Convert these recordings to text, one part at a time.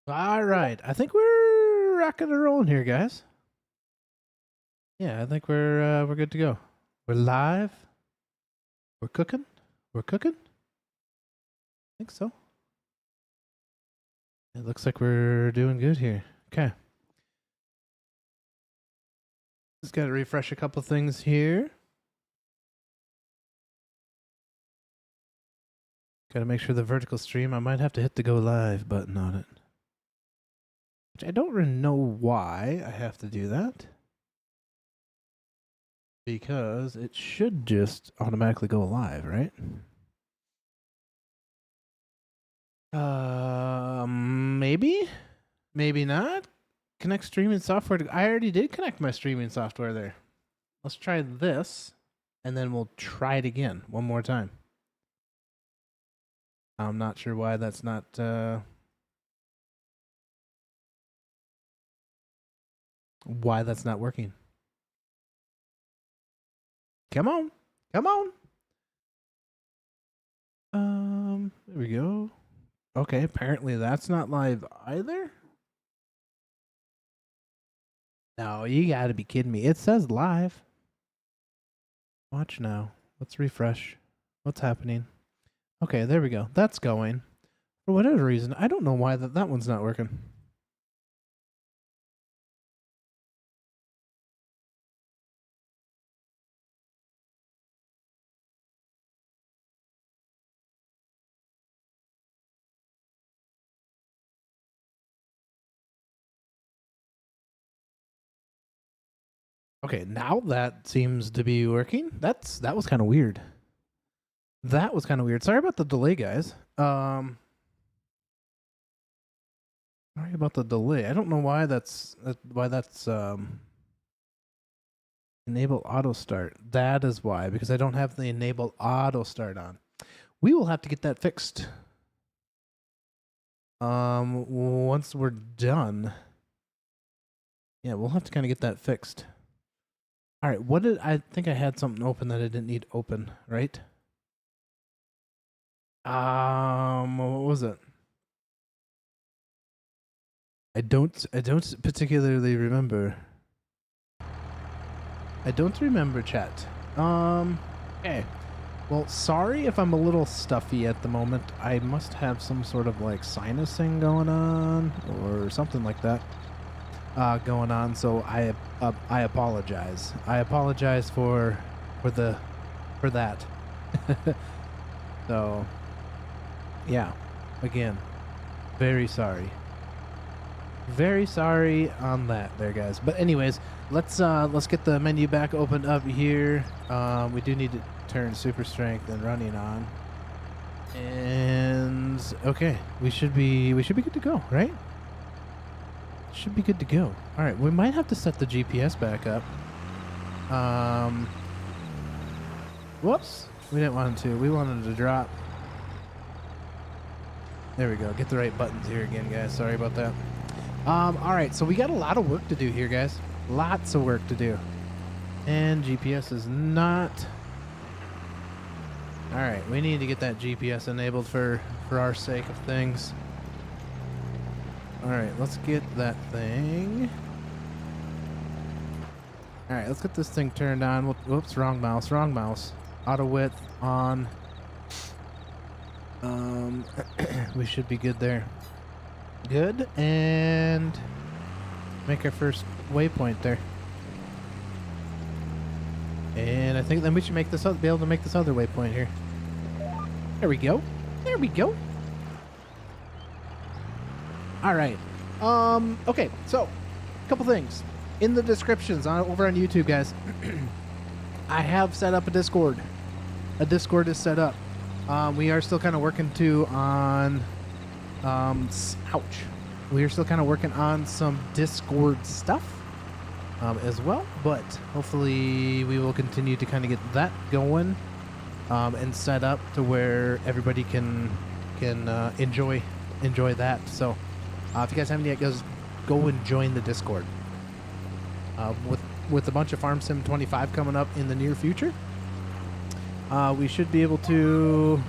All right, I think we're rocking and rolling here, guys. Yeah, I think we're good to go. We're live. We're cooking. We're cooking. I think so. It looks like we're doing good here. Okay. Just got to refresh a couple things here. Got to make sure the vertical stream. I might have to hit the go live button on it. Which I don't really know why I have to do that. Because it should just automatically go live, right? Maybe? Maybe not? Connect streaming software. I already did connect my streaming software there. Let's try this, and then we'll try it again one more time. I'm not sure why that's not... why that's not working. Come on. Come on. There we go. Okay, apparently that's not live either. No, you gotta be kidding me. It says live. Watch now. Let's refresh. What's happening? Okay, there we go. That's going. For whatever reason, I don't know why that one's not working. Okay, now that seems to be working. That was kind of weird. That was kind of weird. Sorry about the delay, guys. Sorry about the delay. I don't know why that's enable auto start. That is why, because I don't have the enable auto start on. We will have to get that fixed. Once we're done. Yeah, we'll have to kind of get that fixed. All right, I think I had something open that I didn't need open, right? What was it? I don't particularly remember. I don't remember, chat. Okay. Well, sorry if I'm a little stuffy at the moment. I must have some sort of like sinusing going on or something like that. Going on, so I apologize. I apologize for that. So, yeah, again, very sorry. Very sorry on that, there, guys. But anyways, let's get the menu back opened up here. We do need to turn super strength and running on. And okay, we should be good to go, right? Should be good to go. All right, we might have to set the GPS back up. Whoops, we didn't want to. We wanted to drop. There we go. Get the right buttons here again, guys. Sorry about that. All right, so we got a lot of work to do here, guys. Lots of work to do. And GPS is not. All right, we need to get that GPS enabled for our sake of things. All right, let's get that thing. All right, let's get this thing turned on. Whoops, wrong mouse, wrong mouse. Auto width on. We should be good there. Good, and make our first waypoint there. And I think then we should make this be able to make this other waypoint here. There we go. There we go. All right. Okay, so a couple things in the descriptions over on YouTube, guys. I have set up a Discord. A Discord is set up. We are still kind of working on ouch. We are still kind of working on some Discord stuff as well, but hopefully we will continue to kind of get that going and set up to where everybody can enjoy that. So if you guys haven't yet, go and join the Discord. With a bunch of Farm Sim 25 coming up in the near future, we should be able to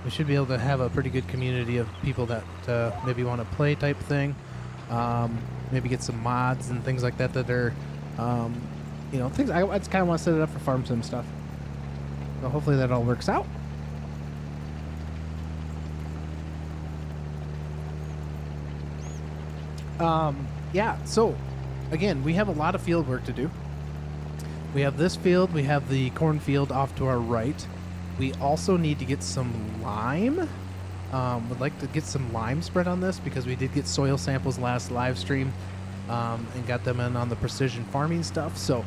we should be able to have a pretty good community of people that maybe want to play type thing. Maybe get some mods and things like that that are, you know, things. I just kind of want to set it up for farm sim stuff. So hopefully that all works out. Yeah, so again, we have a lot of field work to do. We have this field, we have the cornfield off to our right. We also need to get some lime. Would like to get some lime spread on this because we did get soil samples last live stream and got them in on the precision farming stuff. So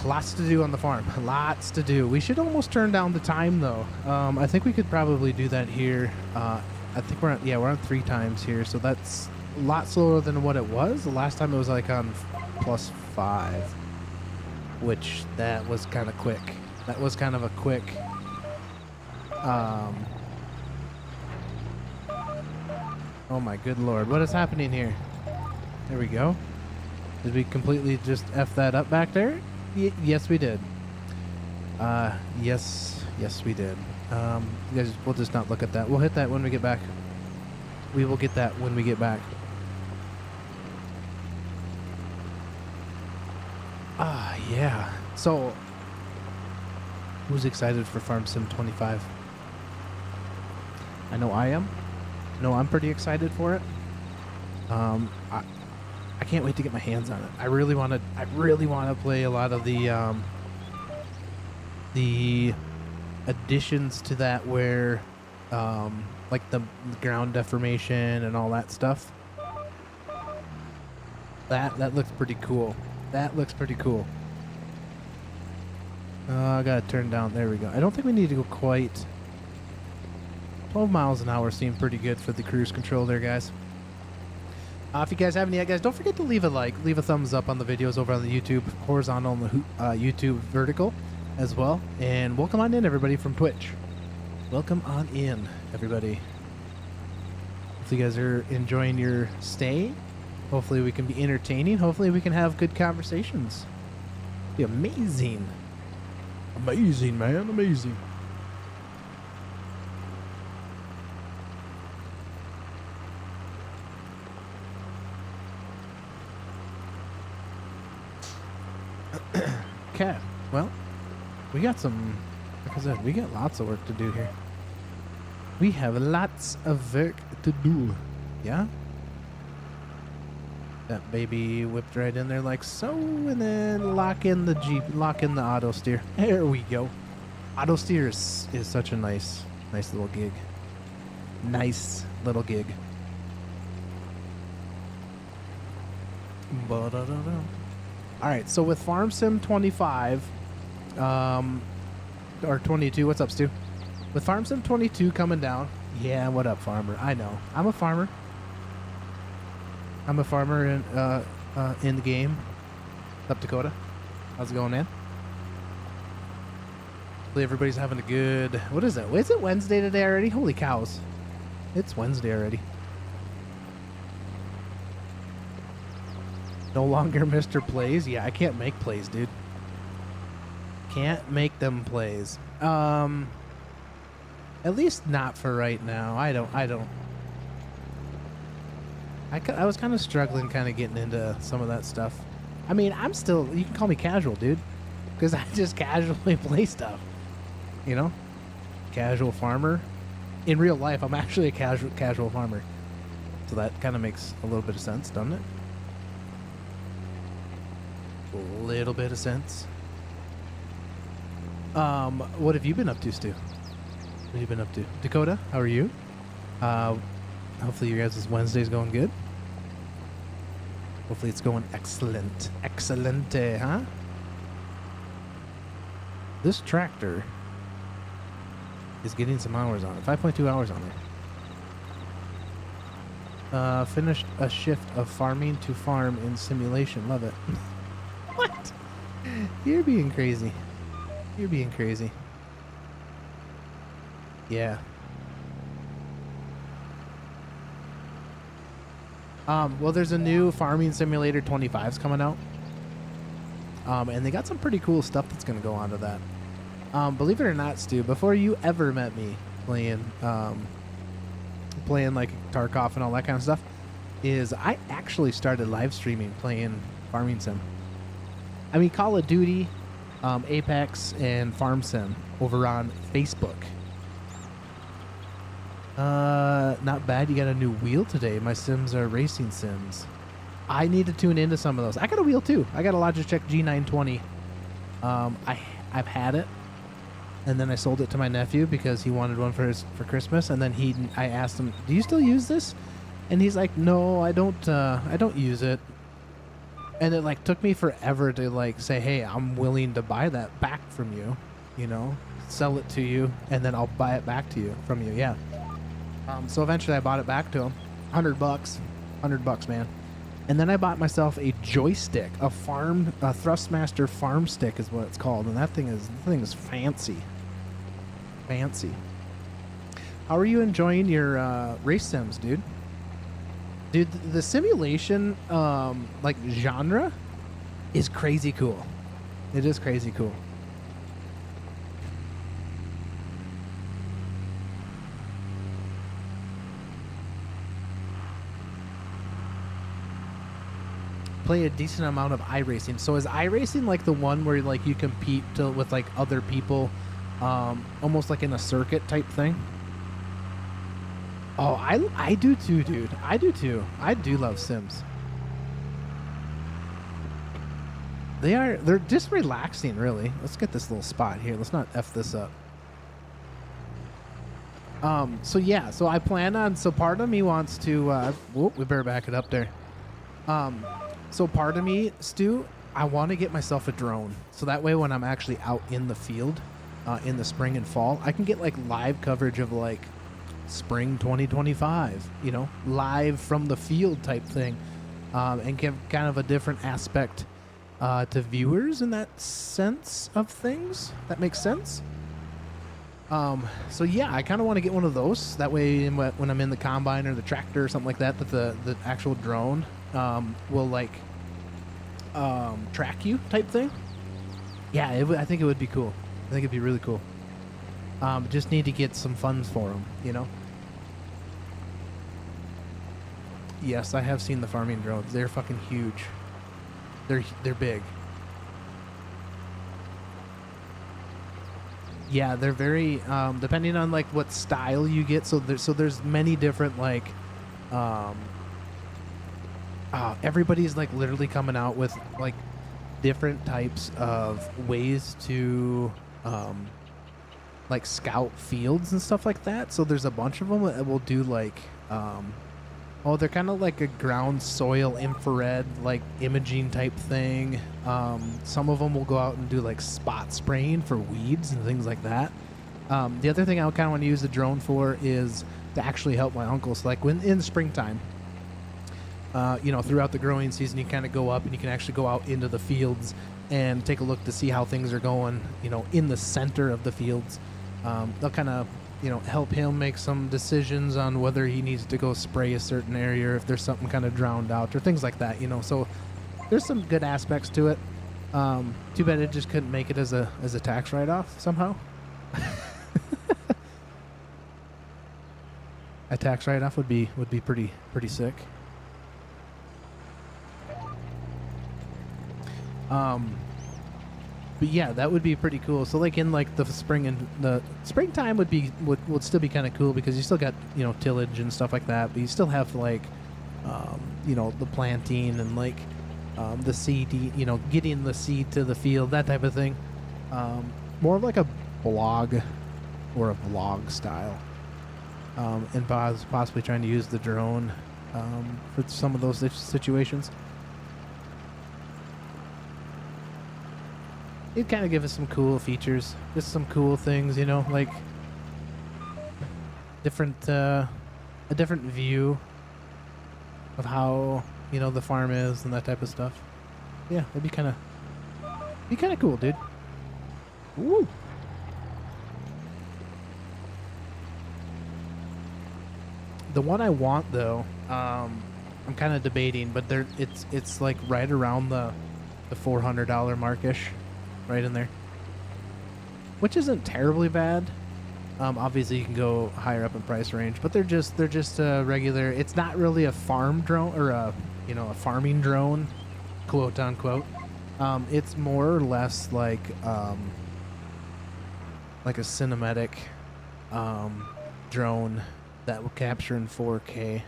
lots to do on the farm, lots to do. We should almost turn down the time though. I think we could probably do that here. I think we're on 3 times here, so that's a lot slower than what it was. The last time it was like on +5, which that was kind of quick. That was kind of a quick oh my good lord, what is happening here? There we go. Did we completely just F that up back there? Yes we did. Yes we did. You guys, we'll just not look at that. We'll hit that when we get back. We will get that when we get back. Yeah. So, who's excited for Farm Sim 25? I know I am. No, I'm pretty excited for it. I can't wait to get my hands on it. I really want to play a lot of the additions to that where like the ground deformation and all that stuff. That looks pretty cool. That looks pretty cool. I gotta turn down. There we go. I don't think we need to go quite. 12 miles an hour seemed pretty good for the cruise control there, guys. If you guys haven't yet, guys, don't forget to leave a like, leave a thumbs up on the videos over on the YouTube horizontal and the YouTube vertical as well. And welcome on in, everybody from Twitch. Welcome on in, everybody. Hopefully you guys are enjoying your stay. Hopefully we can be entertaining. Hopefully we can have good conversations. Be amazing. Amazing, man. Amazing. Okay, well, we got some, like I said, we got lots of work to do here. We have lots of work to do, yeah? That baby whipped right in there like so, and then lock in the Jeep, lock in the auto steer. There we go. Auto steer is such a nice little gig. Nice little gig. Alright, so with Farm Sim 25, or 22, what's up, Stu? With Farm Sim 22 coming down, yeah, what up, farmer? I know. I'm a farmer. I'm a farmer in the game. What's up, Dakota? How's it going, man? Hopefully everybody's having a good... What is it? Is it Wednesday today already? Holy cows. It's Wednesday already. No longer Mr. Plays? Yeah, I can't make plays, dude. Can't make them plays. At least not for right now. I was kind of struggling kind of getting into some of that stuff. I mean, I'm still, you can call me casual, dude, because I just casually play stuff, you know? Casual farmer. In real life, I'm actually a casual farmer. So that kind of makes a little bit of sense, doesn't it? A little bit of sense. What have you been up to, Stu? What have you been up to? Dakota, how are you? Hopefully your guys' Wednesday's going good. Hopefully it's going excellent. Excelente, huh? This tractor is getting some hours on it. 5.2 hours on it. Finished a shift of farming to farm in simulation. Love it. What? You're being crazy. You're being crazy. Yeah. Well, there's a new Farming Simulator 25s coming out. And they got some pretty cool stuff that's going to go onto that. Believe it or not, Stu, before you ever met me, playing playing like Tarkov and all that kind of stuff, is I actually started live streaming playing Farming Sim. I mean, Call of Duty, Apex, and Farm Sim over on Facebook. Not bad. You got a new wheel today. My Sims are racing Sims. I need to tune into some of those. I got a wheel too. I got a Logitech G920. I've had it, and then I sold it to my nephew because he wanted one for Christmas. And then I asked him, "Do you still use this?" And he's like, "No, I don't use it." And it like took me forever to like say, "Hey, I'm willing to buy that back from you, you know, sell it to you, and then I'll buy it back to you from you." Yeah. So eventually I bought it back to him, $100, man. And then I bought myself a joystick, a Thrustmaster farm stick is what it's called, and that thing is fancy. Fancy. How are you enjoying your race sims, dude? Dude, the simulation like genre is crazy cool. It is crazy cool. Play a decent amount of iRacing. So is iRacing like the one where like you compete with like other people, almost like in a circuit type thing? Oh, I do too, dude. I do too. I do love Sims. They're just relaxing, really. Let's get this little spot here. Let's not F this up. So yeah, so I plan on, so part of me wants to, whoop, we better back it up there. So part of me, Stu, I want to get myself a drone. So that way when I'm actually out in the field, in the spring and fall, I can get like live coverage of like spring 2025, you know, live from the field type thing, and give kind of a different aspect to viewers in that sense of things. That makes sense. So yeah, I kind of want to get one of those. That way when I'm in the combine or the tractor or something like that, that the actual drone will like track you type thing. Yeah, I think it would be cool. I think it'd be really cool. Just need to get some funds for them, you know. Yes, I have seen the farming drones. They're fucking huge. They're big. Yeah, they're very depending on like what style you get. So there's many different like everybody's like literally coming out with like different types of ways to like scout fields and stuff like that. So there's a bunch of them that will do like they're kind of like a ground soil infrared like imaging type thing. Some of them will go out and do like spot spraying for weeds and things like that. The other thing I kind of want to use the drone for is to actually help my uncles. So like when in the springtime, you know, throughout the growing season, you kind of go up and you can actually go out into the fields and take a look to see how things are going, you know, in the center of the fields. They'll kind of, you know, help him make some decisions on whether he needs to go spray a certain area or if there's something kind of drowned out or things like that, you know. So there's some good aspects to it. Too bad it just couldn't make it as a tax write-off somehow. A tax write-off would be pretty sick. But yeah, that would be pretty cool. So like in like the spring and the springtime would still be kind of cool because you still got, you know, tillage and stuff like that, but you still have like you know, the planting and like the seed, you know, getting the seed to the field, that type of thing. More of like a blog or a vlog style. And possibly trying to use the drone for some of those situations. It'd kind of give us some cool features, just some cool things, you know, like a different view of how, you know, the farm is and that type of stuff. Yeah, it'd be kind of cool, dude. Woo! The one I want though, I'm kind of debating, but it's like right around the $400 markish. Right in there, which isn't terribly bad. Obviously, you can go higher up in price range, but they're just regular. It's not really a farm drone or a a farming drone, quote unquote. It's more or less like a cinematic drone that will capture in 4K.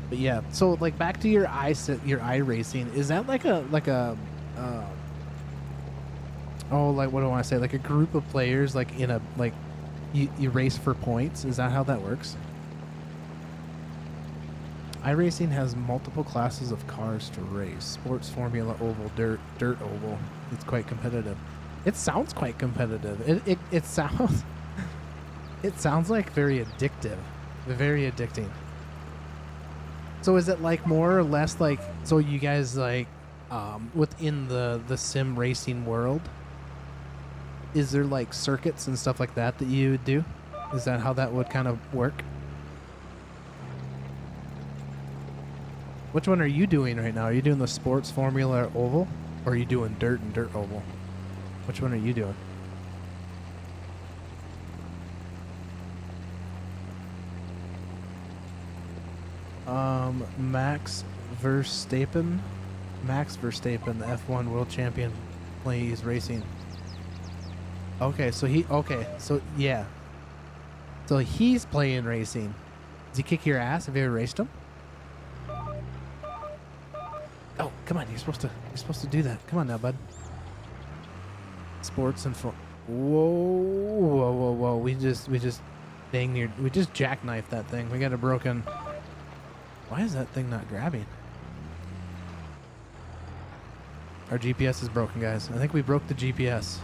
But yeah, so like back to your iRacing, is that like a oh, like what do I want to say? Like a group of players, like in a you race for points? Is that how that works? iRacing has multiple classes of cars to race: sports, formula, oval, dirt oval. It's quite competitive. It sounds quite competitive. It sounds it sounds like very addictive, very addicting. So is it like more or less like, so you guys like within the sim racing world, is there like circuits and stuff like that you would do? Is that how that would kind of work? Which one are you doing right now? Are you doing the sports, formula, or oval? Or are you doing dirt and dirt oval? Which one are you doing? Max Verstappen, the F1 world champion, plays racing. Okay, so yeah. So he's playing racing. Does he kick your ass? Have you ever raced him? Oh, come on, you're supposed to do that. Come on now, bud. Sports and whoa, whoa, whoa, whoa. We just dang near, we just jackknifed that thing. We got a broken. Why is that thing not grabbing? Our GPS is broken, guys. I think we broke the GPS.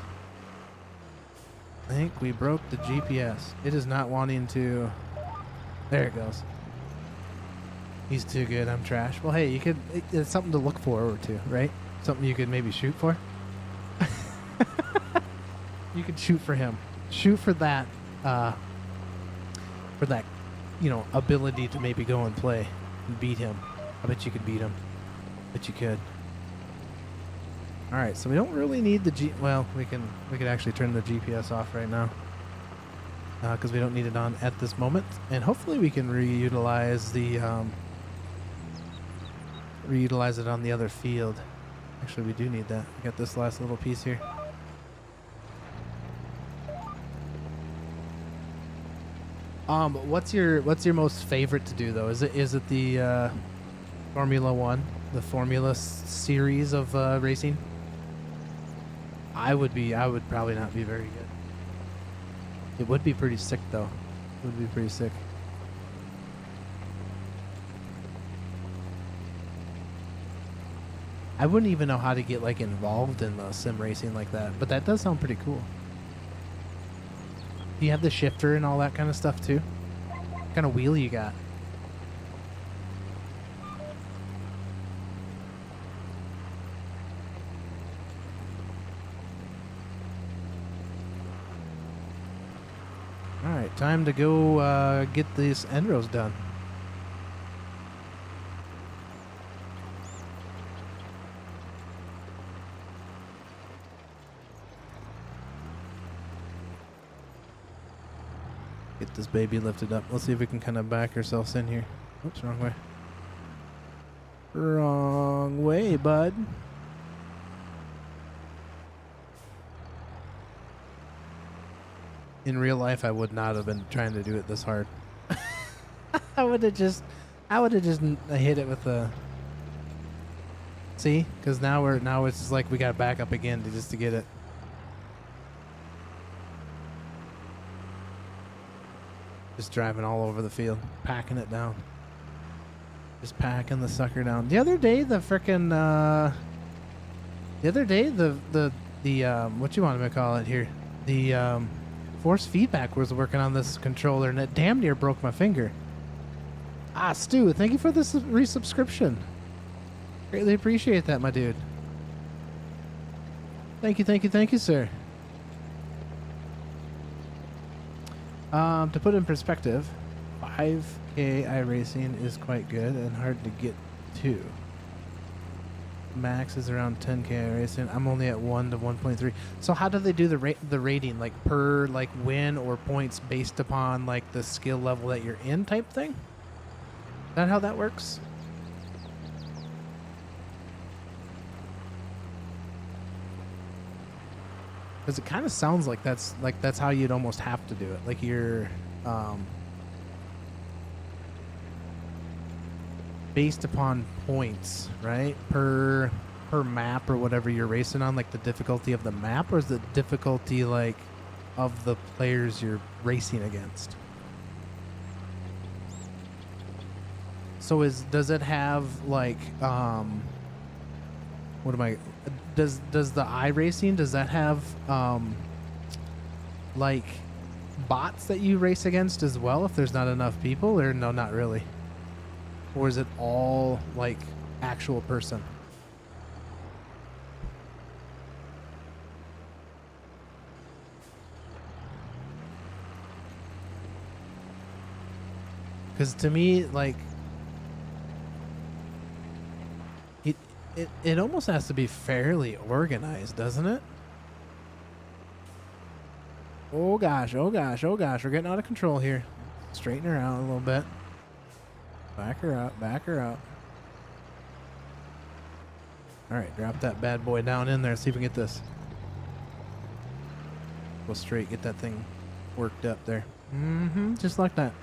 It is not wanting to. There it goes. He's too good. I'm trash. Well, hey, it's something to look forward to, right? Something you could maybe shoot for. You could shoot for him. Shoot for that, ability to maybe go and play and beat him. I bet you could beat him. Bet you could. All right, so we don't really need the well, we could actually turn the GPS off right now because we don't need it on at this moment, and hopefully we can reutilize it on the other field. Actually, we do need that. We got this last little piece here. What's your most favorite to do though? Is it the Formula One, the Formula series of racing? I would probably not be very good. It would be pretty sick though. It would be pretty sick. I wouldn't even know how to get like involved in sim racing like that, but that does sound pretty cool. Do you have the shifter and all that kind of stuff too? What kind of wheel you got? Alright, time to go get these end rows done. Get this baby lifted up. Let's see if we can kind of back ourselves in here. Oops, wrong way. Wrong way, bud. In real life, I would not have been trying to do it this hard. I would have just hit it with the. See, because now it's just like we got to back up again to get it. Just driving all over the field, packing it down. Just packing the sucker down. The other day, the what you want me to call it here? The force feedback was working on this controller, and it damn near broke my finger. Ah, Stu, thank you for this resubscription. Greatly appreciate that, my dude. Thank you, sir. To put in perspective, 5K iRacing is quite good and hard to get to. max is around 10k racing. I'm only at 1 to 1.3. So how do they do the rating, like per like win or points based upon like the skill level that you're in type thing? Is that how that works? Because it kind of sounds like that's how you'd almost have to do it. Like you're based upon points, right? Per map or whatever you're racing on, like the difficulty of the map, or is the difficulty like of the players you're racing against? So does it have like does the iRacing, does that have like bots that you race against as well if there's not enough people, or no, not really? Or is it all like actual person? Because to me, like, it almost has to be fairly organized, doesn't it? Oh gosh, oh gosh, oh gosh, we're getting out of control here. Straighten her out a little bit. Back her up, back her up. All right, drop that bad boy down in there. See if we can get this. Go straight, get that thing worked up there. Mm-hmm, just like that.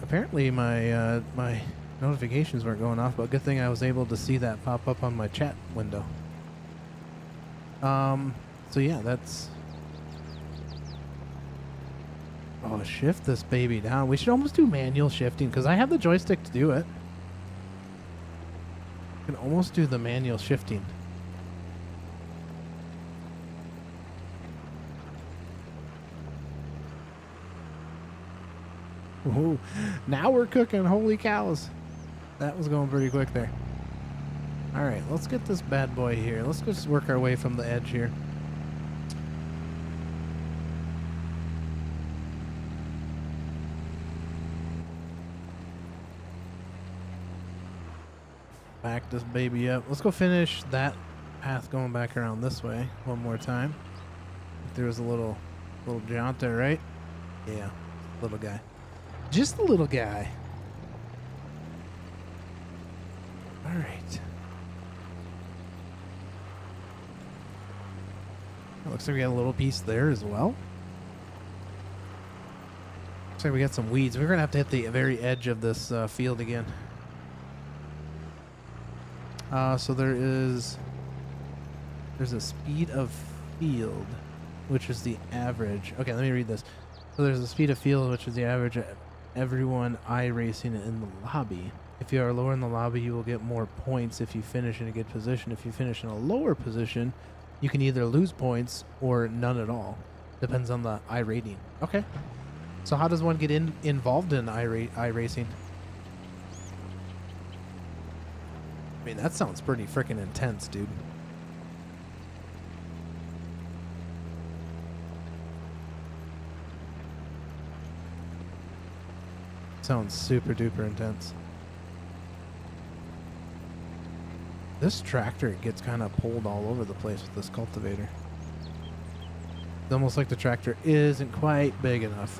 Apparently my my notifications weren't going off, but good thing I was able to see that pop up on my chat window. So yeah, that's... Oh, shift this baby down. We should almost do manual shifting, because I have the joystick to do it. I can almost do the manual shifting. Ooh, now we're cooking. Holy cows. That was going pretty quick there. All right, let's get this bad boy here. Let's just work our way from the edge here. Back this baby up. Let's go finish that path going back around this way one more time. There was a little jaunt there, right? Yeah, little guy. Just a little guy. All right. Looks like we got a little piece there as well. Looks like we got some weeds. We're going to have to hit the very edge of this field again. So there's a speed of field, which is the average. Okay, let me read this. So there's a speed of field, which is the average of everyone iRacing in the lobby. If you are lower in the lobby, you will get more points if you finish in a good position. If you finish in a lower position, you can either lose points or none at all. Depends on the iRating. Okay. So how does one get involved in iRacing? I mean, that sounds pretty freaking intense, dude. Sounds super duper intense. This tractor gets kind of pulled all over the place with this cultivator. It's almost like the tractor isn't quite big enough.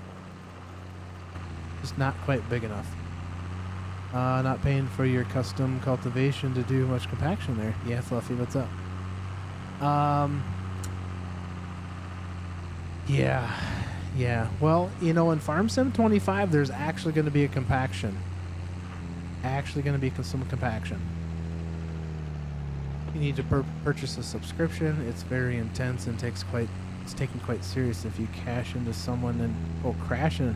Just not quite big enough. Not paying for your custom cultivation to do much compaction there. Yeah, Fluffy, what's up? Yeah. Well, you know, in Farm Sim 25, there's actually going to be a compaction. Actually going to be some compaction. You need to purchase a subscription. It's very intense and it's taken quite serious. If you cash into someone and crash in,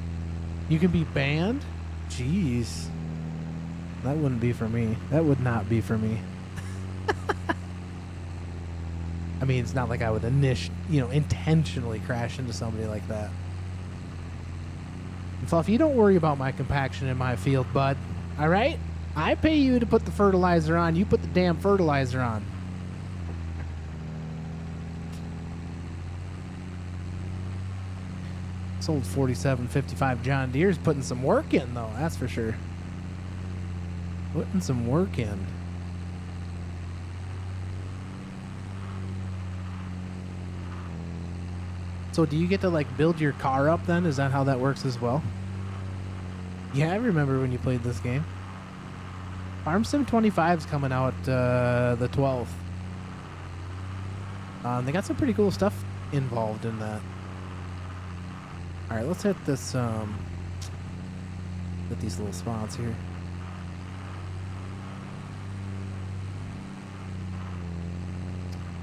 you can be banned. Jeez, that wouldn't be for me. That would not be for me. I mean, it's not like I would intentionally crash into somebody like that. And Fluff, you don't worry about my compaction in my field, bud. All right? I pay you to put the fertilizer on. You put the damn fertilizer on. This old 4755 John Deere's putting some work in, though. That's for sure. Putting some work in. So do you get to like build your car up then? Is that how that works as well? Yeah, I remember when you played this game. Farm Sim 25 is coming out the 12th. They got some pretty cool stuff involved in that. All right, let's hit this. Hit these little spots here.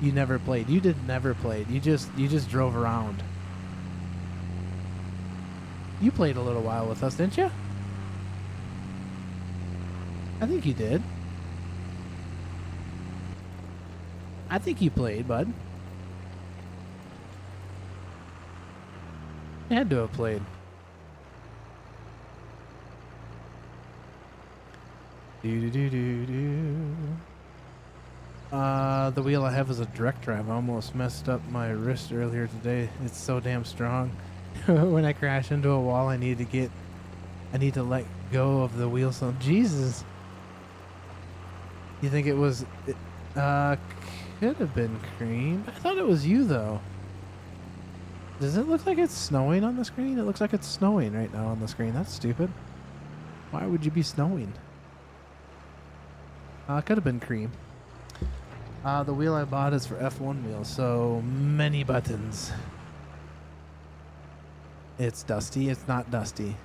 You never played. You did never played. You just drove around. You played a little while with us, didn't you? I think you did. I think you played, bud. You had to have played. The wheel I have is a direct drive. I almost messed up my wrist earlier today. It's so damn strong. When I crash into a wall, I need to let go of the wheel. So Jesus. You think it was? Could have been Cream. I thought it was you though. Does it look like it's snowing on the screen? It looks like it's snowing right now on the screen. That's stupid. Why would you be snowing? Could have been Cream. The wheel I bought is for F1 wheels, so many buttons. It's dusty. It's not dusty.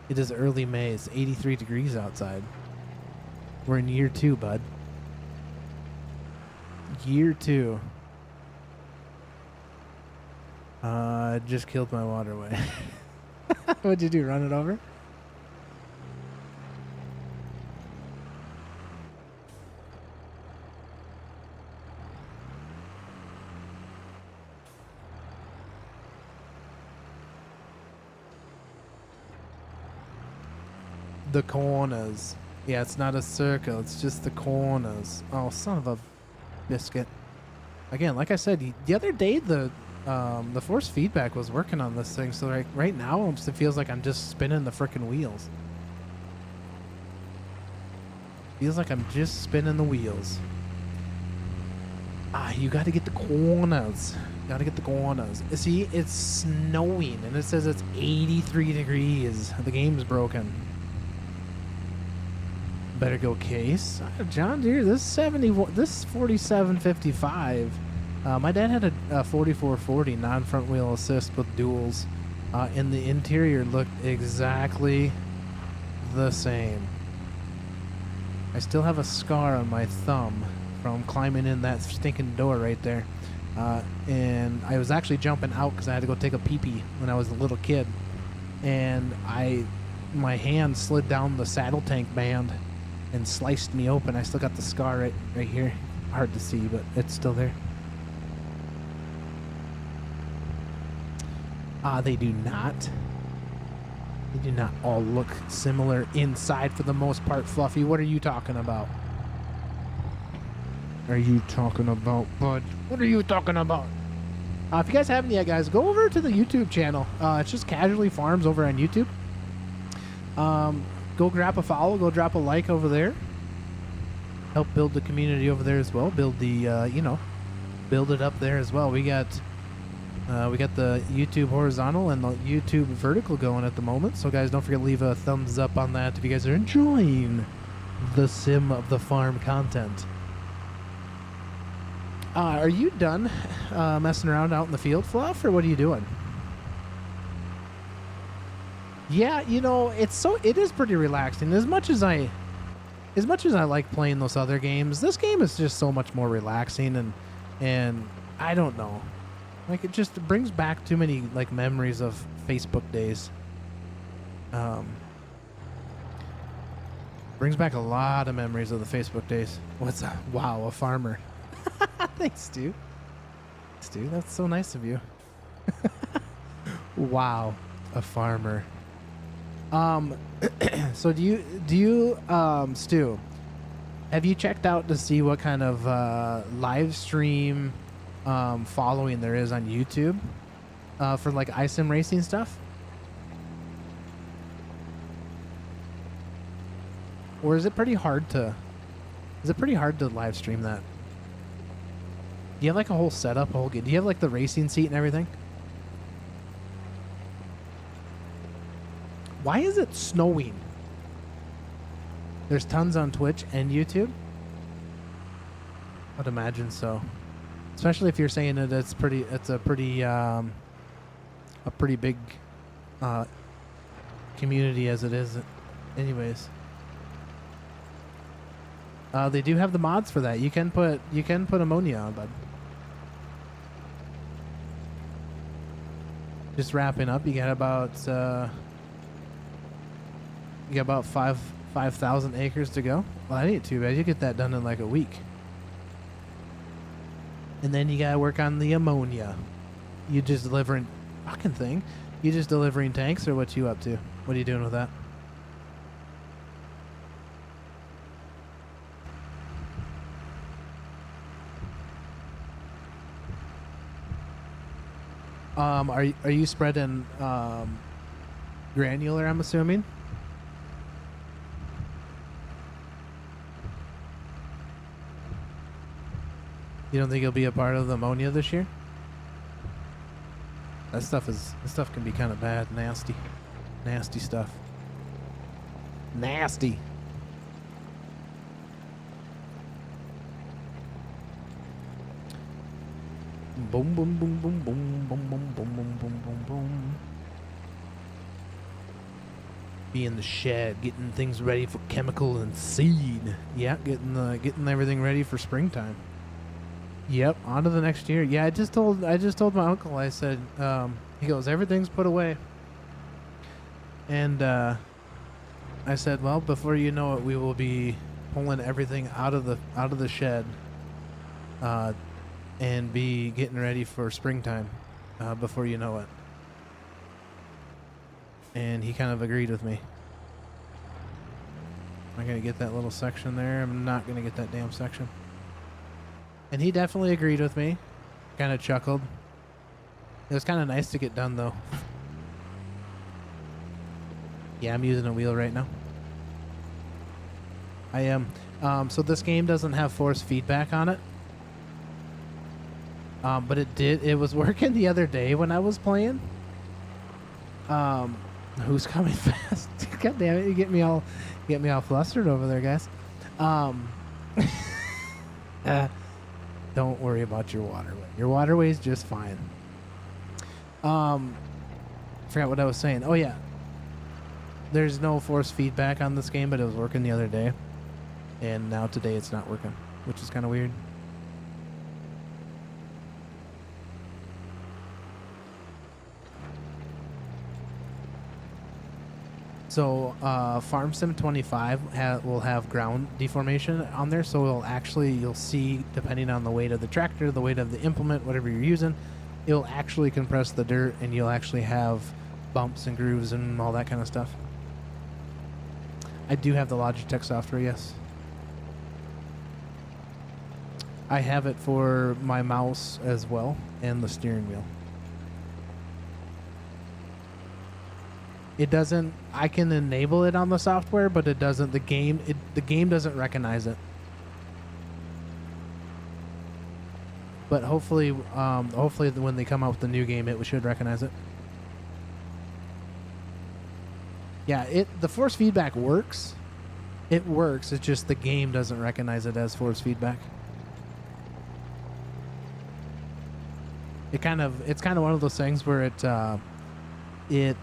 It is early May. It's 83 degrees outside. We're in year 2, bud. Year 2. Just killed my waterway. What'd you do? Run it over? The corners. Yeah, it's not a circle. It's just the corners. Oh, son of a biscuit. Again, like I said, the other day the force feedback was working on this thing. So right now it feels like I'm just spinning the frickin' wheels. Feels like I'm just spinning the wheels. You got to get the corners. Got to get the corners. See, it's snowing and it says it's 83 degrees. The game's broken. Better go case. John Deere, this 4755. My dad had a 4440 non-front wheel assist with duals. And the interior looked exactly the same. I still have a scar on my thumb from climbing in that stinking door right there. And I was actually jumping out because I had to go take a pee-pee when I was a little kid. And my hand slid down the saddle tank band and sliced me open. I still got the scar right here. Hard to see, but it's still there. They do not. They do not all look similar inside for the most part, Fluffy. What are you talking about? Are you talking about, bud? What are you talking about? If you guys haven't yet, guys, go over to the YouTube channel. It's just Casually Farms over on YouTube. Go grab a follow, go drop a like over there. Help build the community over there as well. Build the, build it up there as well. We got the YouTube horizontal and the YouTube vertical going at the moment. So guys, don't forget to leave a thumbs up on that if you guys are enjoying the Sim of the Farm content. Are you done messing around out in the field, Fluff, or what are you doing? Yeah, it is pretty relaxing. As much as I like playing those other games, this game is just so much more relaxing and I don't know. Like, it just brings back too many like memories of Facebook days. Brings back a lot of memories of the Facebook days. Wow, a farmer. Thanks, Stu. Stu, that's so nice of you. Wow, a farmer. So do you Stu, have you checked out to see what kind of live stream following there is on YouTube? for like iSim racing stuff? Or is it pretty hard to live stream that? Do you have like a whole setup, do you have like the racing seat and everything? Why is it snowing? There's tons on Twitch and YouTube? I'd imagine so. Especially if you're saying that it's a pretty big community as it is anyways. They do have the mods for that. You can put ammonia on, bud. Just wrapping up, you got about 5,000 acres to go. Well, that ain't too bad. You get that done in like a week. And then you gotta work on the ammonia. You just delivering fucking thing. You just delivering tanks, or what you up to? What are you doing with that? Are you spreading granular, I'm assuming? You don't think you'll be a part of the ammonia this year? That stuff can be kind of bad, nasty stuff. Nasty. Boom, boom, boom, boom, boom, boom, boom, boom, boom, boom, boom, boom. Be in the shed, getting things ready for chemical and seed. Yeah, getting everything ready for springtime. Yep, on to the next year. Yeah, I just told my uncle. I said, he goes, everything's put away. And I said, well, before you know it, we will be pulling everything out of the shed. And be getting ready for springtime before you know it. And he kind of agreed with me. I'm going to get that little section there. I'm not going to get that damn section. And he definitely agreed with me. Kind of chuckled. It was kind of nice to get done, though. Yeah, I'm using a wheel right now. I am. So this game doesn't have force feedback on it. But it was working the other day when I was playing. Who's coming fast? God damn it, you get me all flustered over there, guys. Don't worry about your waterway. Your waterway's just fine. Forgot what I was saying. Oh yeah. There's no force feedback on this game, but it was working the other day. And now today it's not working, which is kind of weird. So Farm Sim 25 will have ground deformation on there, so you'll see, depending on the weight of the tractor, the weight of the implement, whatever you're using, it'll actually compress the dirt, and you'll actually have bumps and grooves and all that kind of stuff. I do have the Logitech software, yes. I have it for my mouse as well, and the steering wheel. It doesn't. I can enable it on the software, but it doesn't. The game doesn't recognize it. But hopefully when they come out with the new game, it should recognize it. Yeah, the force feedback works. It works. It's just the game doesn't recognize it as force feedback. It's kind of one of those things where it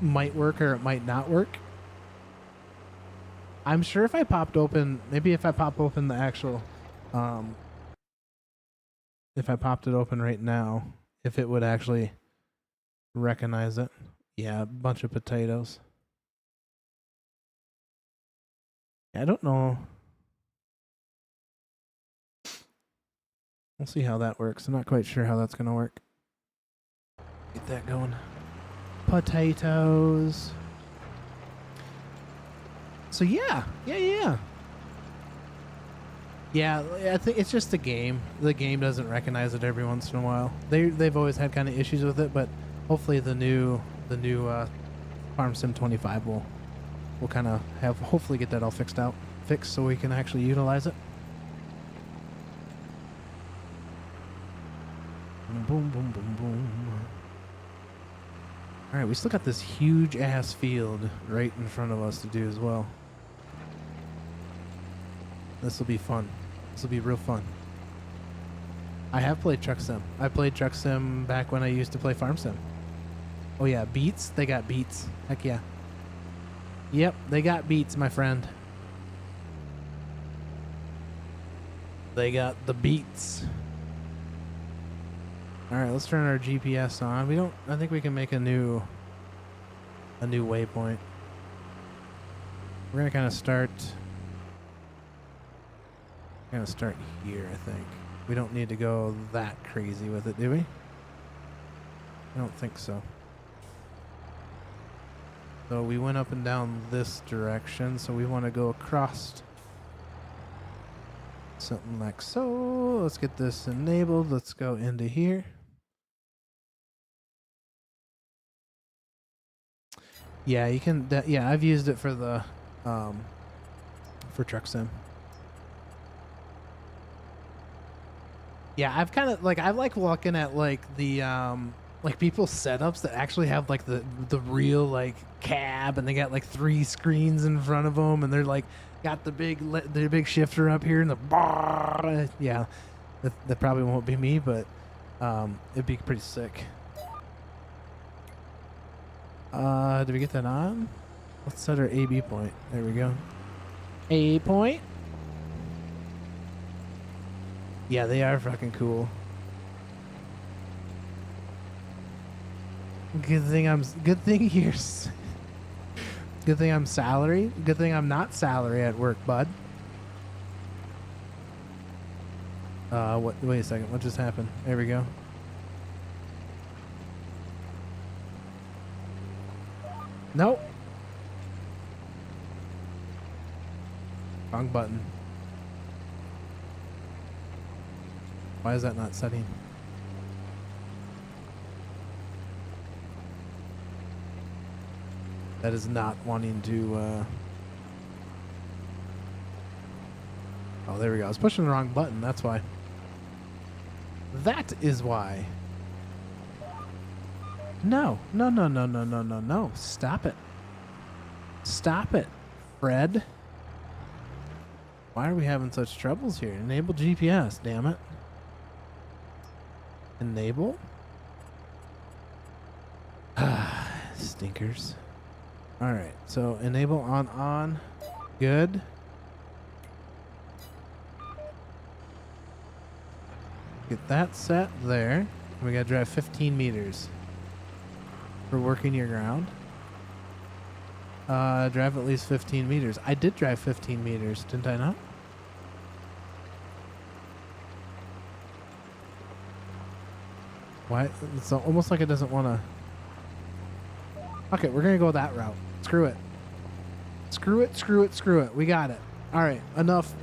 might work or it might not work. I'm sure if I pop open the actual, if I popped it open right now, if it would actually recognize it. Yeah, a bunch of potatoes. I don't know. We'll see how that works. I'm not quite sure how that's going to work. Get that going. Potatoes. So yeah. Yeah, I think it's just the game. The game doesn't recognize it every once in a while. They've always had kind of issues with it, but hopefully the new Farm Sim 25 will kind of hopefully get that all fixed so we can actually utilize it. Boom, boom, boom, boom. All right, we still got this huge ass field right in front of us to do as well. This will be fun. This will be real fun. I have played Truck Sim. I played Truck Sim back when I used to play Farm Sim. Oh yeah, beats? They got beats. Heck yeah. Yep, they got beats, my friend. They got the beats. Alright, let's turn our GPS on. I think we can make a new waypoint. We're gonna kind of start here, I think. We don't need to go that crazy with it, do we? I don't think so. So we went up and down this direction, so we want to go across. Something like so. Let's get this enabled. Let's go into here. Yeah, you can. Yeah, I've used it for the for Truck Sim. Yeah, I've kind of like I like looking at like the like people's setups that actually have like the real like cab, and they got like 3 screens in front of them, and they're like got the big shifter up here and the bar. Yeah, that probably won't be me, but it'd be pretty sick. Did we get that on? Let's set our AB point. There we go. A point. Yeah, they are fucking cool. Good thing I'm salary. Good thing I'm not salary at work, bud. Wait a second. What just happened? There we go. Nope. Wrong button. Why is that not setting? That is not wanting to, Oh, there we go. I was pushing the wrong button. That's why. That is why. No. No. Stop it. Stop it, Fred. Why are we having such troubles here? Enable GPS, damn it. Enable? Stinkers. Alright, so enable on. Good. Get that set there. We gotta drive 15 meters. For working your ground. Drive at least 15 meters. I did drive 15 meters, didn't I not? Why? It's almost like it doesn't want to... Okay, we're going to go that route. Screw it. Screw it. We got it. All right, enough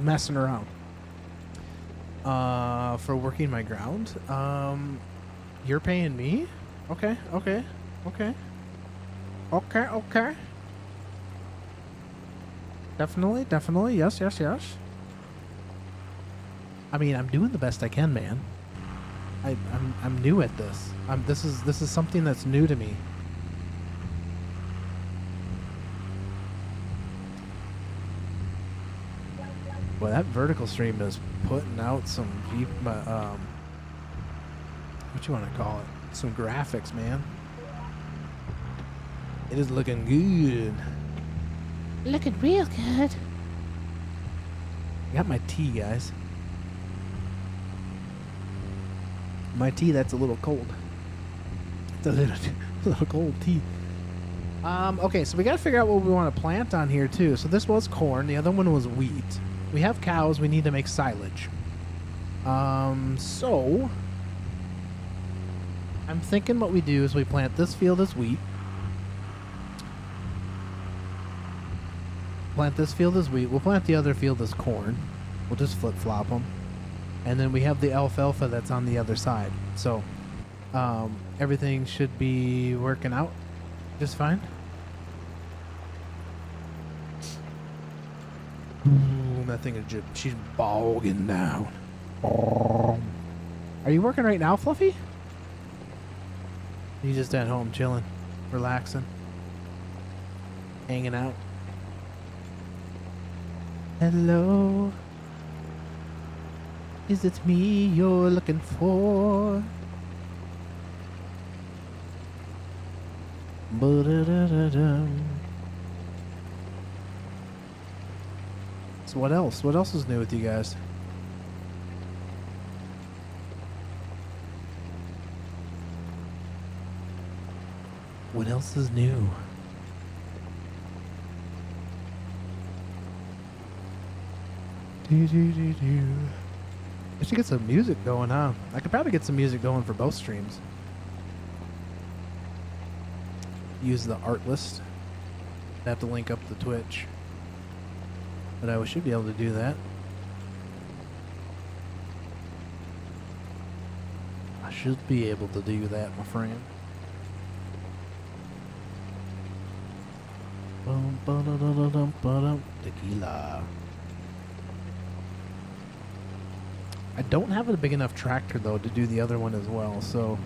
messing around. For working my ground, you're paying me? Okay. Definitely. Yes. I mean, I'm doing the best I can, man. I'm new at this. This is something that's new to me. Well, that vertical stream is putting out some what you want to call it? Some graphics, man. It is looking good. Looking real good. I got my tea, guys. My tea that's a little cold. It's a little cold tea. Okay, so we got to figure out what we want to plant on here too. So this was corn. The other one was wheat. We have cows. We need to make silage. So I'm thinking what we do is we plant this field as wheat. We'll plant the other field as corn. We'll just flip-flop them. And then we have the alfalfa that's on the other side. So everything should be working out just fine. Ooh, that thing is just, she's bogging down. Are you working right now, Fluffy? You just at home chilling, relaxing, hanging out. Hello. Is it me you're looking for? So what else? What else is new with you guys? What else is new? I should get some music going, huh? I could probably get some music going for both streams. Use the art list. I have to link up the Twitch. But I should be able to do that. I should be able to do that, my friend. Tequila. I don't have a big enough tractor though to do the other one as well, so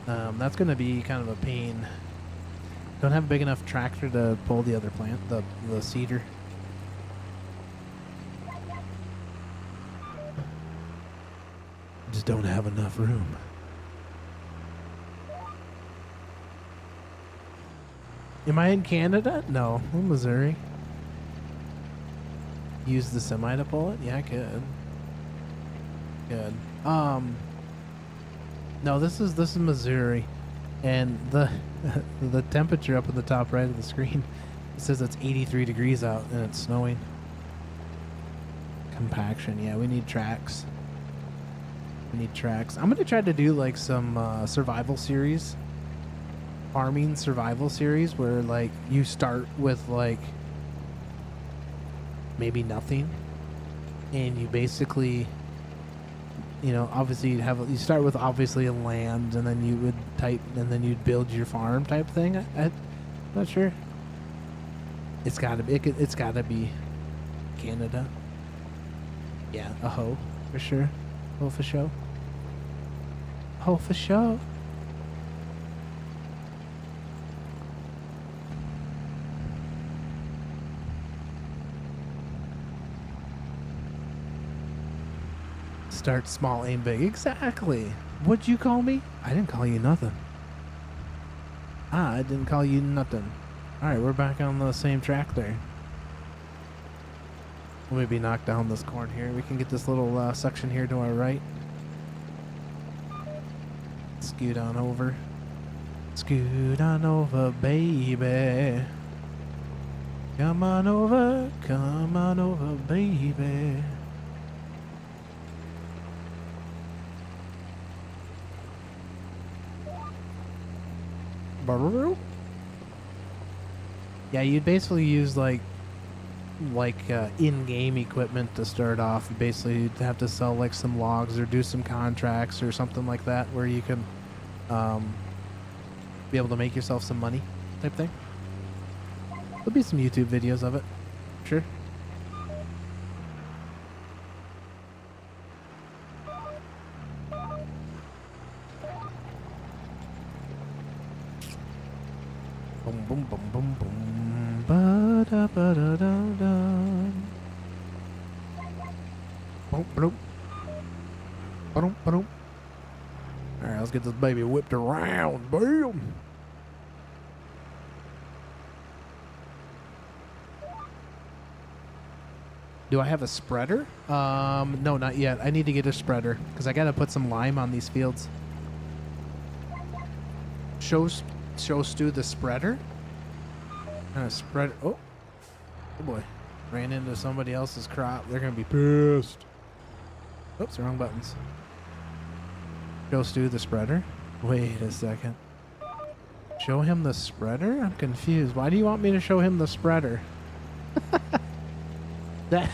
that's going to be kind of a pain. Don't have a big enough tractor to pull the other plant, the cedar. Just don't have enough room. Am I in Canada? No, I'm in Missouri. Use the semi to pull it? Yeah, I could. Good. No, this is Missouri, and the the temperature up at the top right of the screen, it says it's 83 degrees out and it's snowing. Compaction, yeah, we need tracks. We need tracks. I'm gonna try to do like some survival series, farming survival series, where like you start with like maybe nothing, and you basically, you know, obviously you start with obviously a land, and then you would and then you'd build your farm type thing. I'm not sure. It's gotta be Canada. Yeah, a hoe for sure. Hoe for show. Hoe for show. Start small, aim big. Exactly. What'd you call me? I didn't call you nothing. I didn't call you nothing. Alright, we're back on the same track there. We'll maybe knock down this corn here. We can get this little section here to our right. Scoot on over. Scoot on over, baby. Come on over, baby. Yeah, you'd basically use like in-game equipment to start off. Basically, you'd have to sell like some logs or do some contracts or something like that, where you can be able to make yourself some money, type thing. There'll be some YouTube videos of it, sure. Boom, boom, boom, boom, boom. Ba-da, ba-da, da, da. Boom, boom. Boom, boom. All right, let's get this baby whipped around. Boom. Do I have a spreader? No, not yet. I need to get a spreader because I got to put some lime on these fields. Show Stu the spreader? Spreader. Oh boy. Ran into somebody else's crop. They're going to be pissed. Oops, wrong buttons. Show Stu the spreader? Wait a second. Show him the spreader? I'm confused. Why do you want me to show him the spreader? That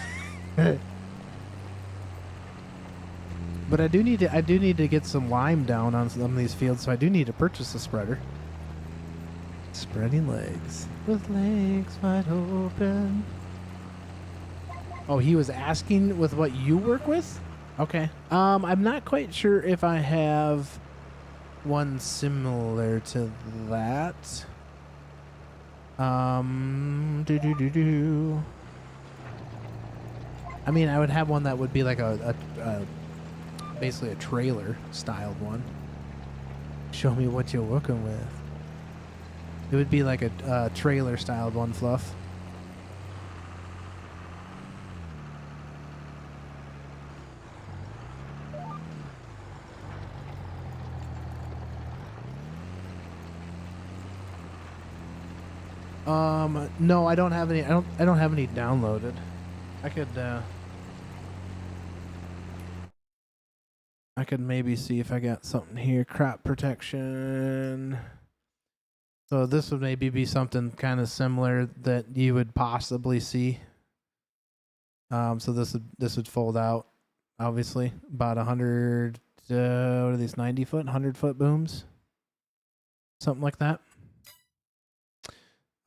But I do need to get some lime down on some of these fields, so I do need to purchase a spreader. Spreading legs with legs wide open. Oh, he was asking with what you work with? Okay. I'm not quite sure if I have one similar to that. I mean, I would have one that would be like basically a trailer styled one. Show me what you're working with. It would be like a trailer styled one, Fluff. No, I don't have any. I don't have any downloaded. I could maybe see if I got something here. Crop protection. So this would maybe be something kind of similar that you would possibly see. So this would fold out, obviously, about 100. What are these? 90 foot, 100 foot booms, something like that.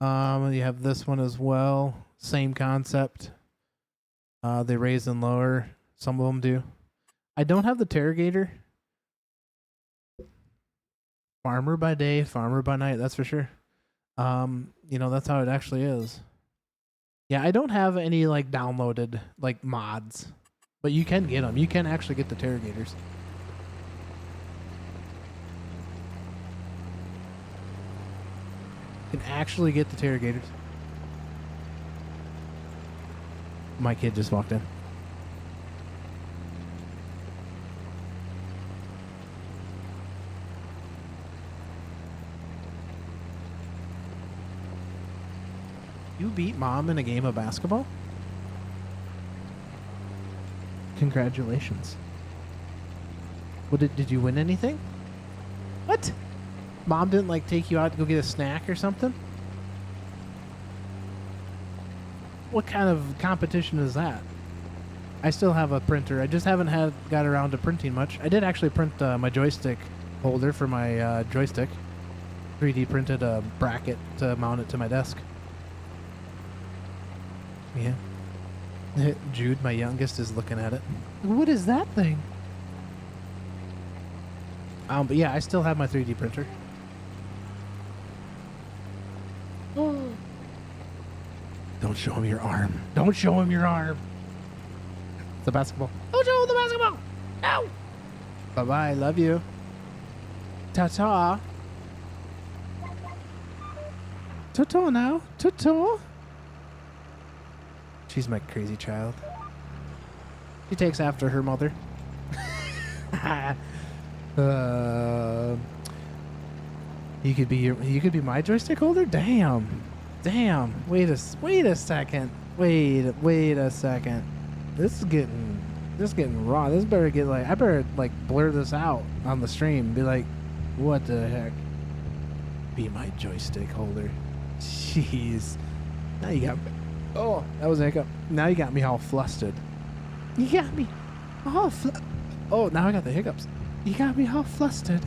You have this one as well. Same concept. They raise and lower. Some of them do. I don't have the Terragator. Farmer by day, farmer by night. That's for sure. You know, that's how it actually is. Yeah, I don't have any like downloaded like mods, but you can get them. You can actually get the Terragators. You can actually get the Terragators. My kid just walked in. You beat mom in a game of basketball? Congratulations. What did you win anything? What? Mom didn't like take you out to go get a snack or something? What kind of competition is that? I still have a printer. I just haven't got around to printing much. I did actually print my joystick holder for my joystick. 3D printed a bracket to mount it to my desk. Yeah. Jude, my youngest, is looking at it. What is that thing? But yeah, I still have my 3D printer. Oh. Don't show him your arm. Don't show him your arm. It's a basketball. Don't show him the basketball. No. Bye-bye. Love you. Ta-ta. Ta-ta now. Ta-ta. She's my crazy child. She takes after her mother. You could be my joystick holder? Damn. Wait a second. Wait a second. This is getting raw. This better get I better blur this out on the stream. Be like, what the heck? Be my joystick holder. Jeez. Now you got me. Oh, that was a hiccup. Now you got me all flustered. You got me all Oh, now I got the hiccups. You got me all flustered.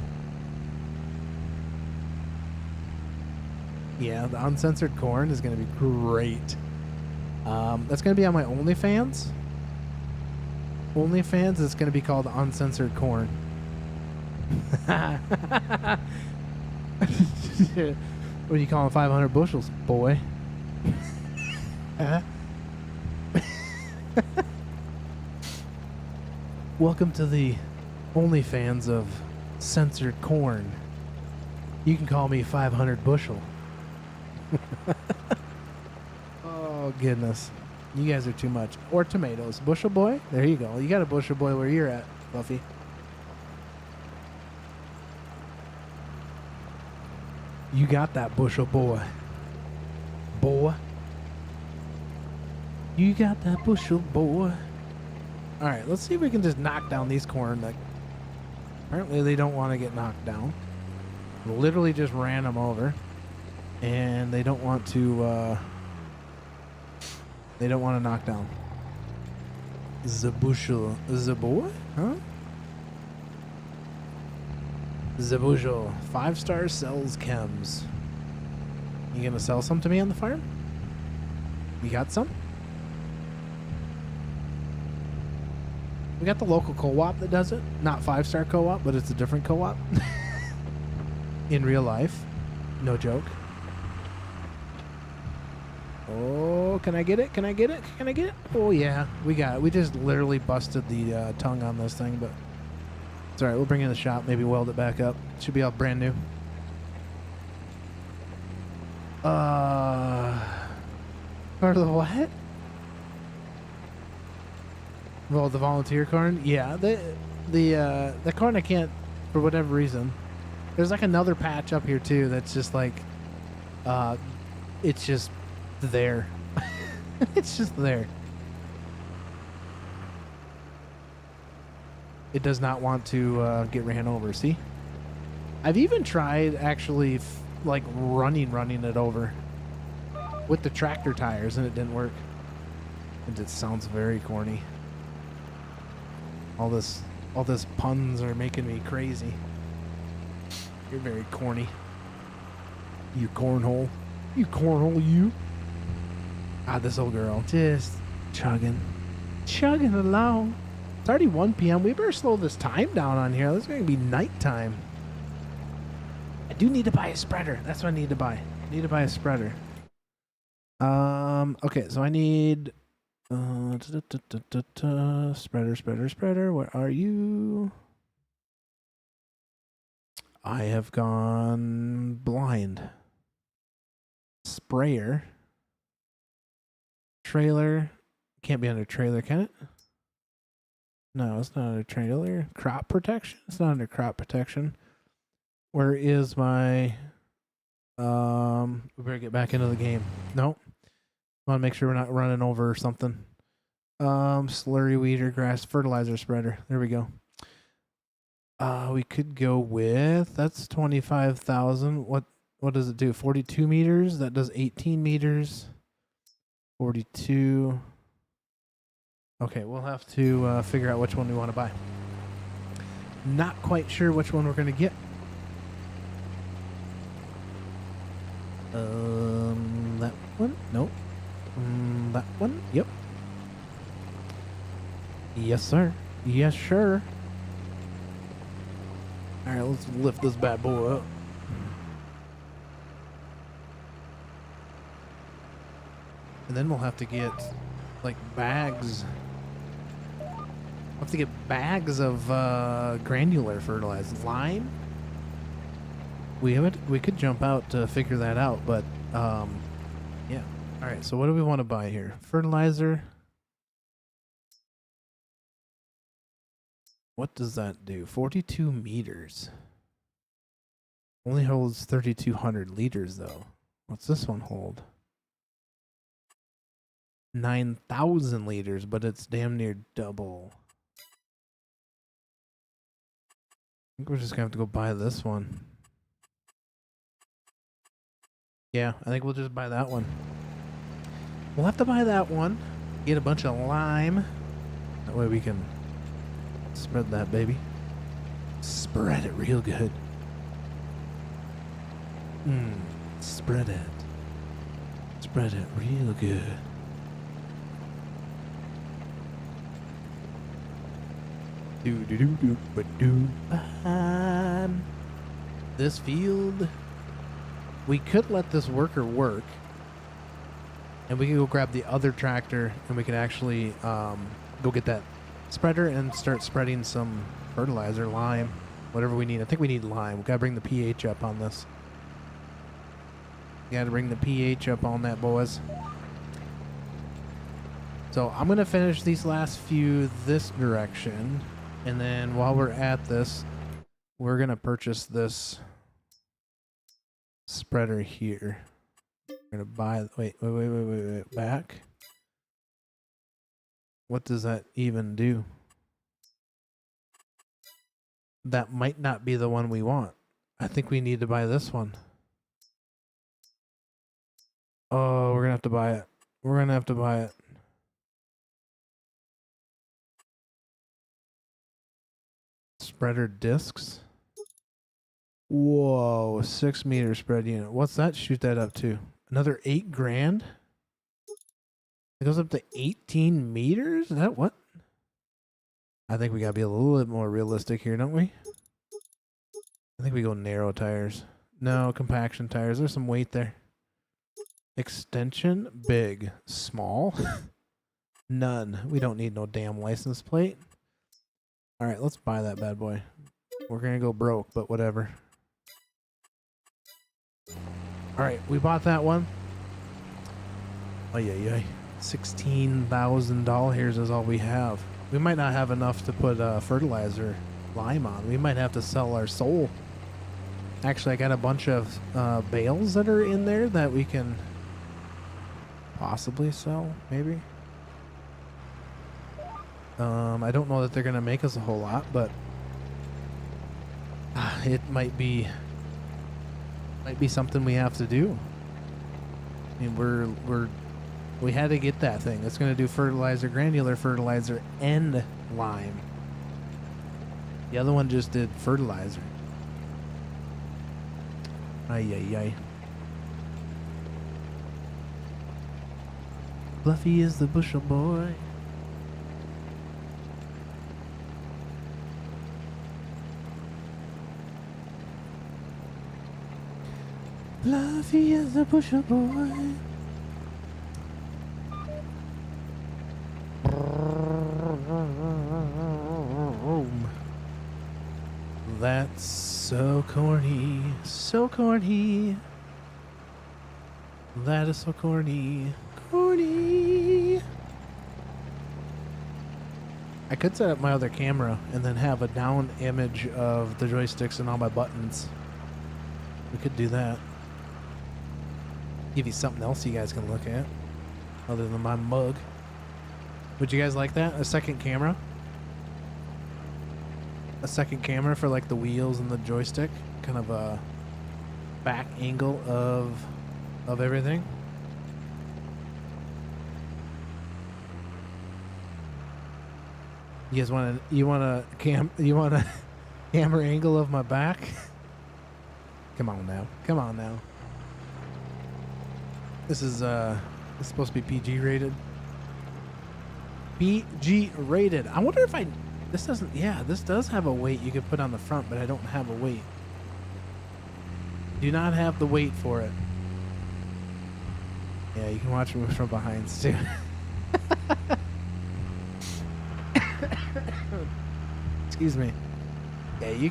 Yeah, the uncensored corn is going to be great. That's going to be on my OnlyFans. OnlyFans is going to be called Uncensored Corn. What do you call 500 bushels, boy? Welcome to the OnlyFans of Censored Corn. You can call me 500 bushel. Oh, goodness. You guys are too much. Or tomatoes. Bushel boy? There you go. You got a bushel boy where you're at, Buffy. You got that bushel boy. Boy. You got that bushel boy. Alright, let's see if we can just knock down these corn. Apparently they don't want to get knocked down. Literally just ran them over. And they don't want to knock down the bushel. The boy? Huh? Zabujo, 5-star sells chems. You gonna sell some to me on the farm? You got some? We got the local co-op that does it. Not 5-star co-op, but it's a different co-op. In real life. No joke. Oh, can I get it? Can I get it? Can I get it? Oh, yeah. We got it. We just literally busted the tongue on this thing, but it's all right. We'll bring it in the shop. Maybe weld it back up. Should be all brand new. For the what? Well, the volunteer corn? Yeah, the corn I can't, for whatever reason. There's like another patch up here too that's just like, it's just there. It's just there. It does not want to get ran over, see? I've even tried actually like running it over with the tractor tires and it didn't work. And it sounds very corny. All this puns are making me crazy. You're very corny. You cornhole. You cornhole, you. Ah, this old girl. Just chugging along. It's already 1 p.m. We better slow this time down on here. This is going to be nighttime. I do need to buy a spreader. That's what I need to buy. I need to buy a spreader. Okay, so I need... spreader. Where are you? I have gone blind. Sprayer. Trailer. Can't be under trailer, can it? No, it's not under trailer. Crop protection? It's not under crop protection. Where is my... we better get back into the game. Nope. Want to make sure we're not running over or something. Slurry weeder, grass, fertilizer spreader. There we go. We could go with, that's 25,000. What does it do? 42 meters. That does 18 meters. 42. Okay, we'll have to figure out which one we want to buy. Not quite sure which one we're going to get. That one? Nope. That one? Yep. Yes, sir. Yes, sure. All right, let's lift this bad boy up. And then we'll have to get, like, bags. We'll have to get bags of granular fertilizer. Lime? We could jump out to figure that out, but, yeah. All right, so what do we want to buy here? Fertilizer. What does that do? 42 meters. Only holds 3,200 liters, though. What's this one hold? 9,000 liters, but it's damn near double. I think we're just gonna have to go buy this one. Yeah, I think we'll just buy that one. We'll have to buy that one. Get a bunch of lime. That way we can spread that baby. Spread it real good. Spread it. Spread it real good. This field, we could let this worker work, and we can go grab the other tractor, and we can actually go get that spreader and start spreading some fertilizer, lime, whatever we need. I think we need lime. We gotta bring the pH up on this. Gotta bring the pH up on that, boys. So I'm gonna finish these last few this direction, and then while we're at this, we're gonna purchase this spreader here. We're gonna buy. Wait. Back. What does that even do? That might not be the one we want. I think we need to buy this one. Oh, we're gonna have to buy it. We're gonna have to buy it. Spreader discs. Whoa, 6 meter spread unit. What's that? Shoot that up to another 8 grand. It goes up to 18 meters. Is that what? I think we gotta be a little bit more realistic here, don't we? I think we go narrow tires. No, compaction tires. There's some weight there. Extension, big. Small, none. We don't need no damn license plate. All right, let's buy that bad boy. We're gonna go broke, but whatever. All right, we bought that one. Oh yeah. $16,000 is all we have. We might not have enough to put fertilizer lime on. We might have to sell our soul. Actually, I got a bunch of bales that are in there that we can possibly sell, maybe. I don't know that they're gonna make us a whole lot, but it might be something we have to do. I mean, we had to get that thing. It's gonna do fertilizer, granular fertilizer, and lime. The other one just did fertilizer. Ay. Fluffy is the bushel boy. Fluffy is the bushel boy. That's so corny. So corny. That is so corny. Corny. I could set up my other camera and then have a down image of the joysticks and all my buttons. We could do that. Give you something else you guys can look at other than my mug. Would you guys like that? A second camera? A second camera for like the wheels and the joystick? Kind of a back angle of everything? You guys want a camera angle of my back? Come on now. This is supposed to be PG rated. PG rated. I wonder if this doesn't, yeah, this does have a weight you could put on the front, but I don't have a weight. Do not have the weight for it. Yeah, you can watch me from behind too. Excuse me. Yeah, you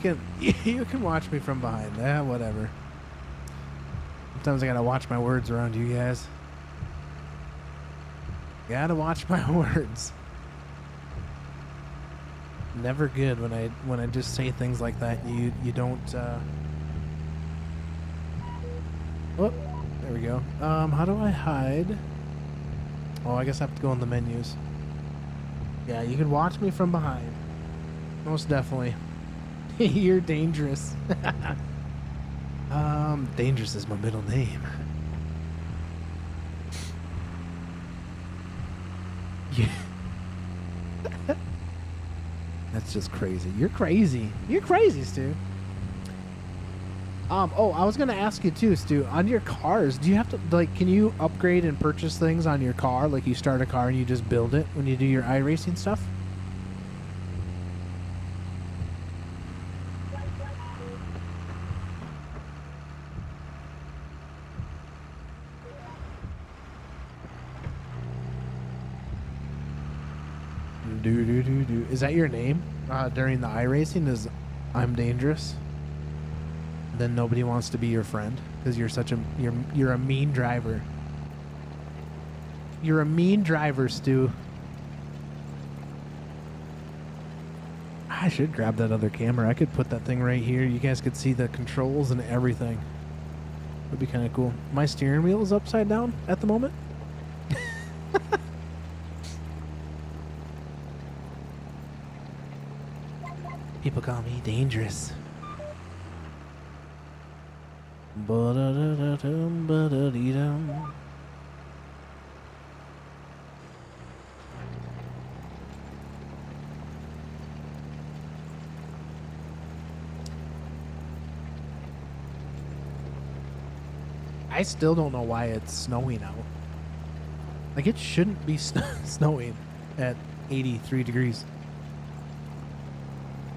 can watch me from behind. Yeah, whatever. Sometimes I gotta watch my words around you guys. Gotta watch my words. Never good when I just say things like that. You don't. Oh, there we go. How do I hide? Oh, I guess I have to go in the menus. Yeah, you can watch me from behind. Most definitely. You're dangerous. Dangerous is my middle name. Yeah. That's just crazy. You're crazy. You're crazy, Stu. Oh, I was gonna ask you too, Stu. On your cars, do you have to can you upgrade and purchase things on your car? Like you start a car and you just build it when you do your iRacing stuff? Do. Is that your name during the iRacing? Is I'm dangerous? Then nobody wants to be your friend because you're a mean driver. You're a mean driver, Stu. I should grab that other camera. I could put that thing right here. You guys could see the controls and everything. Would be kind of cool. My steering wheel is upside down at the moment. People call me dangerous. Ba-da-da-da-dum, I still don't know why it's snowing out. Like, it shouldn't be snowing at 83 degrees.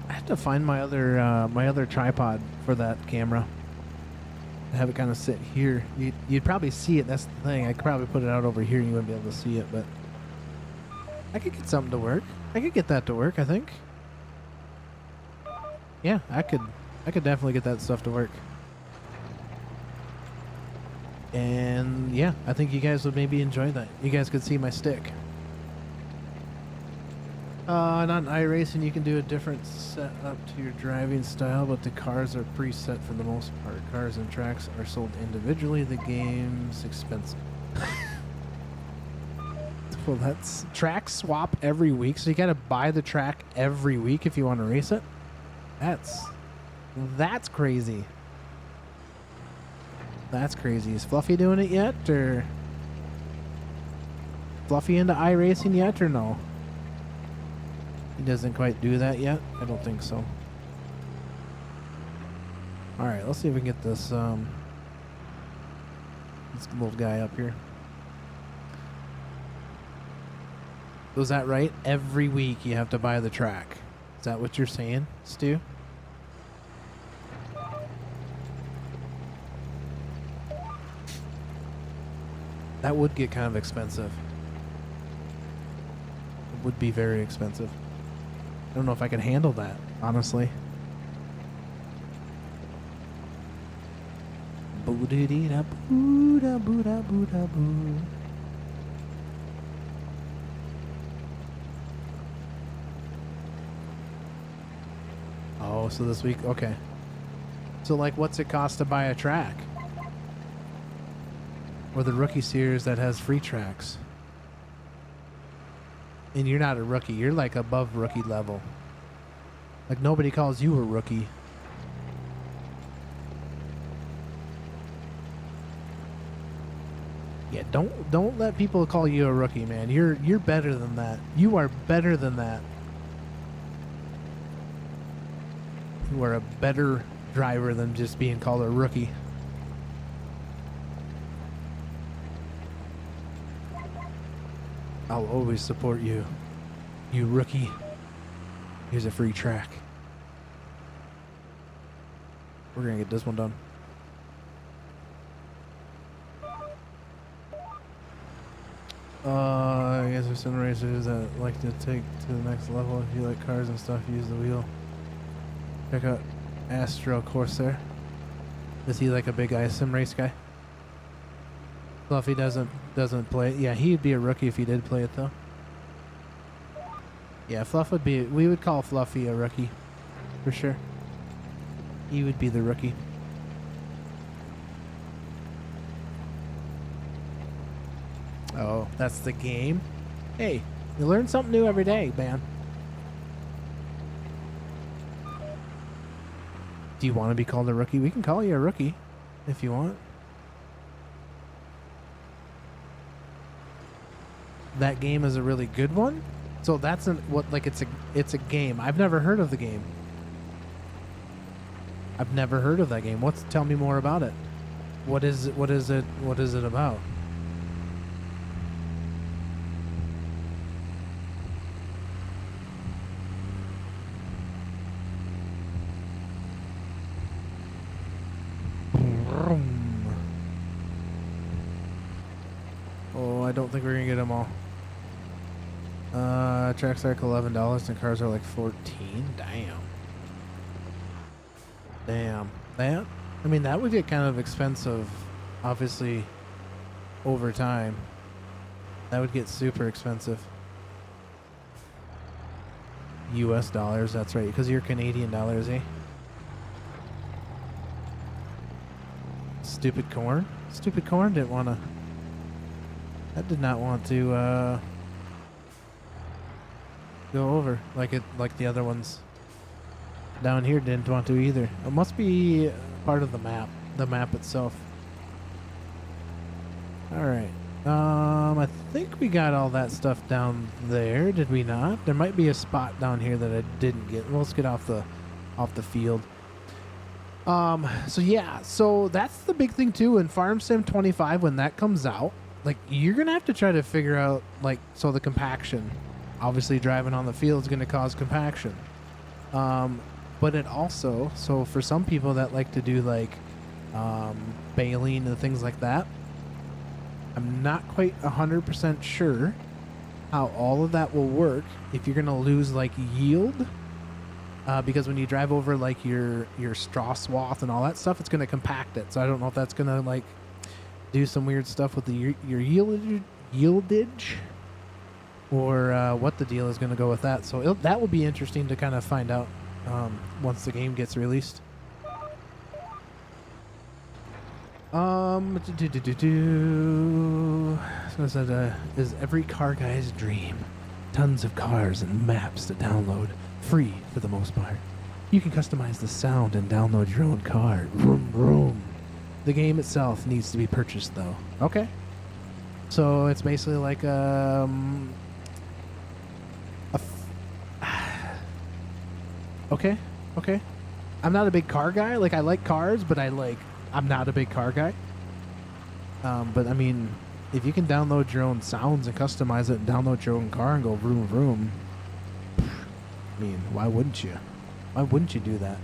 I have to find my other tripod for that camera. Have it kind of sit here. You'd probably see it. That's the thing. I could probably put it out over here and you wouldn't be able to see it, but I could get something to work. I could get that to work, I think. Yeah, I could definitely get that stuff to work. And yeah, I think you guys would maybe enjoy that. You guys could see my stick. On iRacing, you can do a different setup to your driving style, but the cars are preset for the most part. Cars and tracks are sold individually. The game's expensive. Well, that's track swap every week, so you got to buy the track every week if you want to race it. That's crazy. That's crazy. Is Fluffy doing it yet, or Fluffy into iRacing yet, or no? He doesn't quite do that yet? I don't think so. Alright, let's see if we can get this little guy up here. Was that right? Every week you have to buy the track. Is that what you're saying, Stu? That would get kind of expensive. It would be very expensive. I don't know if I can handle that, honestly. Boo-dee-dee-da-boo-da-boo-da-boo-da-boo. Oh, so this week, okay. So, like, what's it cost to buy a track? Or the rookie series that has free tracks? And you're not a rookie. You're like above rookie level. Like nobody calls you a rookie. Yeah, don't let people call you a rookie, man. You're better than that. You are better than that. You are a better driver than just being called a rookie. I'll always support you, you rookie. Here's a free track. We're gonna get this one done. I guess there's some racers that like to take to the next level. If you like cars and stuff, use the wheel. Check out Astro Corsair. Is he like a big iSim race guy? Fluffy doesn't play it. Yeah, he'd be a rookie if he did play it though. Yeah, Fluff would be. We would call Fluffy a rookie, for sure. He would be the rookie. Oh, that's the game. Hey, you learn something new every day, man. Do you want to be called a rookie? We can call you a rookie if you want. That game is a really good one. So that's it's a game. I've never heard of the game. I've never heard of that game. Tell me more about it. What is it about? Oh, I don't think we're gonna get them all. Tracks are like $11 and cars are like $14. Damn. That? I mean, that would get kind of expensive, obviously, over time. That would get super expensive. US dollars, that's right, because you're Canadian dollars, eh? Stupid corn? Stupid corn didn't want to... That did not want to, go over like the other ones down here didn't want to either. It must be part of the map itself. All right, I think we got all that stuff down there, did we not? There might be a spot down here that I didn't get. Well, let's get off the field. So yeah, so that's the big thing too. In Farm Sim 25, when that comes out, like you're gonna have to try to figure out like so the compaction. Obviously, driving on the field is gonna cause compaction. But it also so for some people that like to do like baling and things like that, I'm not quite 100% sure how all of that will work if you're gonna lose like yield. Because when you drive over like your straw swath and all that stuff, it's going to compact it. So I don't know if that's going to like do some weird stuff with your yieldage or what the deal is going to go with that. So that will be interesting to kind of find out once the game gets released. Is every car guy's dream. Tons of cars and maps to download. Free for the most part. You can customize the sound and download your own car. Vroom, vroom. The game itself needs to be purchased though. Okay. So it's basically like okay. I'm not a big car guy. Like I like cars, but I'm not a big car guy. But I mean, if you can download your own sounds and customize it and download your own car and go vroom vroom, I mean, why wouldn't you? Why wouldn't you do that?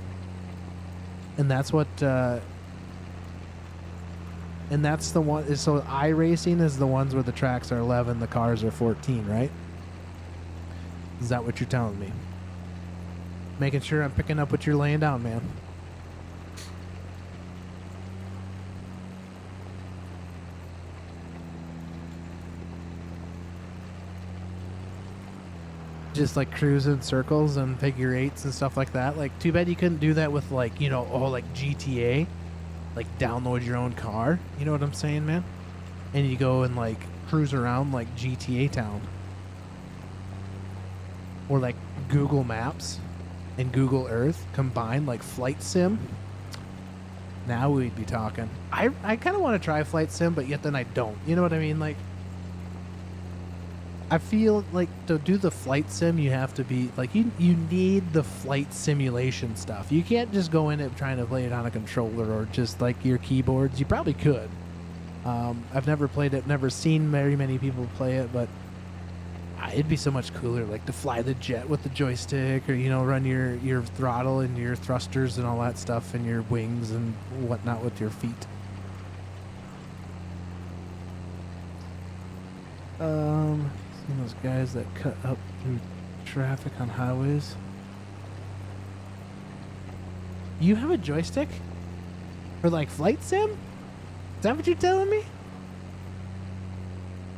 And that's what, and that's the one, so iRacing is the ones where the tracks are 11, the cars are 14, right? Is that what you're telling me? Making sure I'm picking up what you're laying down, man. Just like cruising circles and figure eights and stuff like that. Like, too bad you couldn't do that with like, you know, like GTA, like download your own car. You know what I'm saying, man? And you go and like cruise around like GTA town, or like Google Maps and Google Earth combined, like Flight Sim. Now we'd be talking. I kind of want to try Flight Sim, but yet then I don't. You know what I mean? Like, I feel like to do the flight sim, you have to be like you need the flight simulation stuff. You can't just go in it trying to play it on a controller or just like your keyboards. You probably could. I've never played it, never seen very many people play it, but it'd be so much cooler, like to fly the jet with the joystick, or you know, run your throttle and your thrusters and all that stuff, and your wings and whatnot with your feet. Those guys that cut up through traffic on highways. You have a joystick for like Flight Sim? Is that what you're telling me?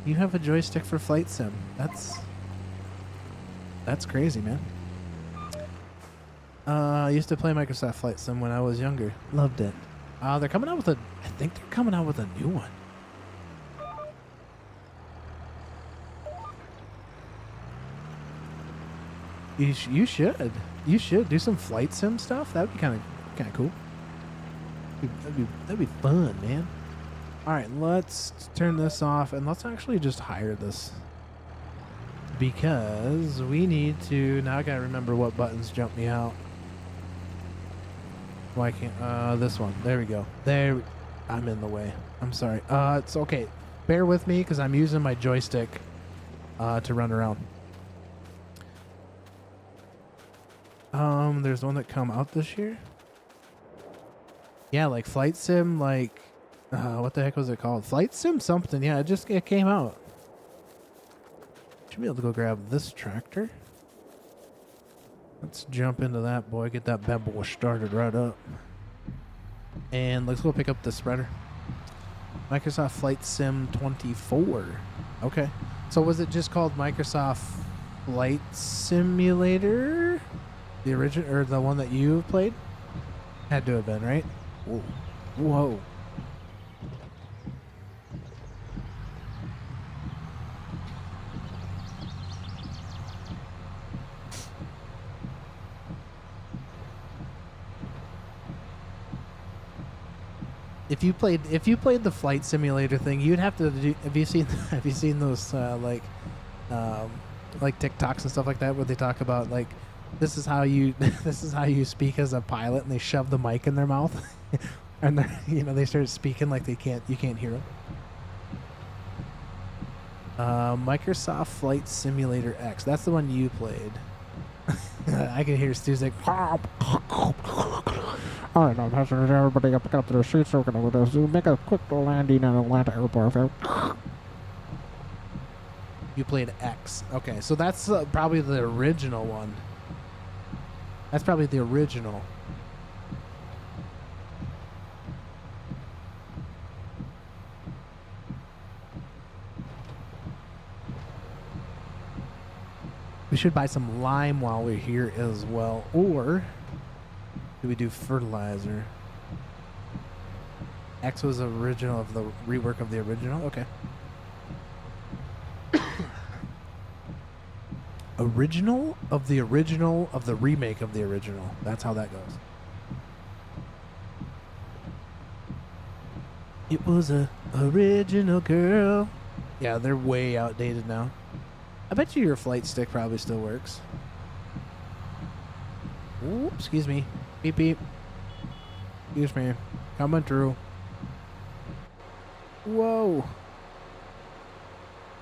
You have a joystick for Flight Sim. That's crazy, man. I used to play Microsoft Flight Sim when I was younger. Loved it. They're coming out with I think they're coming out with a new one. You should do some Flight Sim stuff. That'd be kind of cool. That'd be fun, man. All right, let's turn this off and let's actually just hire this, because we need to. Now I gotta remember what buttons jump me out. Why can't this one? There we go. I'm in the way. I'm sorry. It's okay. Bear with me because I'm using my joystick to run around. There's one that come out this year. Yeah, like Flight Sim, like, what the heck was it called? Flight Sim something. Yeah, it came out. Should be able to go grab this tractor. Let's jump into that, boy. Get that bad boy started right up. And let's go pick up the spreader. Microsoft Flight Sim 24. Okay. So was it just called Microsoft Flight Simulator? The original, or the one that you played? Had to have been, right? Whoa. Whoa. If you played the flight simulator thing, you'd have to do. Have you seen those like TikToks and stuff like that where they talk about like This is how you this is how you speak as a pilot, and they shove the mic in their mouth, and they start speaking like you can't hear them. Microsoft Flight Simulator X. That's the one you played. I can hear Stu's like. All right, now passengers, everybody pick up their seats. We're gonna make a quick landing at Atlanta Airport. You played X. Okay, so that's probably the original one. That's probably the original. We should buy some lime while we're here as well. Or do we do fertilizer? X was original of the rework of the original? Okay. Original of the remake of the original. That's how that goes. It was a original girl. Yeah, they're way outdated now. I bet you your flight stick probably still works. Ooh, excuse me. Beep beep. Excuse me. Coming through. Whoa.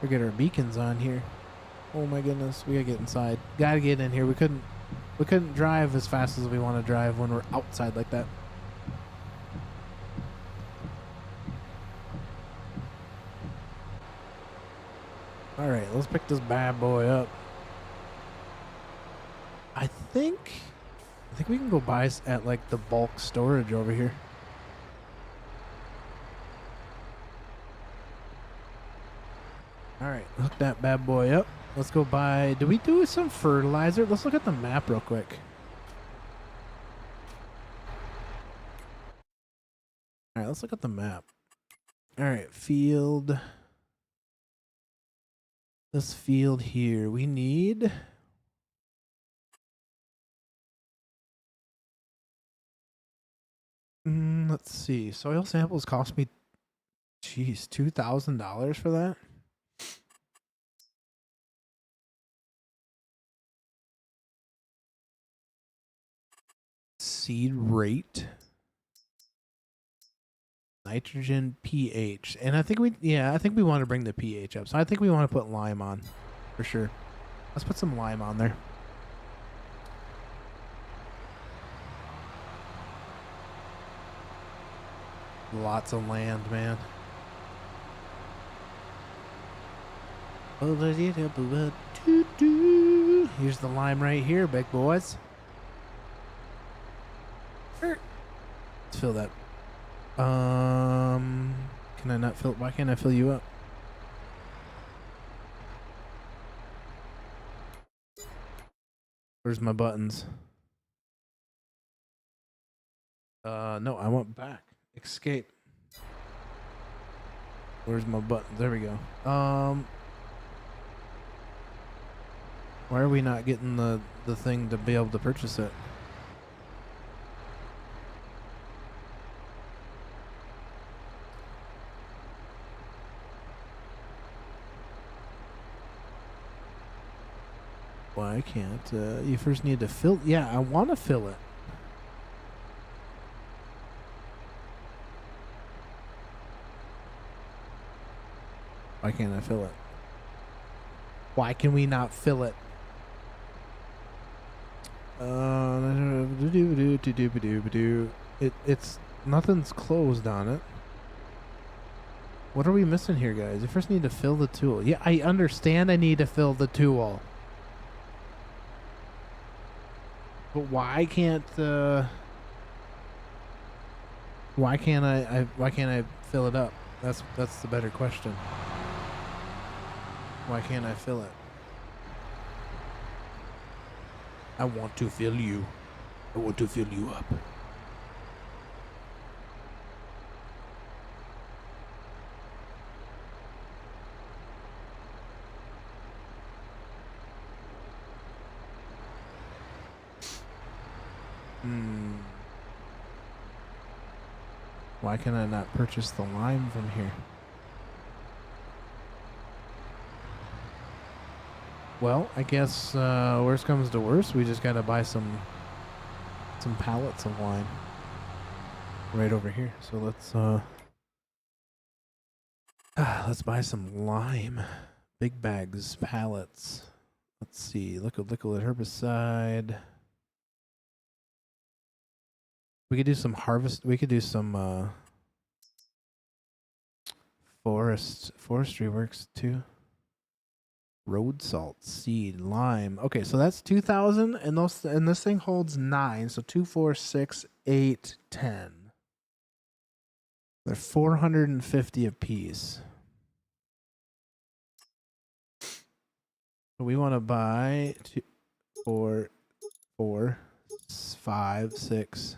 We get our beacons on here. Oh my goodness, we gotta get inside. Gotta get in here. We couldn't drive as fast as we want to drive when we're outside like that. All right, let's pick this bad boy up. I think we can go buy at like the bulk storage over here. All right, hook that bad boy up. Let's go buy. Did we do some fertilizer? Let's look at the map real quick. All right, let's look at the map. All right, field. This field here, we need. Let's see. Soil samples cost me, geez, $2,000 for that. Seed rate, nitrogen, pH, and I think we want to bring the pH up. So I think we want to put lime on, for sure. Let's put some lime on there. Lots of land, man. Here's the lime right here, big boys. Let's fill that. Can I not fill? Why can't I fill you up? Where's my buttons? No, I want back. Escape. Where's my button? There we go. Why are we not getting the thing to be able to purchase it? Why can't you first need to fill? Yeah, I want to fill it. Why can't I fill it? Why can we not fill it? It's nothing's closed on it. What are we missing here, guys? You first need to fill the tool. Yeah, I understand I need to fill the tool. But why can't I fill it up? That's the better question. Why can't I fill it? I want to fill you. I want to fill you up. Why can I not purchase the lime from here? Well, I guess worst comes to worst, we just gotta buy some pallets of lime right over here. So let's buy some lime, big bags, pallets. Let's see, liquid herbicide. We could do some harvest. We could do some forestry works too. Road salt, seed, lime. Okay, so that's 2,000, and this thing holds 9. So 2, 4, 6, 8, 10. They're 450 a piece. So we want to buy 2, 4, 5, 6.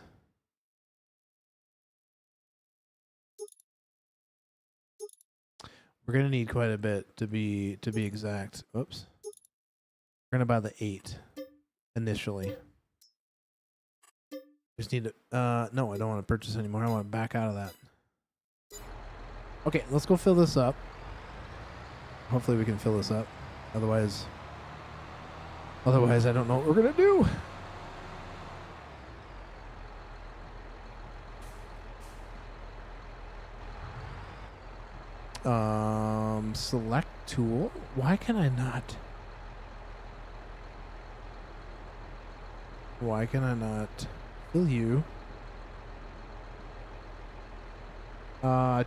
We're gonna need quite a bit to be exact. Oops. We're gonna buy the 8 initially. Just need to. No, I don't want to purchase anymore. I want to back out of that. Okay, let's go fill this up. Hopefully, we can fill this up. Otherwise, I don't know what we're gonna do. Select tool. Why can I not? Why can I not fill you?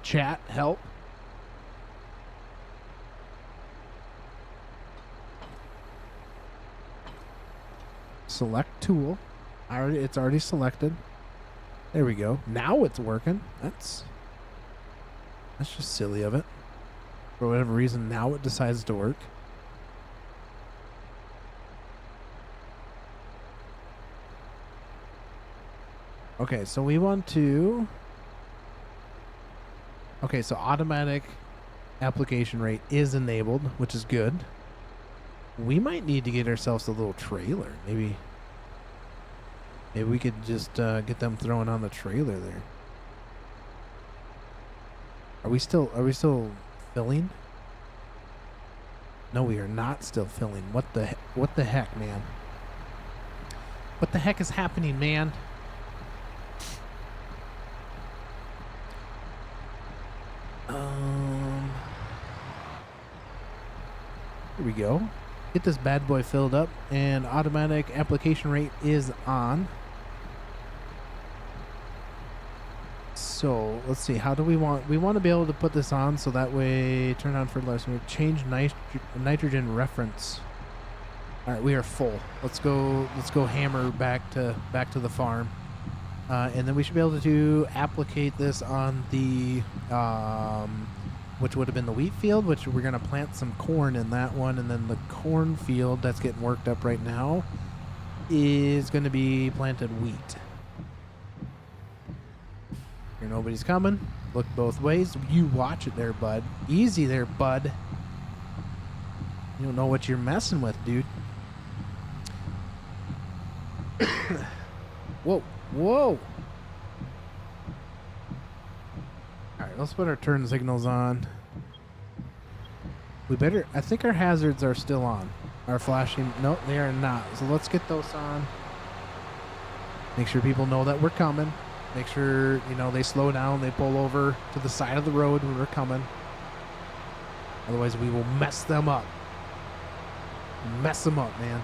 Chat, help. Select tool. It's already selected. There we go. Now it's working. That's just silly of it. For whatever reason, now it decides to work. Okay, so we want to... Okay, so automatic application rate is enabled, which is good. We might need to get ourselves a little trailer. Maybe we could just get them thrown on the trailer there. Are we still filling? No, we are not still filling. What the heck, man? What the heck is happening, man? Here we go. Get this bad boy filled up, and automatic application rate is on. So let's see. How do we want? We want to be able to put this on so that way turn on fertilizer. Change nitrogen reference. All right, we are full. Let's go hammer back to the farm, and then we should be able to applicate this on the which would have been the wheat field, which we're gonna plant some corn in that one, and then the corn field that's getting worked up right now is gonna be planted wheat. Here, nobody's coming. Look both ways. You watch it there, bud. Easy there, bud. You don't know what you're messing with, dude. Whoa, whoa. Alright, let's put our turn signals on. We better... I think our hazards are still on. Our flashing... No, they are not. So let's get those on. Make sure people know that we're coming. Make sure, you know, they slow down. They pull over to the side of the road when we're coming. Otherwise, we will mess them up. Mess them up, man.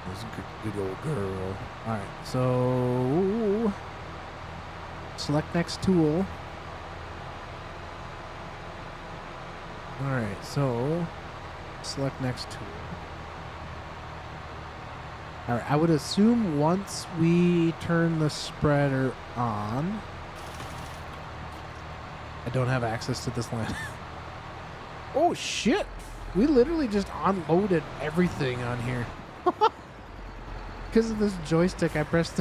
This good old girl. Alright, so select next tool. Alright, so select next tool. Alright, I would assume once we turn the spreader on, I don't have access to this land. Oh shit! We literally just unloaded everything on here. Because of this joystick, I pressed...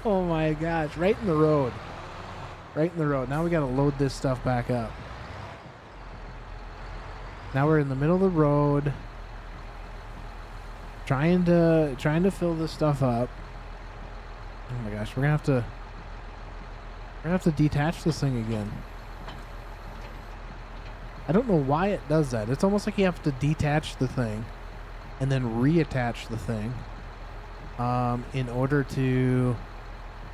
Oh my gosh, right in the road. Right in the road. Now we gotta load this stuff back up. Now we're in the middle of the road. Trying to fill this stuff up. Oh my gosh, we're gonna have to We're gonna have to detach this thing again. I don't know why it does that. It's almost like you have to detach the thing and then reattach the thing in order to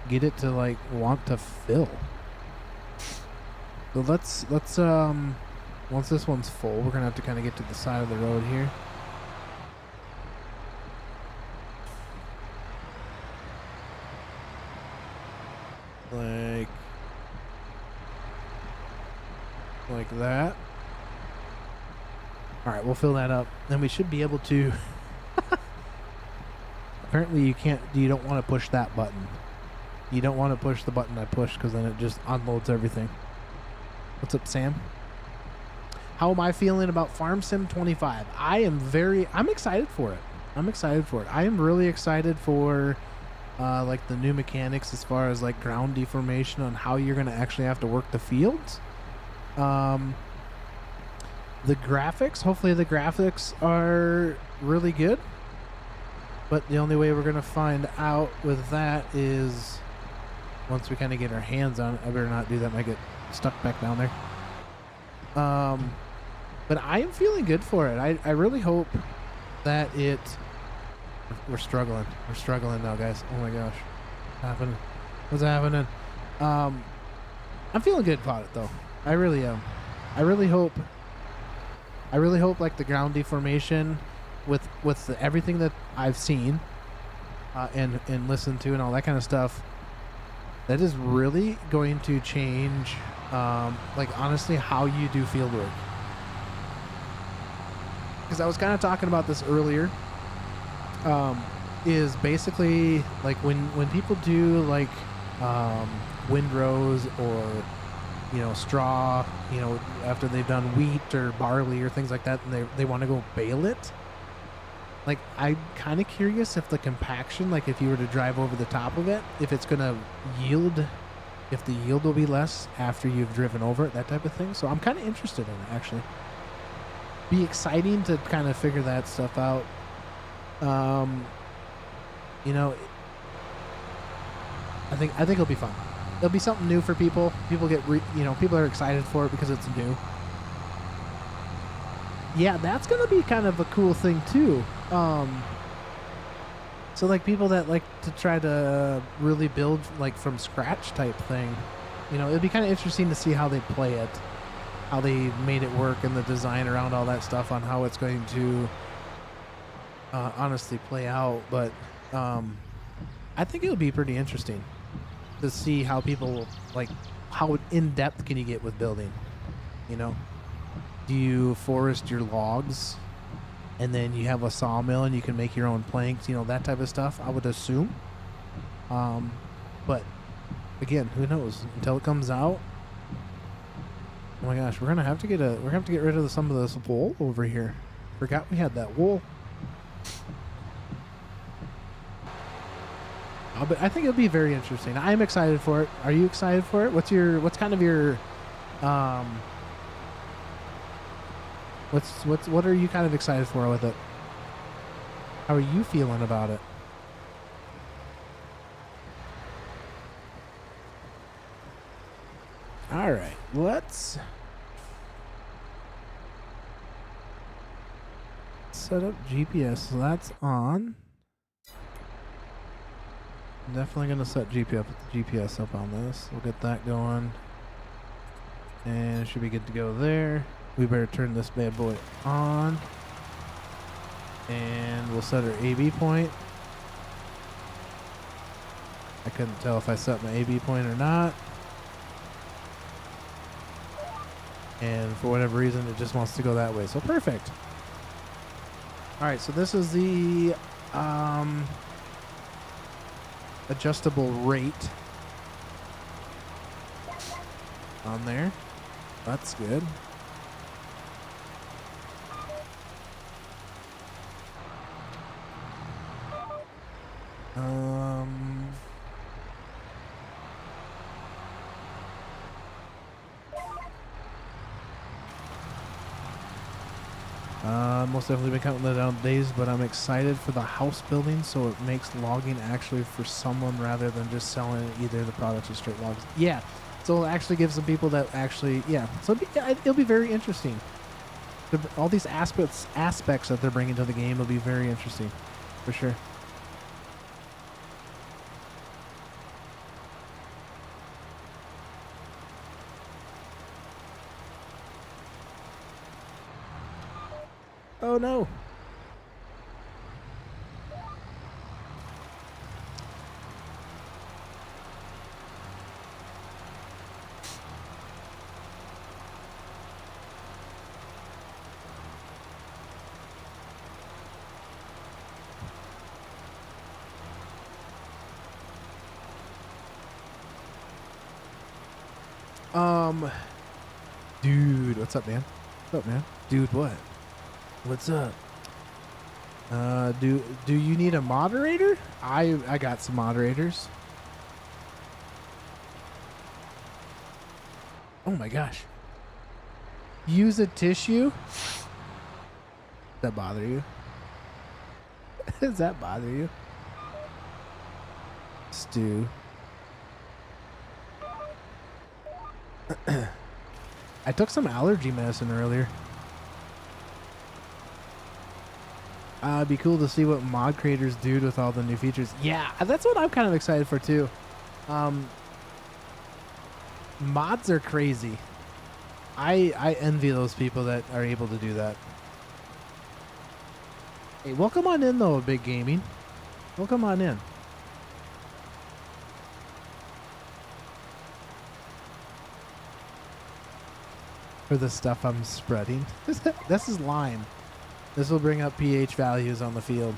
get it to like want to fill. So let's once this one's full, we're gonna have to kind of get to the side of the road here. Like that. All right, we'll fill that up. Then we should be able to. Apparently, you don't want to push that button. You don't want to push the button I pushed because then it just unloads everything. What's up, Sam? How am I feeling about Farm Sim 25? I'm excited for it. I am really excited for like the new mechanics as far as like ground deformation on how you're going to actually have to work the fields. The graphics, hopefully the graphics are really good. But the only way we're going to find out with that is once we kind of get our hands on it. I better not do that. I might get stuck back down there. But I am feeling good for it. I really hope that it... We're struggling. We're struggling now, guys. Oh my gosh. What's happening? I'm feeling good about it, though. I really am. I really hope like the ground deformation with everything that I've seen and listened to and all that kind of stuff, that is really going to change like honestly how you do field work. Because I was kind of talking about this earlier, is basically like when people do like windrows or straw, after they've done wheat or barley or things like that, and they want to go bale it. Like, I'm kind of curious if the compaction, like if you were to drive over the top of it, if it's going to yield, if the yield will be less after you've driven over it, that type of thing. So I'm kind of interested in it, actually. Be exciting to kind of figure that stuff out. I think it'll be fun. It'll be something new for people. People people are excited for it because it's new. Yeah, that's gonna be kind of a cool thing too. So like people that like to try to really build like from scratch type thing, it'd be kind of interesting to see how they play it, how they made it work, and the design around all that stuff on how it's going to honestly play out. But I think it'll be pretty interesting to see how people, like, how in-depth can you get with building, Do you forest your logs and then you have a sawmill and you can make your own planks, that type of stuff, I would assume. But again, who knows until it comes out. Oh my gosh, we're gonna have to get rid of some of this wool over here. Forgot we had that wool. But I think it'll be very interesting. I'm excited for it. Are you excited for it? What are you kind of excited for with it? How are you feeling about it? All right, let's set up GPS. So that's on. I'm definitely going to set GPS up on this. We'll get that going. And it should be good to go there. We better turn this bad boy on. And we'll set our AB point. I couldn't tell if I set my AB point or not. And for whatever reason, it just wants to go that way. So perfect. Alright, so this is the adjustable rate on there. That's good. Most definitely been counting the down days, but I'm excited for the house building, so it makes logging actually for someone rather than just selling either the products or straight logs. Yeah, so it actually gives some people that actually, yeah. So it'll be very interesting. All these aspects that they're bringing to the game will be very interesting, for sure. Oh no. Dude, what's up, man? What's up, man? Dude, what? What's up? Do you need a moderator? I got some moderators. Oh my gosh. Use a tissue? Does that bother you? Does that bother you? Stu. I took some allergy medicine earlier. It'd be cool to see what mod creators do with all the new features. Yeah, that's what I'm kind of excited for too. Mods are crazy. I envy those people that are able to do that. Hey, welcome on in though, Big Gaming. Welcome on in. For the stuff I'm spreading. This is lime. This will bring up pH values on the field.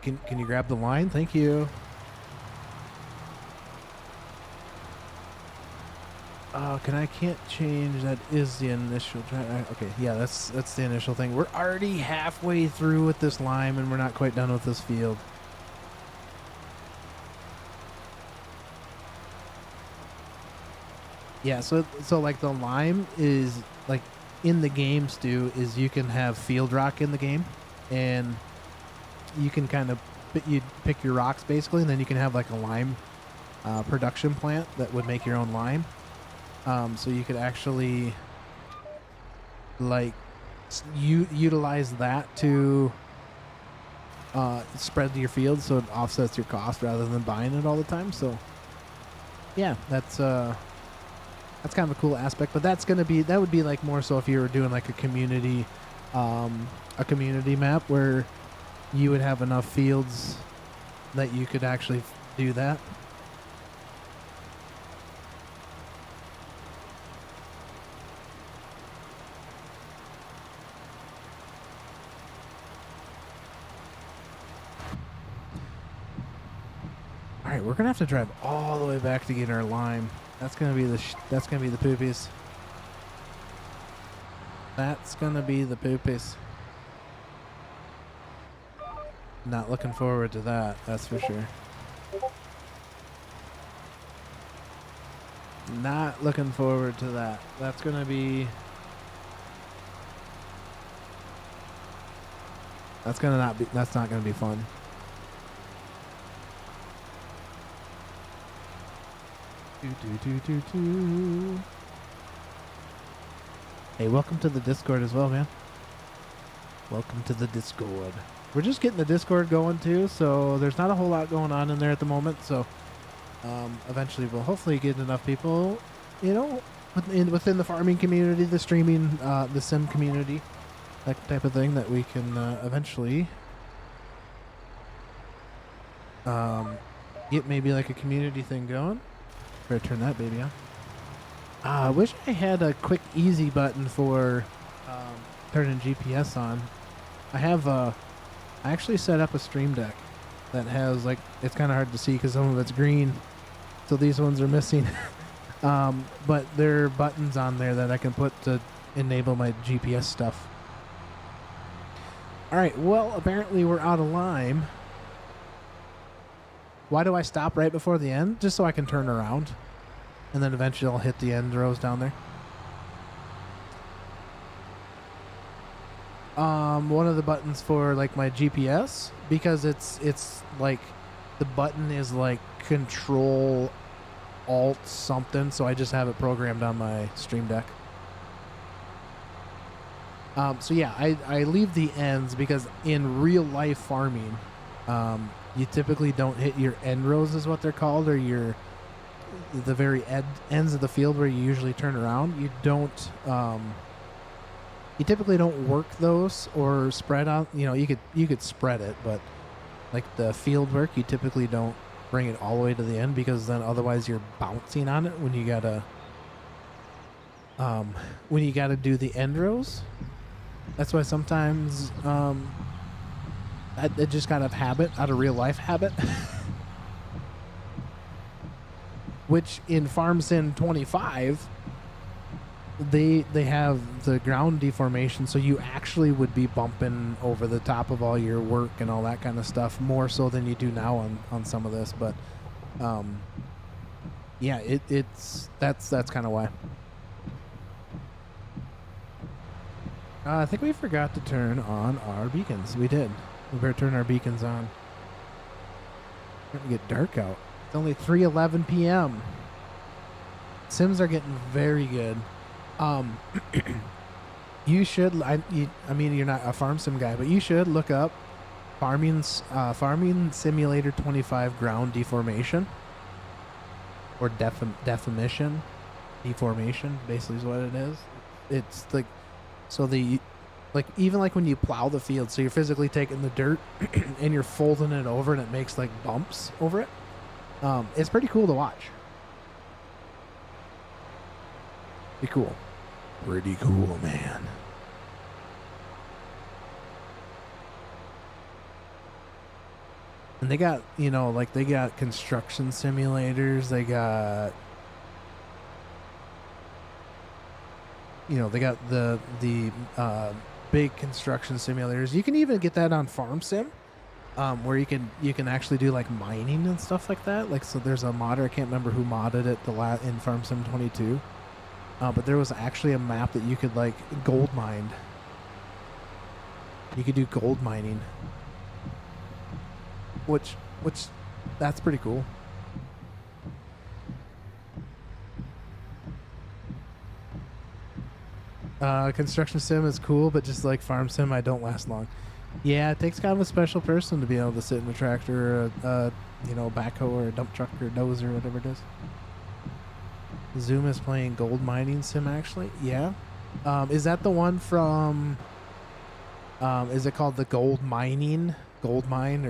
Can you grab the line? Thank you. Oh, I can't change. That is the initial. Okay, yeah, that's the initial thing. We're already halfway through with this lime, and we're not quite done with this field. Yeah, so like the lime is like in the game, Stu, is you can have field rock in the game, and you can kind of you pick your rocks basically, and then you can have like a lime production plant that would make your own lime. So you could actually like utilize that to spread to your field, so it offsets your cost rather than buying it all the time. So yeah, that's kind of a cool aspect, but that would be like more so if you were doing like a community map where you would have enough fields that you could actually do that. All right, we're gonna have to drive all the way back to get our lime. That's gonna be the poopies. That's gonna be the poopies. Not looking forward to that, that's for sure. Not looking forward to that. That's gonna be... That's not gonna be fun. Hey, welcome to the Discord as well, man. Welcome to the Discord. We're just getting the Discord going too, so there's not a whole lot going on in there at the moment. So eventually we'll hopefully get enough people, you know, within the farming community, the streaming, the sim community, that type of thing, that we can eventually get maybe like a community thing going. Better turn that baby on. I wish I had a quick easy button for turning GPS on. I actually set up a stream deck that has, like, it's kind of hard to see because some of it's green, so these ones are missing. But there are buttons on there that I can put to enable my GPS stuff. All right, well, apparently we're out of lime. Why do I stop right before the end? Just so I can turn around. And then eventually I'll hit the end rows down there. One of the buttons for like my GPS, because it's like the button is like Control Alt something, so I just have it programmed on my Stream Deck. So yeah, I leave the ends because in real life farming, you typically don't hit your end rows is what they're called, or the very ends of the field where you usually turn around. You don't, you typically don't work those or spread out. You know, you could spread it, but like the field work, you typically don't bring it all the way to the end, because then otherwise you're bouncing on it when you gotta do the end rows. That's why sometimes I just got out of real life habit. Which in Farm Sim 25, they have the ground deformation, so you actually would be bumping over the top of all your work and all that kind of stuff, more so than you do now on some of this. But yeah, that's kind of why. I think we forgot to turn on our beacons. We did. We better turn our beacons on. It's starting to get dark out. It's only 3:11 p.m. Sims are getting very good. You should. I mean, you're not a farm sim guy, but you should look up Farming Simulator 25 ground deformation, or deformation. Deformation, basically, is what it is. It's like, so even like when you plow the field, so you're physically taking the dirt and you're folding it over, and it makes like bumps over it. It's pretty cool to watch. Pretty cool. Pretty cool, man. And they got, you know, like they got construction simulators. They got, you know, they got the big construction simulators. You can even get that on Farm Sim, where you can actually do like mining and stuff like that. Like, so there's a modder, I can't remember who modded it in Farm Sim 22. But there was actually a map that you could like gold mine. You could do gold mining, which that's pretty cool. Construction sim is cool, but just like Farm Sim, I don't last long. Yeah, it takes kind of a special person to be able to sit in a tractor, or you know, backhoe, or a dump truck, or dozer, or whatever it is. Zoom is playing gold mining sim, actually. Yeah. Is that the one from, is it called the Gold Mine, or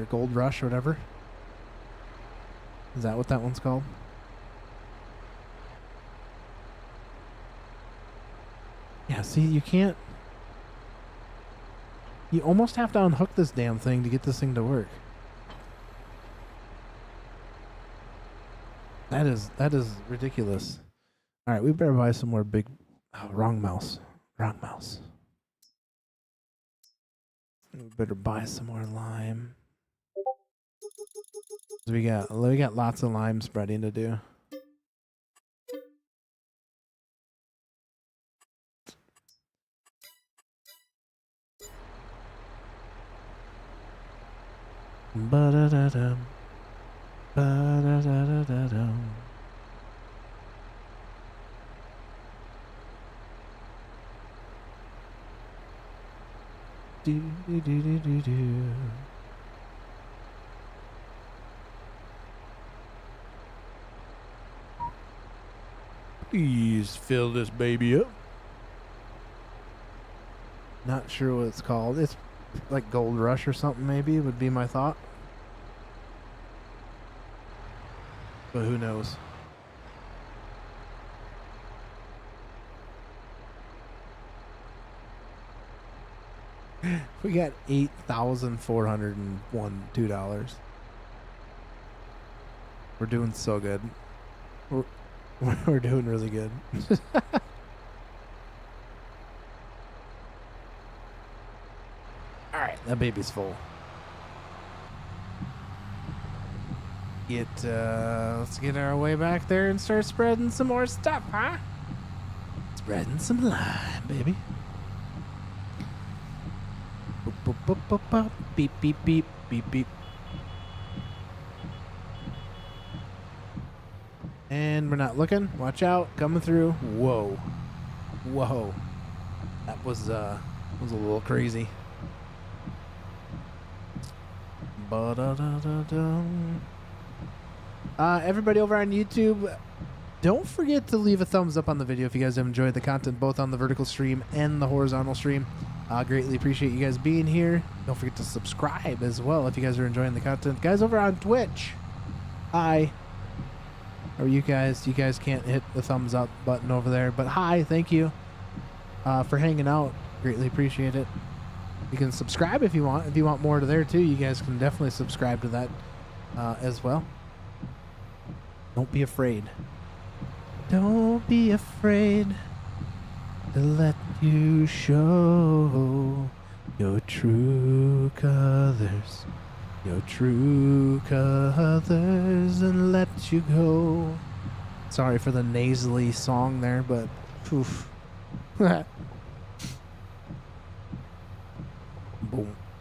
Gold Rush, or whatever? Is that what that one's called? Yeah, see, you can't, you almost have to unhook this damn thing to get this thing to work. That is ridiculous. All right, we better buy some more big... Oh, wrong mouse. Wrong mouse. We better buy some more lime. We got lots of lime spreading to do. Ba-da-da-dum. Ba-da-da-da-da-dum. Do, do, do, do, do, do. Please fill this baby up. Not sure what it's called. It's like Gold Rush or something, maybe, would be my thought. But who knows? We got $8,402. We're doing so good. We're doing really good. All right, that baby's full. let's get our way back there and start spreading some more stuff, huh? Spreading some lime, baby. Boop, boop, boop, boop, boop. Beep, beep, beep, beep, beep. And we're not looking. Watch out. Coming through. Whoa. Whoa. That was a little crazy. Everybody over on YouTube, don't forget to leave a thumbs up on the video if you guys have enjoyed the content, both on the vertical stream and the horizontal stream. Greatly appreciate you guys being here. Don't forget to subscribe as well if you guys are enjoying the content. Guys over on Twitch, hi. Or you guys can't hit the thumbs up button over there, but hi, thank you for hanging out. Greatly appreciate it. You can subscribe if you want. If you want more to there too, you guys can definitely subscribe to that as well. Don't be afraid. Don't be afraid to let you show your true colors. Your true colors and let you go. Sorry for the nasally song there, but oof. Boom,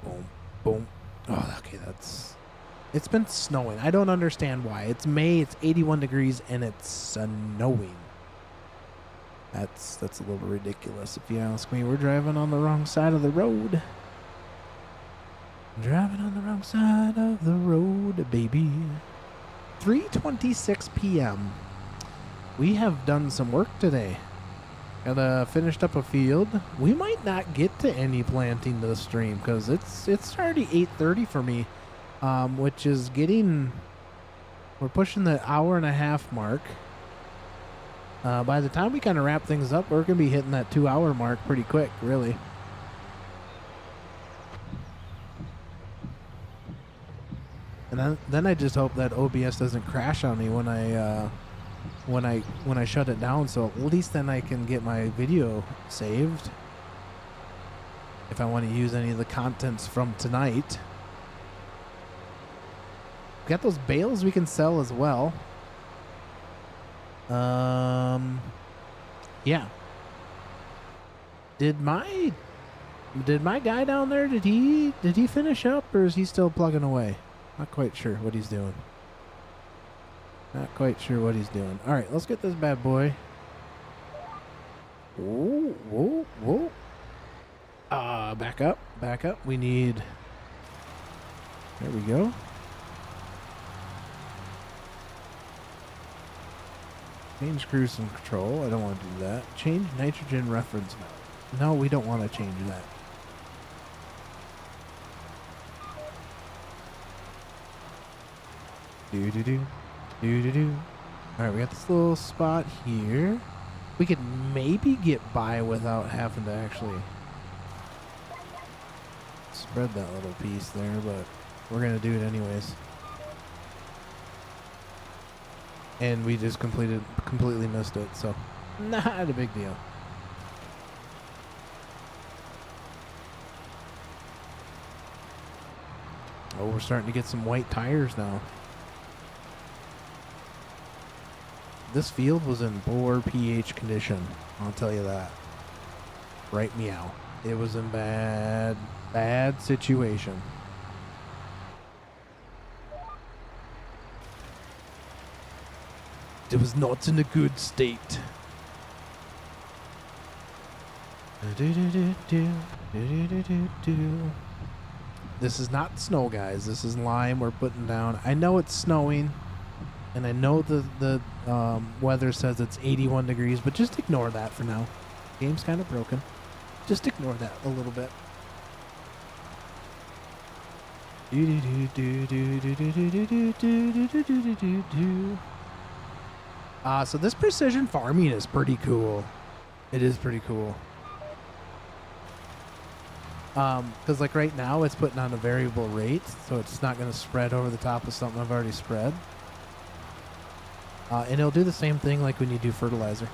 boom, boom. Oh, okay, it's been snowing. I don't understand why. It's May, it's 81 degrees, and it's snowing. That's a little ridiculous if you ask me. We're driving on the wrong side of the road. Driving on the wrong side of the road, baby. 3:26 p.m. We have done some work today. Got finished up a field. We might not get to any planting to the stream because it's already 8:30 for me, which is getting. We're pushing the hour and a half mark. By the time we kind of wrap things up, we're gonna be hitting that 2-hour mark pretty quick, really. And then I just hope that OBS doesn't crash on me when I shut it down, so at least then I can get my video saved if I want to use any of the contents from tonight. We got those bales we can sell as well. Yeah. Did my guy down there, did he finish up, or is he still plugging away? Not quite sure what he's doing. Not quite sure what he's doing. All right, let's get this bad boy. Whoa, whoa, whoa. Back up, back up. We need... There we go. Change cruise and control. I don't want to do that. Change nitrogen reference valve. No, we don't want to change that. Do-do-do. Do-do-do. Alright, we got this little spot here. We could maybe get by without having to actually spread that little piece there, but we're going to do it anyways. And we just completely missed it, so not a big deal. Oh, we're starting to get some white tires now. This field was in poor pH condition, I'll tell you that. Right meow. It was in bad situation. It was not in a good state. This is not snow, guys. This is lime we're putting down. I know it's snowing, and I know the weather says it's 81 degrees, but just ignore that for now. Game's kind of broken. Just ignore that a little bit. So this precision farming is pretty cool. It is pretty cool. Because like right now it's putting on a variable rate, so it's not going to spread over the top of something I've already spread. And it'll do the same thing like when you do fertilizer.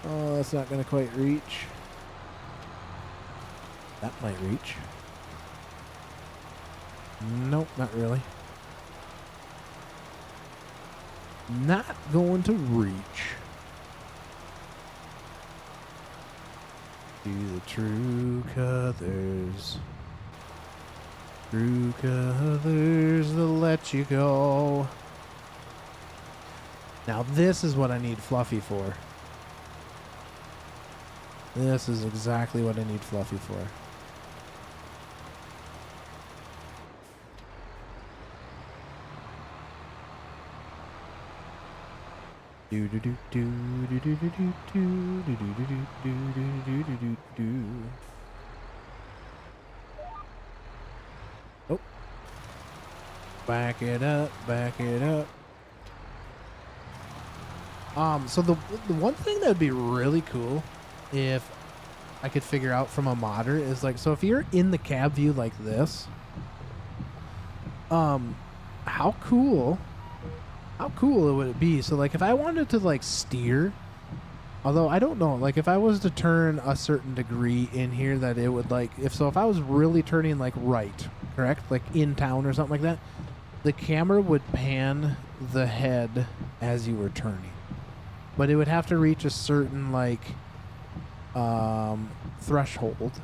Oh, that's not going to quite reach. That might reach. Nope, not really. Not going to reach. To the true colors. True colors that let you go. Now this is what I need Fluffy for. This is exactly what I need Fluffy for. Do do do do do do do do do do do do do do do do. Oh. Back it up, back it up. So the one thing that would be really cool if I could figure out from a modder is like, so if you're in the cab view like this, how cool would it be? So like if I wanted to like steer, although I don't know, like if I was to turn a certain degree in here that it would like, if I was really turning like right, correct? Like in town or something like that, the camera would pan the head as you were turning. But it would have to reach a certain like threshold,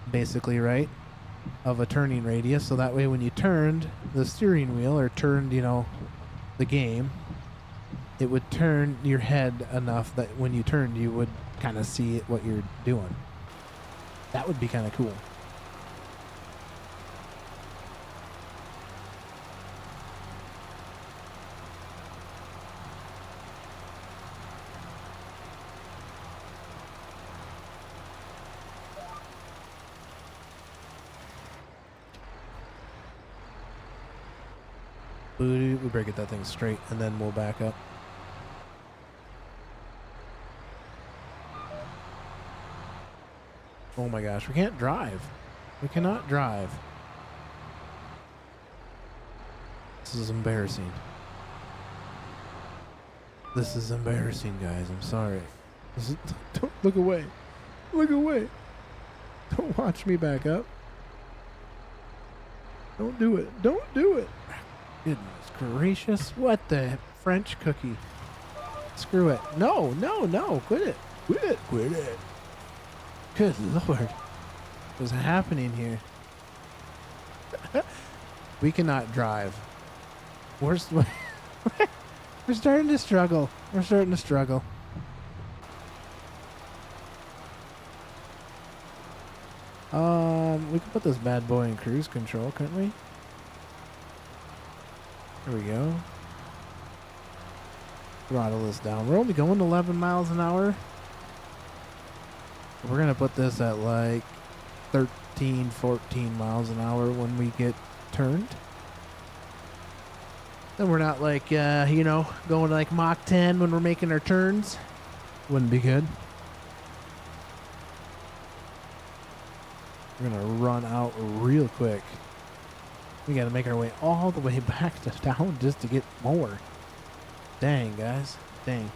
basically, right, of a turning radius. So that way when you turned the steering wheel or turned, you know, the game, it would turn your head enough that when you turned you would kind of see what you're doing. That would be kind of cool. We better get that thing straight and then we'll back up. Oh my gosh, we can't drive. We cannot drive. This is embarrassing. This is embarrassing, guys. I'm sorry. Don't look away. Look away. Don't watch me back up. Don't do it. Don't do it. Goodness gracious. What the French cookie? Screw it. No, no, no. Quit it. Quit it. Quit it. Good Lord. What's happening here? We cannot drive. We're starting to struggle. We're starting to struggle. We could put this bad boy in cruise control, couldn't we? There we go. Throttle this down. We're only going 11 miles an hour. We're going to put this at like 13, 14 miles an hour when we get turned. Then we're not like, you know, going like Mach 10 when we're making our turns. Wouldn't be good. We're going to run out real quick. We got to make our way all the way back to town just to get more. Dang, guys. Dang.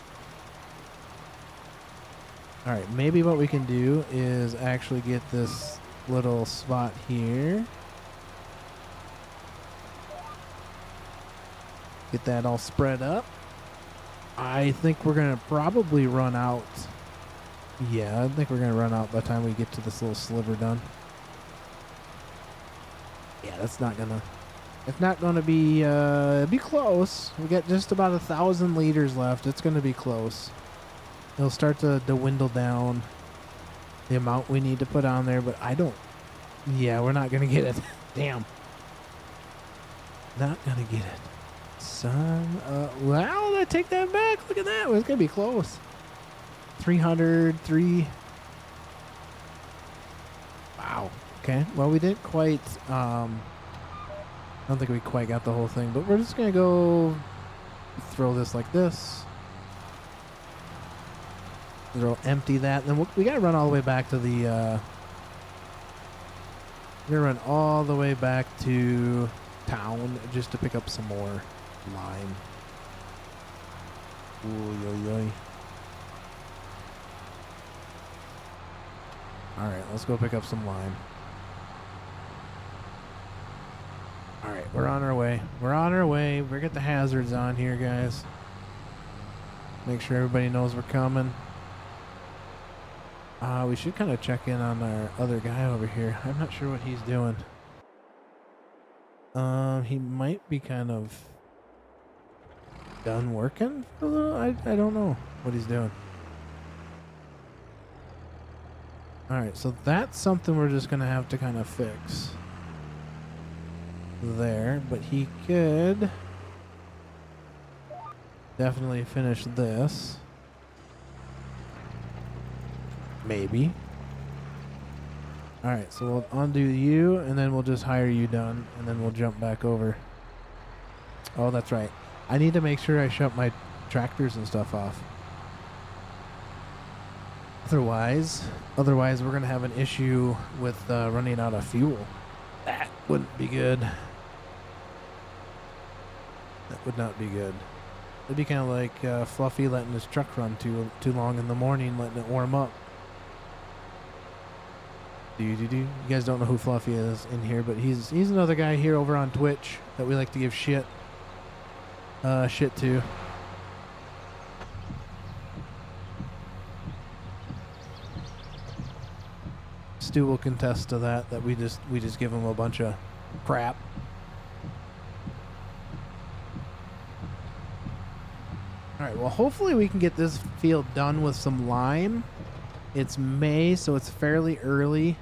All right, maybe what we can do is actually get this little spot here. Get that all spread up. I think we're going to probably run out. Yeah, I think we're going to run out by the time we get to this little sliver done. Yeah, that's not gonna. It's not gonna be close. We got just about 1,000 liters left. It's gonna be close. It'll start to dwindle down the amount we need to put on there, but I don't. Yeah, we're not gonna get it. Damn. Not gonna get it. Son. Wow, I take that back. Look at that. It's gonna be close. 300, 3. Wow. Okay, well, we didn't quite, I don't think we quite got the whole thing, but we're just going to go throw this like this. Empty that, and then we got to run all the way back to the, we're going to run all the way back to town just to pick up some more lime. Ooh, yo, yo. All right, let's go pick up some lime. All right, we're on our way. We're on our way. We're get the hazards on here, guys. Make sure everybody knows we're coming. We should kind of check in on our other guy over here. I'm not sure what he's doing. He might be kind of done working for a little. I don't know what he's doing. All right, so that's something we're just gonna have to kind of fix there, but he could definitely finish this. Maybe. All right, so we'll undo you, and then we'll just hire you done, and then we'll jump back over. Oh, that's right. I need to make sure I shut my tractors and stuff off. Otherwise, we're going to have an issue with running out of fuel. That wouldn't be good. That would not be good. It'd be kind of like Fluffy letting his truck run too long in the morning, letting it warm up. You guys don't know who Fluffy is in here, but he's another guy here over on Twitch that we like to give shit to. Stu will contest to that we just give him a bunch of crap. All right, well, hopefully we can get this field done with some lime. It's May, so it's fairly early.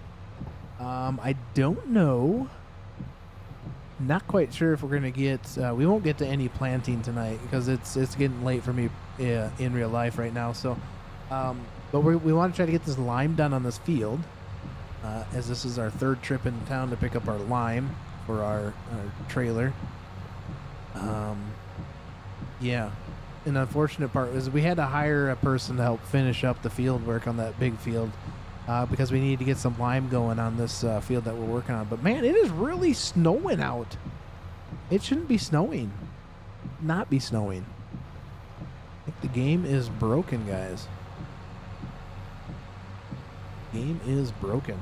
I don't know. Not quite sure if we're gonna get. We won't get to any planting tonight because it's getting late for me in real life right now. So, but we want to try to get this lime done on this field, as this is our third trip in town to pick up our lime for our trailer. Yeah. An unfortunate part is we had to hire a person to help finish up the field work on that big field because we need to get some lime going on this field that we're working on. But man, it is really snowing out. It shouldn't be snowing. Not be snowing. I think the game is broken, guys. Game is broken.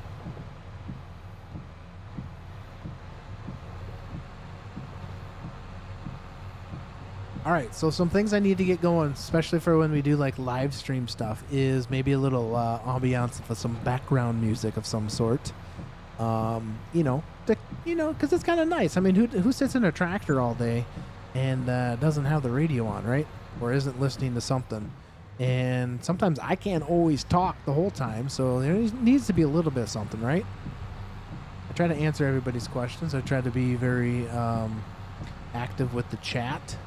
All right, so some things I need to get going, especially for when we do like live stream stuff, is maybe a little ambiance for some background music of some sort. Because it's kind of nice. I mean, who sits in a tractor all day and doesn't have the radio on, right? Or isn't listening to something? And sometimes I can't always talk the whole time, so there needs to be a little bit of something, right? I try to answer everybody's questions. I try to be very active with the chat.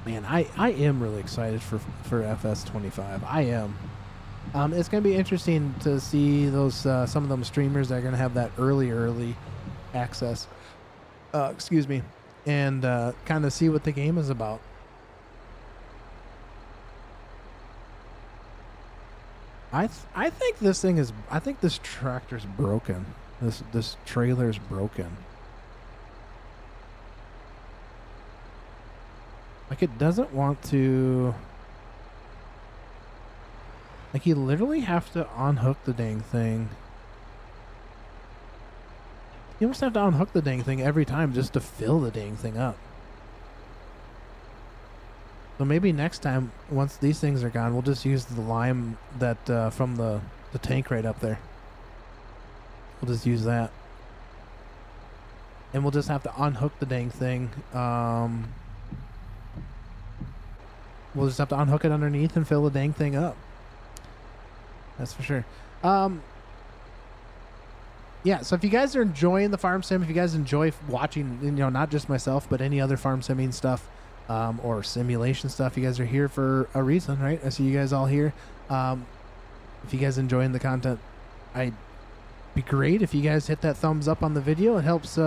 Man, I am really excited for FS25. I am. It's going to be interesting to see those some of them streamers that are going to have that early access. Excuse me, and kind of see what the game is about. I think this thing is. I think this tractor's broken. This trailer's broken. Like, it doesn't want to. Like, you literally have to unhook the dang thing. You almost have to unhook the dang thing every time just to fill the dang thing up. So maybe next time, once these things are gone, we'll just use the lime that from the tank right up there. We'll just use that. And we'll just have to unhook the dang thing. We'll just have to unhook it underneath and fill the dang thing up. That's for sure. Yeah, so if you guys are enjoying the farm sim, if you guys enjoy watching, not just myself, but any other farm simming stuff, or simulation stuff, you guys are here for a reason, right? I see you guys all here. If you guys enjoying the content, I'd be great if you guys hit that thumbs up on the video. It helps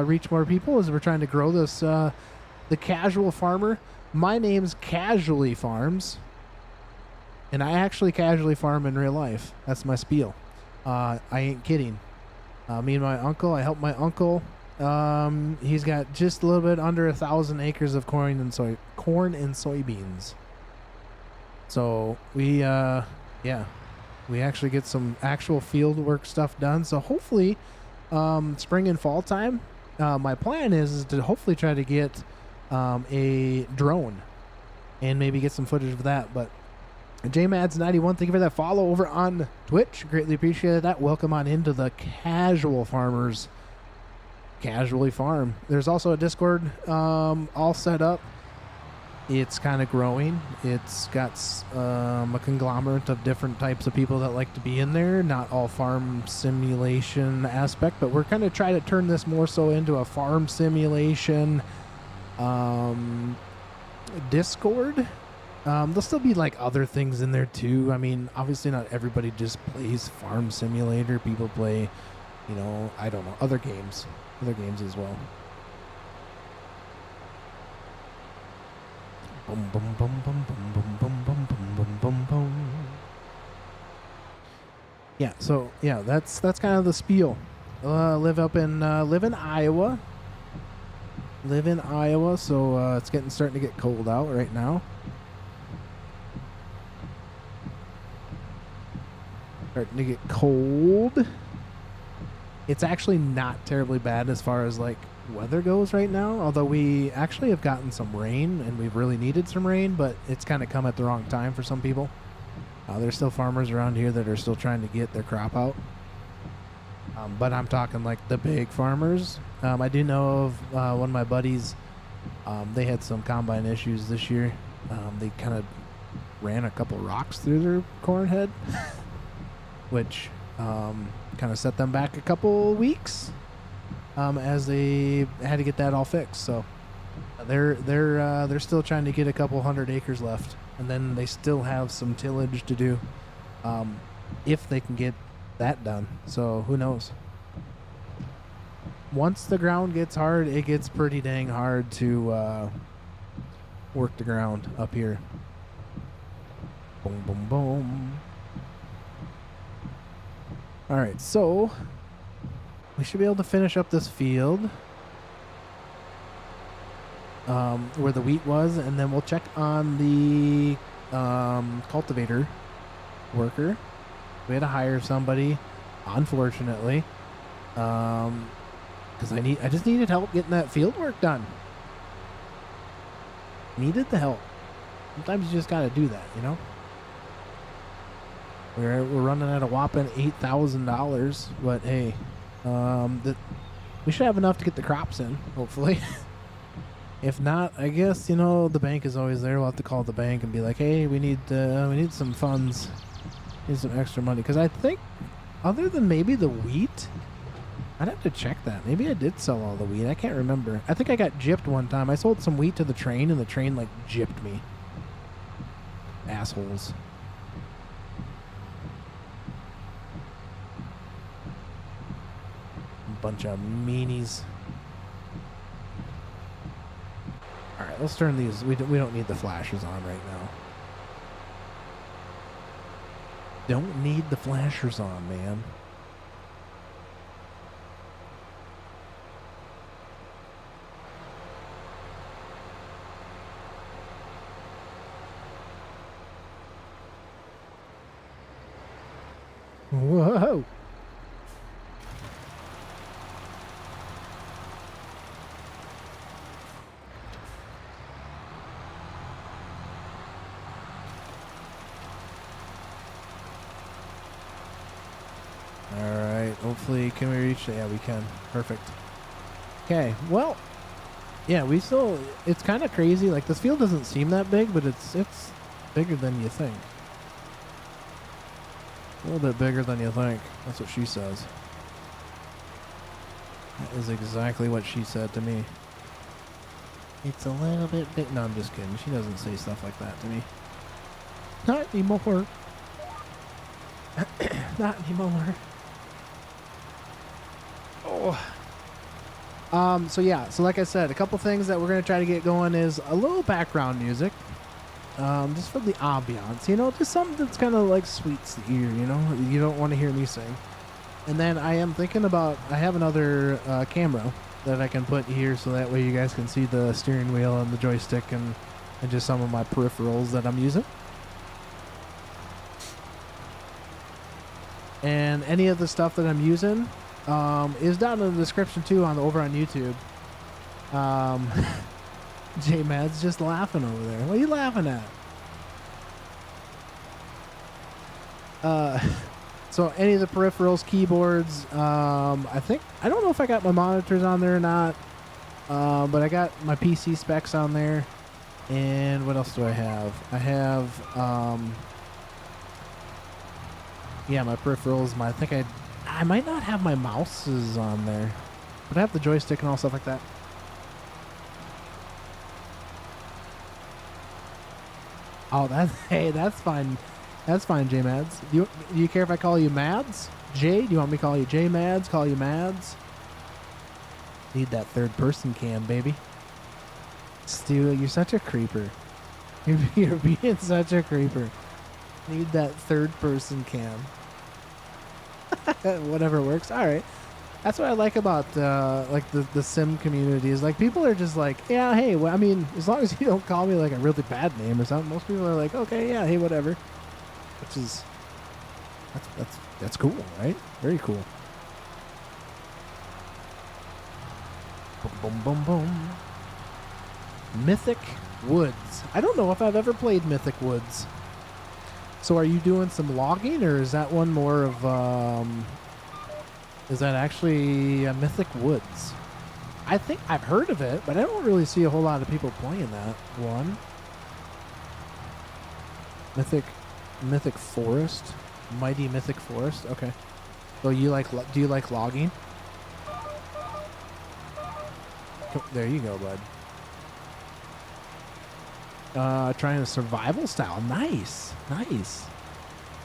reach more people as we're trying to grow this, the casual farmer. My name's Casually Farms, and I actually casually farm in real life. That's my spiel. I ain't kidding. Me and my uncle, I help my uncle He's got just a little bit under 1,000 acres of corn and soybeans. So we we actually get some actual field work stuff done. So hopefully, spring and fall time, my plan is to hopefully try to get a drone and maybe get some footage of that. But JMads91, thank you for that follow over on Twitch. Greatly appreciated that. Welcome on into the Casual Farmers Casually Farm. There's also a Discord all set up. It's kind of growing. It's got a conglomerate of different types of people that like to be in there. Not all farm simulation aspect, but we're kind of trying to turn this more so into a farm simulation Discord. There'll still be like other things in there too. I mean, obviously not everybody just plays Farm Simulator. People play, you know, I don't know, other games as well. Boom, boom, boom, boom, boom, boom, boom, boom, boom, boom, boom, boom. Yeah, so yeah, that's kind of the spiel. Live in Iowa. Live in Iowa, so it's starting to get cold out right now. Starting to get cold. It's actually not terribly bad as far as like weather goes right now, although we actually have gotten some rain and we've really needed some rain, but it's kind of come at the wrong time for some people. There's still farmers around here that are still trying to get their crop out, but I'm talking like the big farmers. I do know of one of my buddies. They had some combine issues this year. They kind of ran a couple rocks through their corn head, which kind of set them back a couple weeks as they had to get that all fixed. So they're still trying to get a couple 100 acres left, and then they still have some tillage to do if they can get that done. So who knows? Once the ground gets hard, it gets pretty dang hard to work the ground up here. Boom, boom, boom. All right, so we should be able to finish up this field where the wheat was, and then we'll check on the cultivator worker. We had to hire somebody, unfortunately, because I just needed help getting that field work done. Needed the help. Sometimes you just got to do that, you know. We're running at a whopping $8,000, but hey, we should have enough to get the crops in, hopefully. If not, I guess, you know, the bank is always there. We'll have to call the bank and be like, hey, we need some funds, need some extra money. Because I think, other than maybe the wheat, I'd have to check that. Maybe I did sell all the wheat. I can't remember. I think I got gypped one time. I sold some wheat to the train, and the train, like, gypped me. Assholes. Bunch of meanies. All right, let's turn these. We don't need the flashers on right now. Don't need the flashers on, man. Whoa. Hopefully, can we reach it? Yeah, we can. Perfect. Okay, well, yeah, it's kind of crazy. Like, this field doesn't seem that big, but it's bigger than you think. A little bit bigger than you think. That's what she says. That is exactly what she said to me. It's a little bit big. No, I'm just kidding. She doesn't say stuff like that to me. Not anymore. Not anymore. Oh. So yeah, so like I said, a couple things that we're going to try to get going is a little background music. Just for the ambiance, you know, just something that's kind of like sweets the ear, you know, you don't want to hear me sing. And then I am thinking about, I have another camera that I can put here so that way you guys can see the steering wheel and the joystick and just some of my peripherals that I'm using. And any of the stuff that I'm using is down in the description too over on YouTube. J-Mad's just laughing over there. What are you laughing at? So any of the peripherals, keyboards, I don't know if I got my monitors on there or not, but I got my PC specs on there. And what else do I have? I have, yeah, my peripherals. I might not have my mouses on there, but I have the joystick and all stuff like that. Oh, that's fine. That's fine, J Mads. Do you care if I call you Mads? Jay, do you want me to call you J Mads? Call you Mads? Need that third person cam, baby. Stu, you're such a creeper. You're being such a creeper. Need that third person cam. Whatever works. All right. That's what I like about like the sim community is like people are just like, yeah, hey, well, I mean, as long as you don't call me like a really bad name or something, most people are like, okay, yeah, hey, whatever. Which is that's cool, right? Very cool. Boom, boom, boom, boom. Mythic Woods. I don't know if I've ever played Mythic Woods. So are you doing some logging, or is that one more of is that actually Mythic Woods? I think I've heard of it, but I don't really see a whole lot of people playing that one. Mythic Forest? Mighty Mythic Forest? Okay. So do you like logging? There you go, bud. Trying a survival style. Nice. Nice.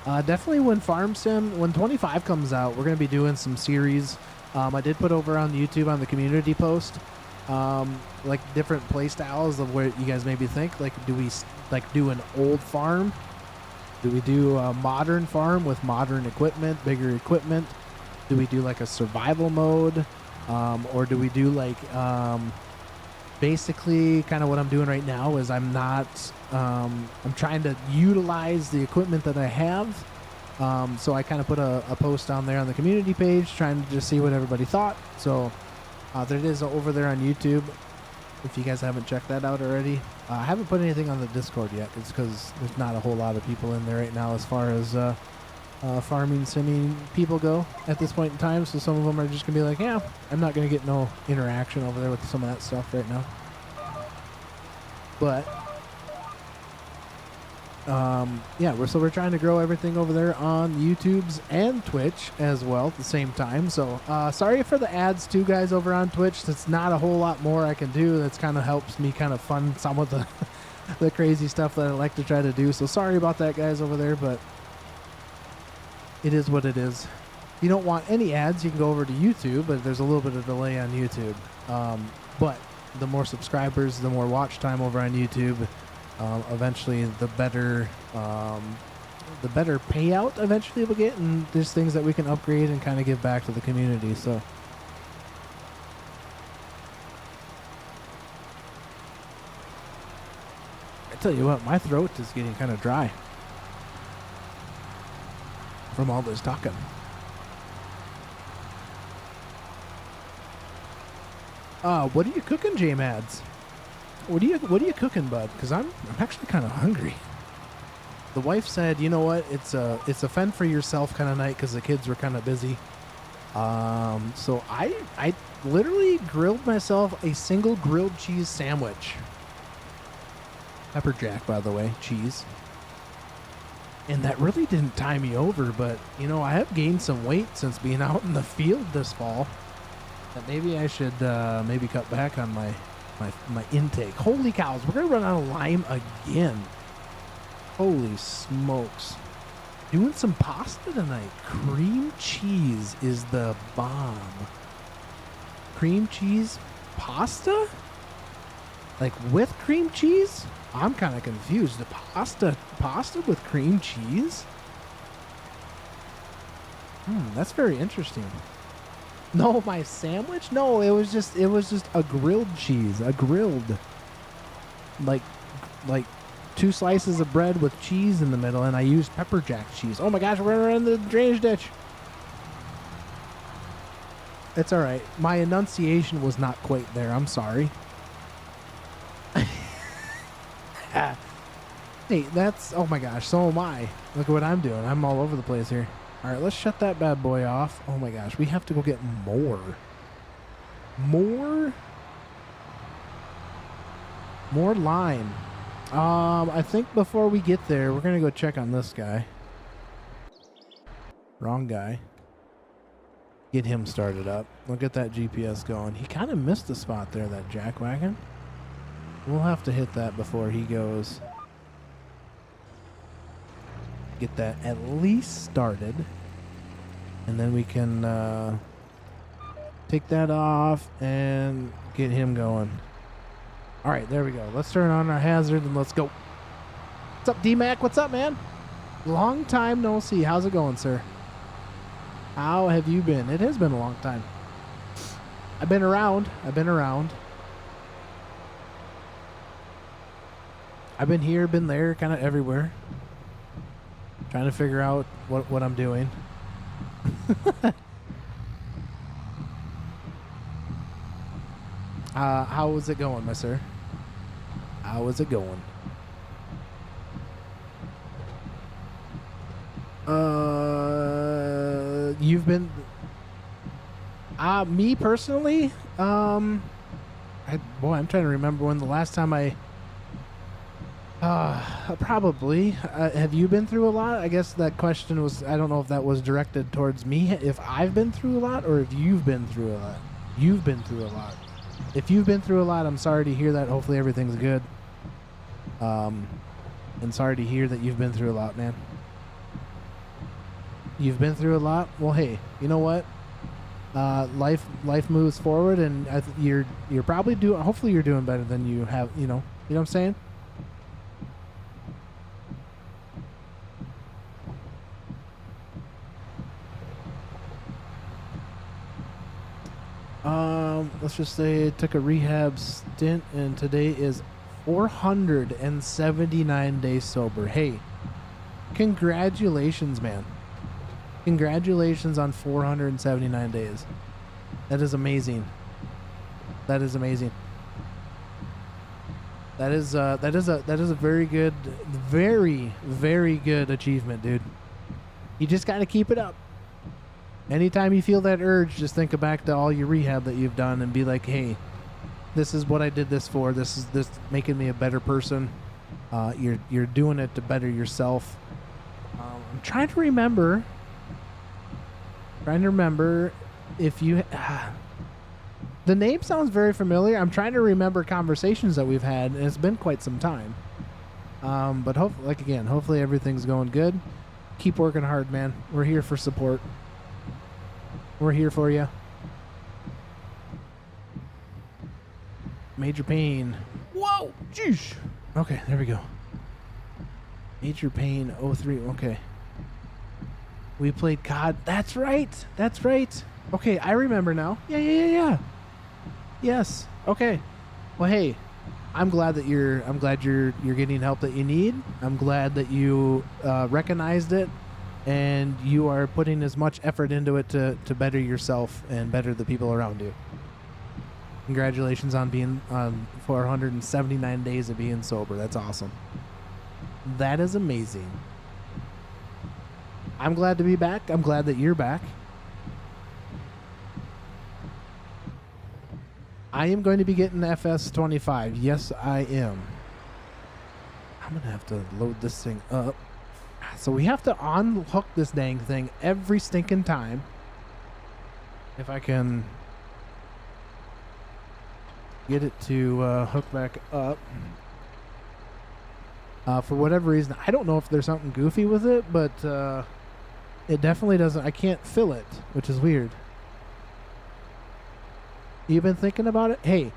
Definitely when when 25 comes out, we're going to be doing some series. I did put over on YouTube on the community post, like different play styles of where you guys maybe think, like, do we do an old farm? Do we do a modern farm with modern equipment, bigger equipment? Do we do like a survival mode? Or do we do like, basically kind of what I'm doing right now is I'm trying to utilize the equipment that I have. So I kind of put a post down there on the community page trying to just see what everybody thought. So there it is over there on YouTube. If you guys haven't checked that out already. I haven't put anything on the Discord yet. It's because there's not a whole lot of people in there right now as far as farming, simming people go at this point in time. So some of them are just going to be like, yeah, I'm not going to get no interaction over there with some of that stuff right now. But yeah, we're trying to grow everything over there on YouTube's and Twitch as well at the same time. So sorry for the ads too, guys, over on Twitch. That's not a whole lot more I can do. That's kind of helps me kind of fund some of the the crazy stuff that I like to try to do. So sorry about that, guys, over there, but it is what it is. If you don't want any ads, you can go over to YouTube, but there's a little bit of delay on YouTube. But the more subscribers, the more watch time over on YouTube. Eventually the better payout eventually we'll get, and there's things that we can upgrade and kind of give back to the community. So I tell you what, my throat is getting kind of dry from all this talking. What are you cooking, J-Mads? What are you cooking, bud? Because I'm actually kind of hungry. The wife said, you know what, it's a fend for yourself kind of night because the kids were kind of busy. So I literally grilled myself a single grilled cheese sandwich. Pepper jack, by the way, cheese. And that really didn't tie me over, but you know, I have gained some weight since being out in the field this fall. That maybe I should maybe cut back on my intake. Holy cows, we're gonna run out of lime again. Holy smokes. Doing some pasta tonight. Cream cheese is the bomb. Cream cheese pasta? Like with cream cheese? I'm kind of confused. The pasta with cream cheese? That's very interesting. No, my sandwich? No, it was just a grilled cheese, a grilled, like 2 slices of bread with cheese in the middle, and I used pepper jack cheese. Oh my gosh, we're in the drainage ditch. It's all right. My enunciation was not quite there. I'm sorry. Hey, that's, oh my gosh, so am I. Look at what I'm doing. I'm all over the place here. All right, let's shut that bad boy off. Oh my gosh, we have to go get more lime. I think before we get there, we're gonna go check on this guy. Wrong guy. Get him started up. We'll get that GPS going. He kind of missed the spot there, that jackwagon. We'll have to hit that before he goes. Get that at least started. And then we can take that off and get him going. All right, there we go. Let's turn on our hazard and let's go. What's up, D-Mac? What's up, man? Long time no see. How's it going, sir? How have you been? It has been a long time. I've been around. I've been here, been there, kind of everywhere. Trying to figure out what I'm doing. How is it going, my sir? How is it going? You've been... me personally? Boy, I'm trying to remember when the last time I... probably. Have you been through a lot? I guess that question was... I don't know if that was directed towards me. If I've been through a lot or if you've been through a lot. You've been through a lot. If you've been through a lot, I'm sorry to hear that. Hopefully everything's good. And sorry to hear that you've been through a lot, man. You've been through a lot? Well, hey, you know what? Life moves forward, and you're probably doing... Hopefully you're doing better than you have, you know what I'm saying? Let's just say it took a rehab stint, and today is 479 days sober. Hey, congratulations, man. Congratulations on 479 days. That is amazing. That is amazing. That is a very good, very good achievement, dude. You just got to keep it up. Anytime you feel that urge, just think back to all your rehab that you've done and be like, hey, this is what I did this for. This is making me a better person. You're doing it to better yourself. I'm trying to remember if you... the name sounds very familiar. I'm trying to remember conversations that we've had, and it's been quite some time. But hopefully everything's going good. Keep working hard, man. We're here for support. We're here for you. Major pain. Whoa! Jeez. Okay, there we go. Major pain 03. Okay. We played COD. That's right. That's right. Okay, I remember now. Yeah. Yes. Okay. Well, hey, I'm glad you're getting help that you need. I'm glad that you recognized it, and you are putting as much effort into it to better yourself and better the people around you. Congratulations on being 479 days of being sober. That's awesome. That is amazing. I'm glad to be back. I'm glad that you're back. I am going to be getting FS25. Yes, I am. I'm going to have to load this thing up. So we have to unhook this dang thing every stinking time. If I can get it to hook back up. For whatever reason, I don't know if there's something goofy with it, but it definitely doesn't. I can't fill it, which is weird. You've been thinking about it? Hey,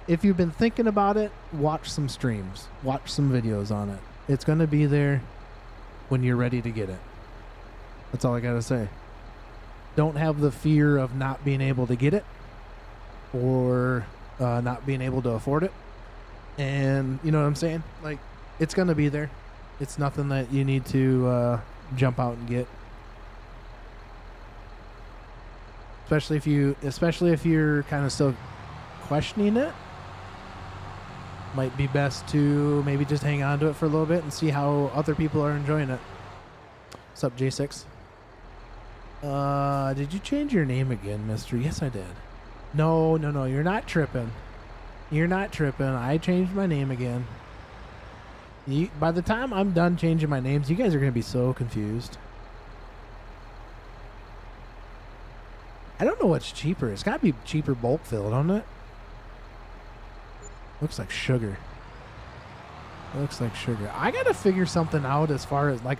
if you've been thinking about it, watch some streams. Watch some videos on it. It's going to be there when you're ready to get it. That's all I got to say. don't have the fear of not being able to get it or not being able to afford it. And you know what I'm saying? Like, it's going to be there. It's nothing that you need to jump out and get. Especially if you're kind of still questioning it. Might be best to maybe just hang on to it for a little bit and see how other people are enjoying it. What's up, J6? Did you change your name again, mister? Yes, I did. No, you're not tripping. You're not tripping. I changed my name again. By the time I'm done changing my names, you guys are going to be so confused. I don't know what's cheaper. It's got to be cheaper bulk fill, don't it? Looks like sugar. Looks like sugar. I got to figure something out as far as, like,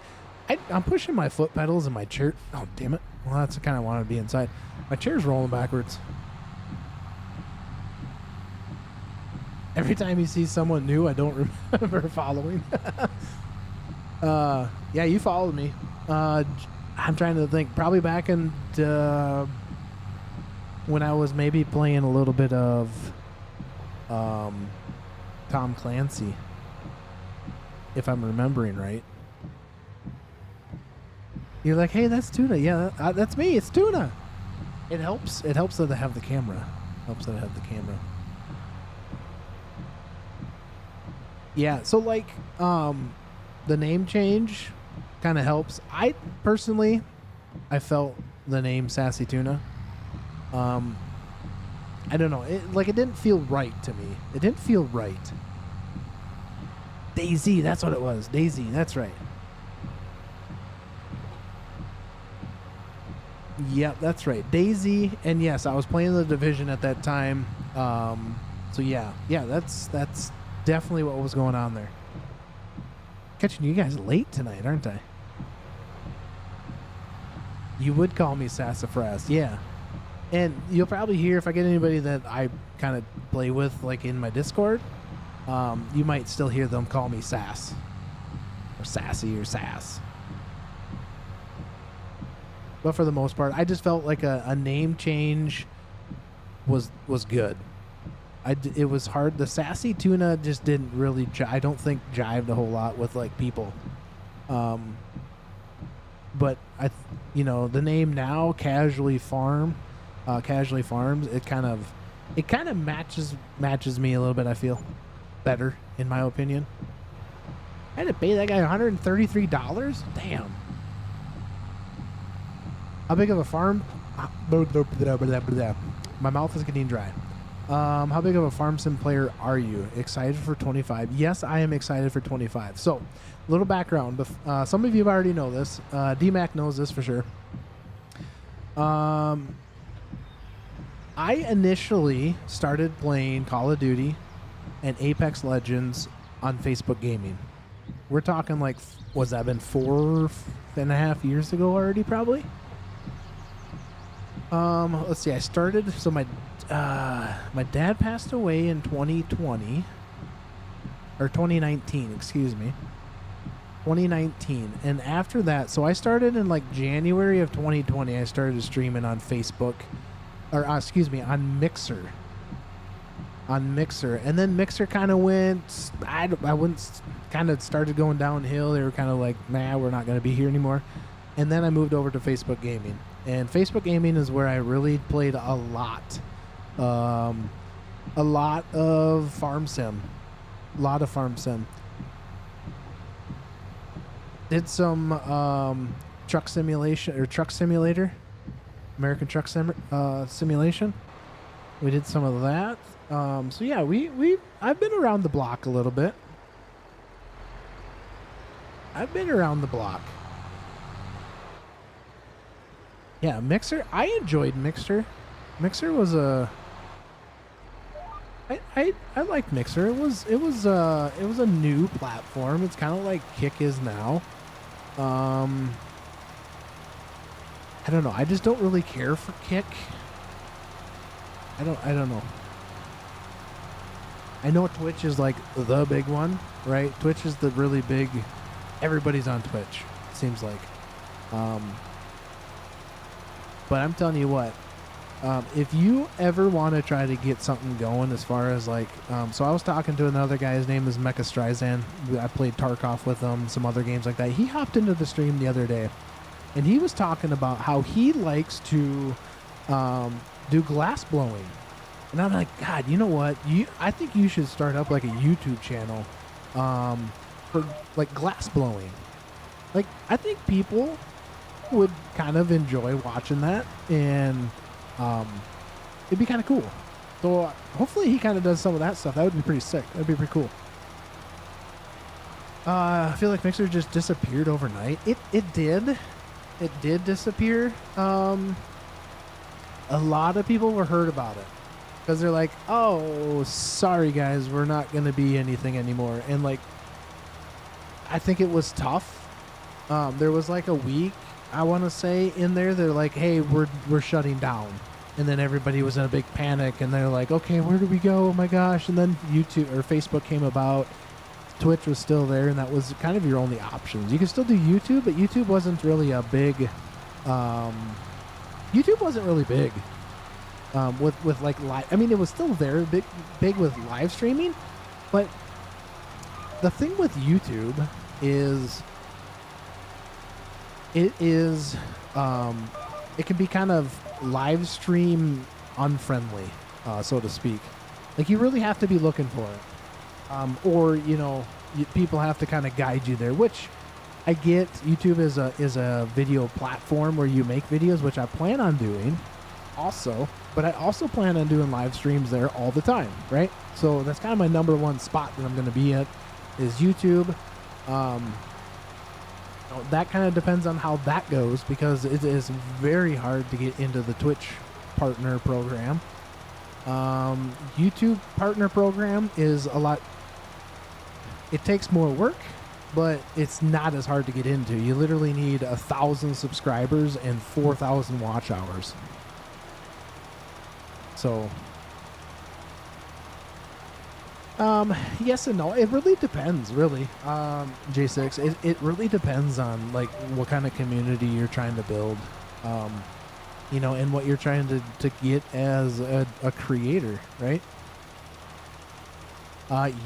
I'm pushing my foot pedals and my chair. Oh, damn it. Well, that's the kind I want to be inside. My chair's rolling backwards. Every time you see someone new, I don't remember following. Yeah, you followed me. I'm trying to think. Probably back in when I was maybe playing a little bit of Tom Clancy, if I'm remembering right. You're like, hey, that's Tuna. Yeah, that's me. It's Tuna. It helps. It helps that I have the camera. Yeah, so like the name change kind of helps. I personally felt the name Sassy Tuna. I don't know. It didn't feel right to me. It didn't feel right. Daisy, that's what it was. Daisy, that's right. Yep, that's right. Daisy, and yes, I was playing the Division at that time. So yeah, that's definitely what was going on there. Catching you guys late tonight, aren't I? You would call me Sassafras, yeah. And you'll probably hear, if I get anybody that I kind of play with, like in my Discord, you might still hear them call me Sass. Or Sassy or Sass. But for the most part, I just felt like a name change was good. It was hard. The Sassy Tuna just didn't really, I don't think, jived a whole lot with like people. But the name now, Casually Farms, it kind of matches me a little bit. I feel better, in my opinion. I had to pay that guy $133. Damn. How big of a farm? My mouth is getting dry. How big of a farm sim player are you? Excited for 25? Yes, I am excited for 25. So, little background. Some of you already know this. D-Mac knows this for sure. I initially started playing Call of Duty and Apex Legends on Facebook Gaming. We're talking like, was that been 4.5 years ago already, probably? Let's see. I started. So my dad passed away in 2020 or 2019. Excuse me. 2019, and after that, so I started in like January of 2020. I started streaming on Facebook, or on Mixer. And then Mixer kind of went. I wouldn't kind of started going downhill. They were kind of like, nah, we're not going to be here anymore. And then I moved over to Facebook Gaming. And Facebook Gaming is where I really played a lot of farm sim. Did some truck simulator, American Truck Simulation. We did some of that. So yeah, I've been around the block a little bit. Yeah, Mixer. I enjoyed Mixer. Mixer was I liked Mixer. It was a new platform. It's kind of like Kick is now. I don't know. I just don't really care for Kick. I don't know. I know Twitch is like the big one, right? Twitch is the really big. Everybody's on Twitch. It seems like. But I'm telling you what, if you ever want to try to get something going as far as like, so I was talking to another guy, his name is Mecha Streisand. I played Tarkov with him, some other games like that. He hopped into the stream the other day, and he was talking about how he likes to do glass blowing. And I'm like, God, you know what? I think you should start up like a YouTube channel for like glass blowing. Like, I think people would kind of enjoy watching that, and it'd be kind of cool. So hopefully he kind of does some of that stuff. That would be pretty sick. That'd be pretty cool. I feel like Mixer just disappeared overnight. It did disappear. A lot of people were hurt about it because they're like, oh, sorry guys, we're not going to be anything anymore. And like, I think it was tough. There was like a week, I want to say, in there. They're like, hey, we're shutting down. And then everybody was in a big panic, and they're like, okay, where do we go? Oh my gosh. And then YouTube or Facebook came about. Twitch was still there, and that was kind of your only options. You could still do YouTube, but YouTube wasn't really a big YouTube wasn't really big with like live. I mean, it was still there, big with live streaming, but the thing with YouTube is it can be kind of live stream unfriendly, so to speak. Like, you really have to be looking for it, or people have to kind of guide you there, which I get. YouTube is a video platform where you make videos, which I plan on doing also, but I also plan on doing live streams there all the time, right? So that's kind of my number one spot that I'm going to be at is YouTube. That kind of depends on how that goes, because it is very hard to get into the Twitch partner program. YouTube partner program is a lot. It takes more work, but it's not as hard to get into. You literally need 1,000 subscribers and 4,000 watch hours. So, yes and no. It really depends, really. J6, it really depends on like what kind of community you're trying to build, and what you're trying to get as a creator, right?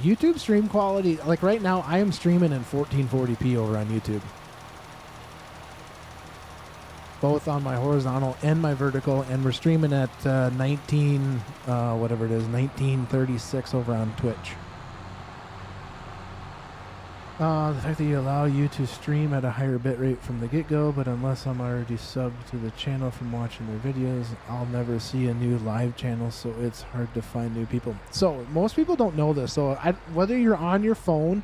YouTube stream quality, like right now, I am streaming in 1440p over on YouTube. Both on my horizontal and my vertical, and we're streaming at 1936 over on Twitch. The fact that you allow you to stream at a higher bitrate from the get-go, but unless I'm already subbed to the channel from watching their videos, I'll never see a new live channel, so it's hard to find new people. So most people don't know this. So whether you're on your phone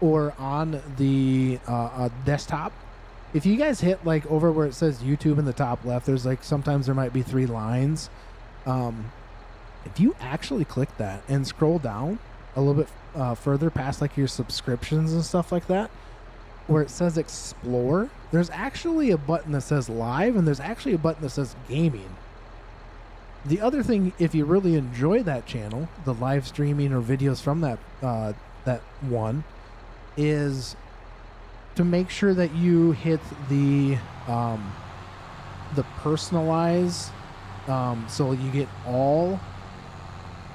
or on the desktop, if you guys hit like over where it says YouTube in the top left, there's like sometimes there might be 3 lines. If you actually click that and scroll down a little bit further past like your subscriptions and stuff like that, where it says explore, there's actually a button that says live, and there's actually a button that says gaming. The other thing, if you really enjoy that channel, the live streaming or videos from that one, is to make sure that you hit the personalize, so you get all.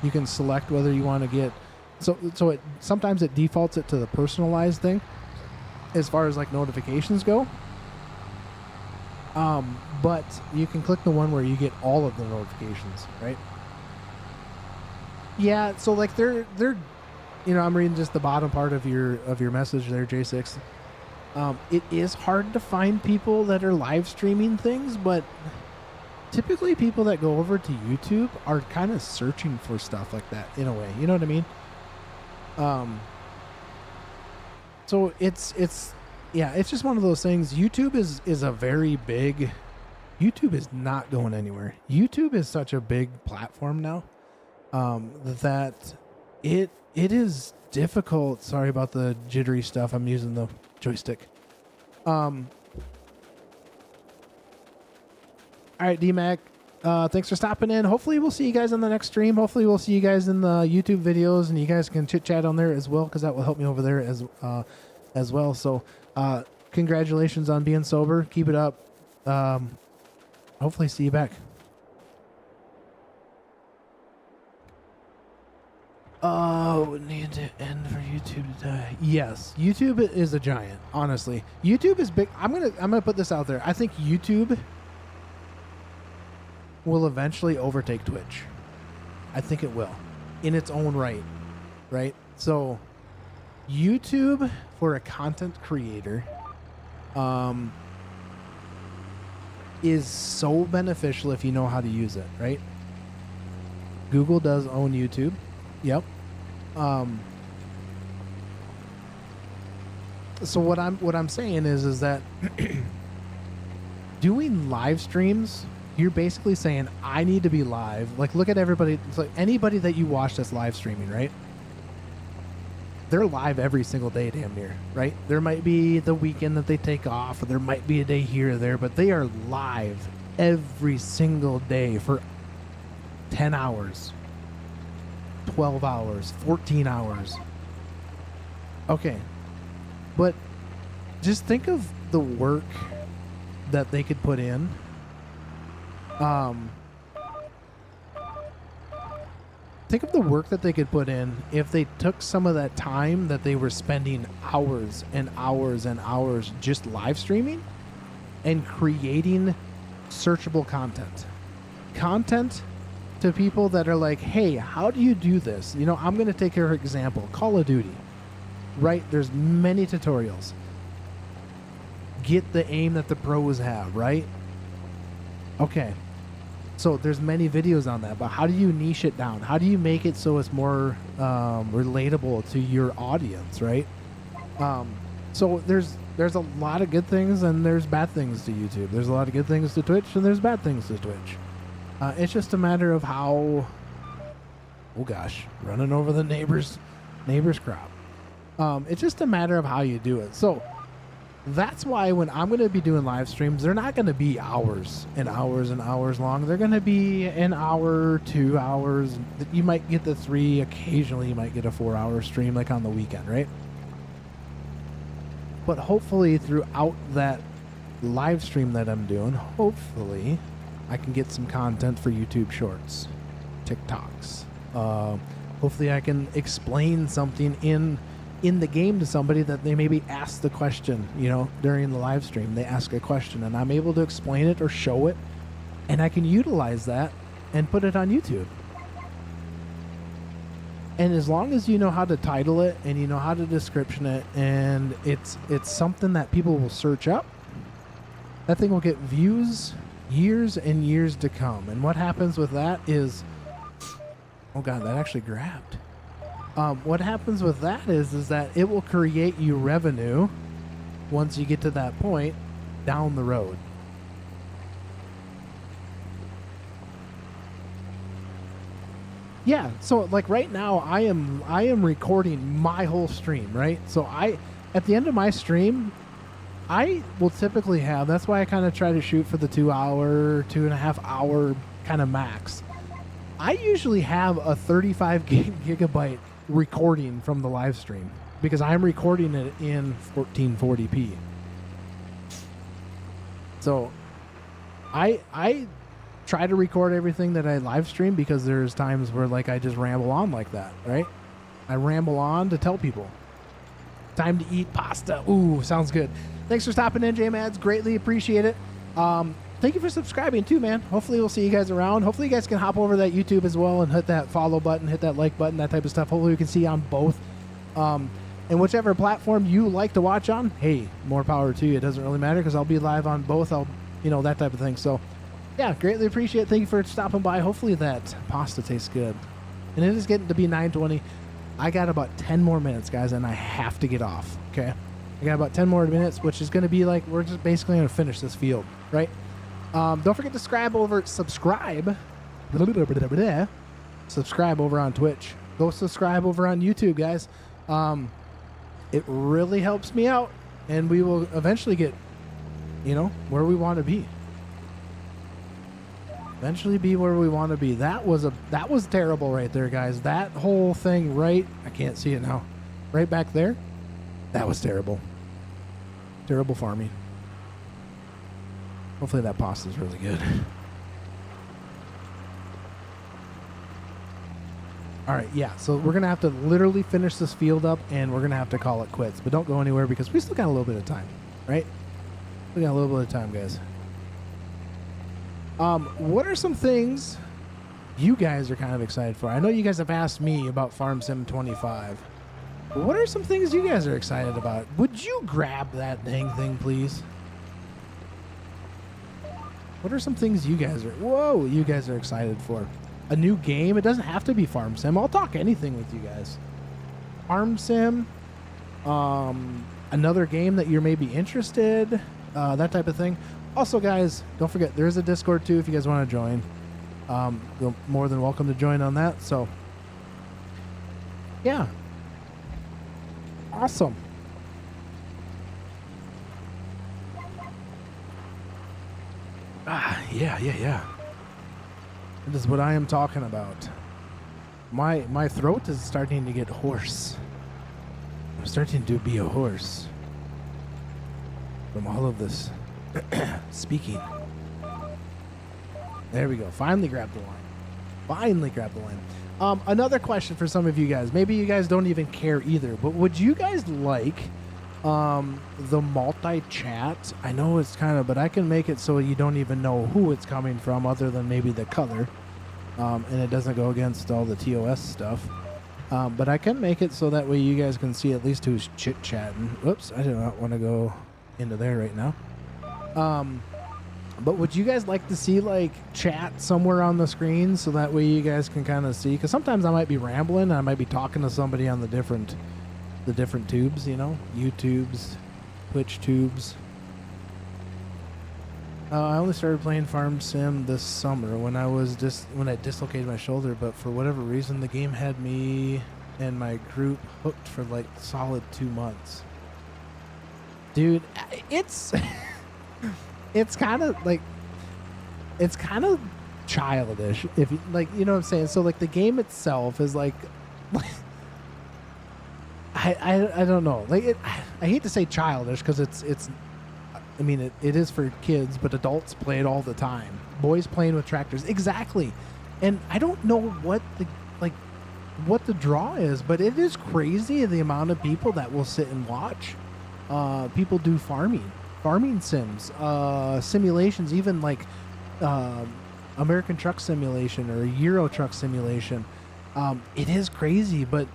You can select whether you want to get. So it sometimes it defaults it to the personalized thing, as far as like notifications go. But you can click the one where you get all of the notifications, right? Yeah. So like they're, I'm reading just the bottom part of your message there, J6. It is hard to find people that are live streaming things, but typically people that go over to YouTube are kind of searching for stuff like that in a way. You know what I mean? So it's just one of those things. YouTube is a very big. YouTube is not going anywhere. YouTube is such a big platform now, that it is difficult. Sorry about the jittery stuff. I'm using the joystick. All right, DMAC. Thanks for stopping in. Hopefully we'll see you guys on the next stream. Hopefully we'll see you guys in the YouTube videos, and you guys can chit chat on there as well, because that will help me over there as well. So congratulations on being sober. Keep it up. hopefully see you back. Oh, need to end for YouTube to die. Yes, YouTube is a giant. Honestly, YouTube is big. I'm gonna put this out there. I think YouTube will eventually overtake Twitch. I think it will, in its own right. Right. So, YouTube for a content creator, is so beneficial if you know how to use it. Right. Google does own YouTube. Yep. So what I'm saying is that doing live streams, you're basically saying I need to be live. Like, look at everybody. It's like anybody that you watch that's live streaming, right? They're live every single day, damn near, right? There might be the weekend that they take off, or there might be a day here or there, but they are live every single day for 10 hours. 12 hours, 14 hours. Okay. But just think of the work that they could put in. Think of the work that they could put in if they took some of that time that they were spending hours and hours and hours just live streaming and creating searchable content. Content to people that are like, hey, how do you do this? You know, I'm going to take your example, Call of Duty, right? There's many tutorials. Get the aim that the pros have, right? Okay. So there's many videos on that, but how do you niche it down? How do you make it so it's more relatable to your audience, right? So there's a lot of good things and there's bad things to YouTube. There's a lot of good things to Twitch and there's bad things to Twitch. It's just a matter of how, oh gosh, running over the neighbor's crop. It's just a matter of how you do it. So that's why when I'm going to be doing live streams, they're not going to be hours and hours and hours long. They're going to be an hour, 2 hours. You might get the 3. Occasionally you might get a 4-hour stream like on the weekend, right? But hopefully throughout that live stream that I'm doing, hopefully I can get some content for YouTube Shorts, TikToks. Hopefully I can explain something in the game to somebody that they maybe ask the question, you know, during the live stream. They ask a question and I'm able to explain it or show it, and I can utilize that and put it on YouTube. And as long as you know how to title it and you know how to description it and it's something that people will search up, that thing will get views years and years to come. And what happens with that is, oh god, that actually grabbed. What happens with that is that it will create you revenue once you get to that point down the road. Yeah, so like right now I am recording my whole stream, right? So at the end of my stream, I will typically have, that's why I kind of try to shoot for the 2 hour, 2.5 hour kind of max. I usually have a 35 gigabyte recording from the live stream because I'm recording it in 1440p. So I try to record everything that I live stream because there's times where like I just ramble on like that, right? I ramble on to tell people. Time to eat pasta. Ooh, sounds good. Thanks for stopping in, J-Mads. Greatly appreciate it. Thank you for subscribing too, man. Hopefully we'll see you guys around. Hopefully you guys can hop over to that YouTube as well and hit that follow button, hit that like button, that type of stuff. Hopefully we can see you on both. And whichever platform you like to watch on, hey, more power to you. It doesn't really matter because I'll be live on both. I'll, you know, that type of thing. So yeah, greatly appreciate it. Thank you for stopping by. Hopefully that pasta tastes good. And it is getting to be 9:20. I got about 10 more minutes, guys, and I have to get off, okay? I got about 10 more minutes, which is going to be like, we're just basically going to finish this field, right? Don't forget to subscribe over on Twitch. Go subscribe over on YouTube, guys. It really helps me out, and we will eventually get, you know, where we want to be. Eventually be where we want to be. That was terrible right there, guys. That whole thing right, I can't see it now, right back there. That was terrible. Terrible farming. Hopefully that pasta is really good. All right, yeah. So we're gonna have to literally finish this field up, and we're gonna have to call it quits. But don't go anywhere because we still got a little bit of time, right? We got a little bit of time, guys. What are some things you guys are kind of excited for? I know you guys have asked me about Farm Sim 25. What are some things you guys are excited about? Would you grab that dang thing, please? What are some things you guys are excited for? A new game? It doesn't have to be Farm Sim. I'll talk anything with you guys. Farm Sim, another game that you're maybe interested, that type of thing. Also, guys, don't forget, there is a Discord too if you guys want to join. You're more than welcome to join on that. So, yeah. Awesome. Yeah. That is what I am talking about. My throat is starting to get hoarse. I'm starting to be a horse from all of this speaking. There we go. Finally grabbed the line. Another question for some of you guys. Maybe you guys don't even care either, but would you guys like the multi-chat? I know it's kind of, but I can make it so you don't even know who it's coming from other than maybe the color. And it doesn't go against all the TOS stuff. But I can make it so that way you guys can see at least who's chit-chatting. Whoops, I do not want to go into there right now. But would you guys like to see like chat somewhere on the screen so that way you guys can kind of see? Because sometimes I might be rambling and I might be talking to somebody on the different tubes, you know, YouTubes, Twitch tubes. I only started playing Farm Sim this summer when I dislocated my shoulder, but for whatever reason the game had me and my group hooked for like solid 2 months. Dude, it's it's kind of childish if you like, you know what I'm saying? So like the game itself is like I don't know. Like I hate to say childish because it's I mean it is for kids, but adults play it all the time. Boys playing with tractors. Exactly. And I don't know what the draw is, but it is crazy the amount of people that will sit and watch. People do farming sims, simulations, even like American Truck Simulation or Euro Truck Simulation. It is crazy, but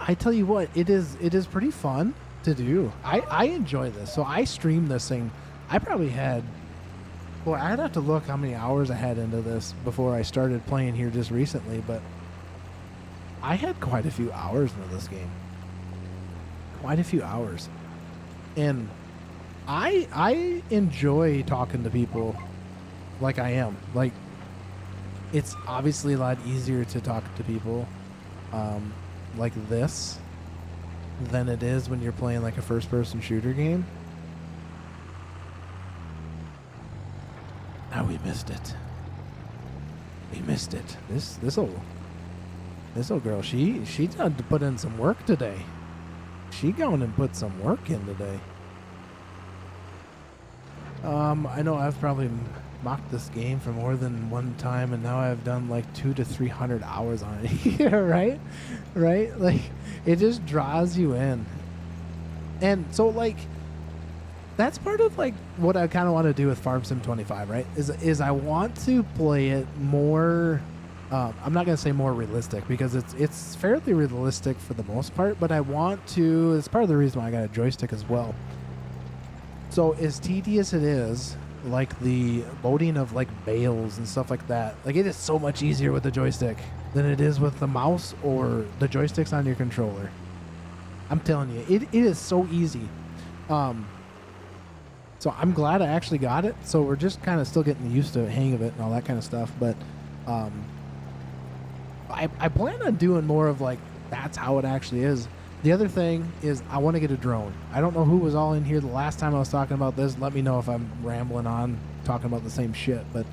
I tell you what, it is pretty fun to do. I enjoy this. So I streamed this thing. I probably had, well, I'd have to look how many hours I had into this before I started playing here just recently, but I had quite a few hours into this game. Quite a few hours. And I enjoy talking to people like I am. Like, it's obviously a lot easier to talk to people like this than it is when you're playing like a first-person shooter game. Now we missed it. This old girl, she had to put in some work today. She going and put some work in today. I know I've probably mocked this game for more than one time, and now I've done like 200 to 300 hours on it. Yeah, right? Like, it just draws you in. And so, like, that's part of like what I kind of want to do with Farm Sim 25, right? Is I want to play it more. I'm not gonna say more realistic because it's fairly realistic for the most part, but I want to. It's part of the reason why I got a joystick as well. So as tedious it is, like the loading of like bales and stuff like that, like it is so much easier with the joystick than it is with the mouse or the joysticks on your controller. I'm telling you, it is so easy. So I'm glad I actually got it. So we're just kind of still getting used to the hang of it and all that kind of stuff. But I plan on doing more of like, that's how it actually is. The other thing is I want to get a drone. I don't know who was all in here the last time I was talking about this. Let me know if I'm rambling on talking about the same shit. But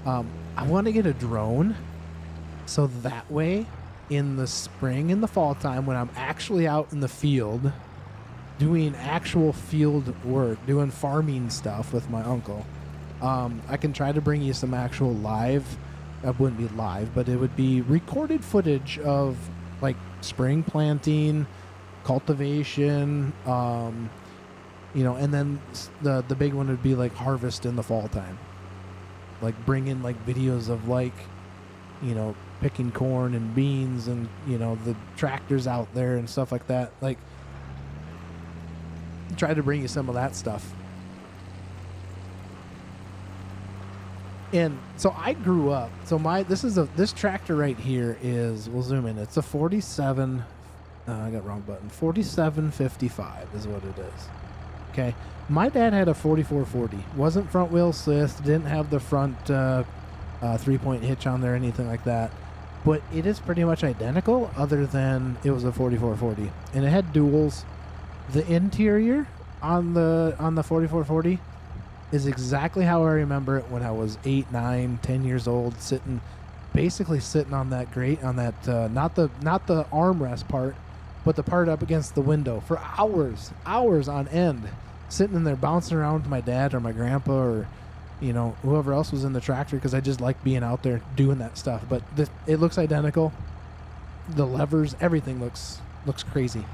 I want to get a drone so that way in the spring and the fall time when I'm actually out in the field doing actual field work, doing farming stuff with my uncle, I can try to bring you some actual live it wouldn't be live, but it would be recorded footage of like spring planting, cultivation, you know, and then the big one would be like harvest in the fall time. Like bring in like videos of like, you know, picking corn and beans and, you know, the tractors out there and stuff like that. Like try to bring you some of that stuff. And so I grew up. So this tractor right here is, we'll zoom in. It's a 47. I got wrong button. 4755 is what it is. Okay. My dad had a 4440. Wasn't front wheel assist. Didn't have the front 3-point hitch on there, anything like that. But it is pretty much identical, other than it was a 4440, and it had duals. The interior on the 4440 is exactly how I remember it when I was 8, 9, 10 years old, basically sitting on that grate, on that not the armrest part, but the part up against the window for hours on end, sitting in there bouncing around with my dad or my grandpa or, you know, whoever else was in the tractor, because I just like being out there doing that stuff. But it looks identical. The levers, everything looks crazy.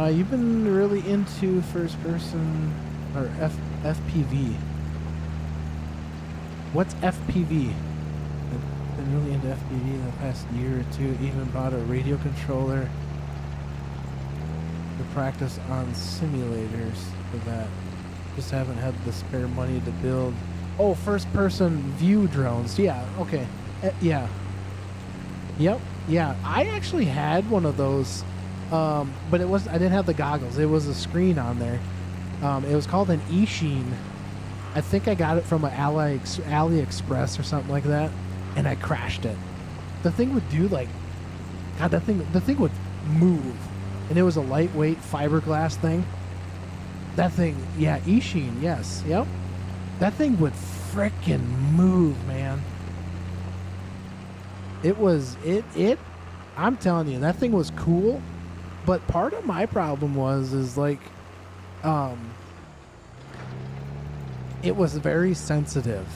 You've been really into first person or FPV. What's FPV? I've been really into FPV the past year or two. Even bought a radio controller to practice on simulators for that. Just haven't had the spare money to build. Oh, first person view drones. Yeah, okay. Yeah. Yep. Yeah, I actually had one of those. But I didn't have the goggles. It was a screen on there. It was called an E-Sheen. I think I got it from an AliExpress or something like that, and I crashed it. The thing would do like, God, the thing would move, and it was a lightweight fiberglass thing. That thing, yeah, E-Sheen, yes, yep. That thing would frickin' move, man. I'm telling you, that thing was cool. But part of my problem is like, it was very sensitive.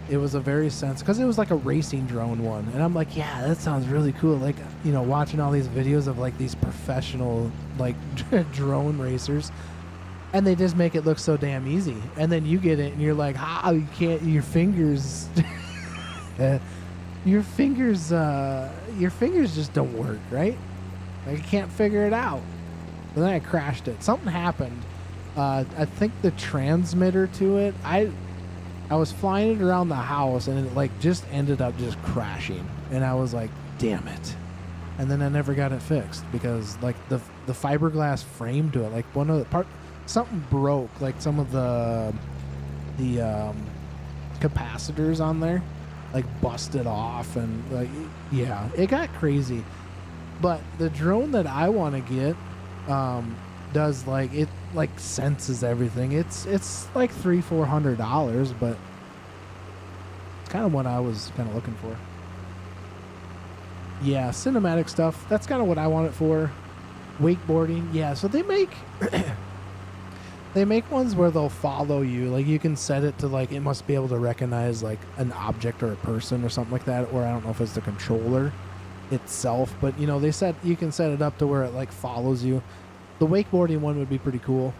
It was because it was like a racing drone one. And I'm like, yeah, that sounds really cool. Like, you know, watching all these videos of like these professional, like drone racers, and they just make it look so damn easy. And then you get it and you're like, you can't, your fingers, your fingers just don't work, right? I can't figure it out. And then I crashed it. Something happened. I think the transmitter to it, I was flying it around the house, and it like just ended up just crashing. And I was like, damn it. And then I never got it fixed because like the fiberglass frame to it, like one of the something broke, like some of the capacitors on there like busted off, and like, yeah, it got crazy. But the drone that I want to get does like, it like senses everything. It's like $300-400, but it's kind of what I was kind of looking for. Yeah, cinematic stuff. That's kind of what I want it for. Wakeboarding. Yeah, so they make ones where they'll follow you. Like you can set it to like, it must be able to recognize like an object or a person or something like that. Or I don't know if it's the controller itself, but you know, they said you can set it up to where it like follows you. The wakeboarding one would be pretty cool.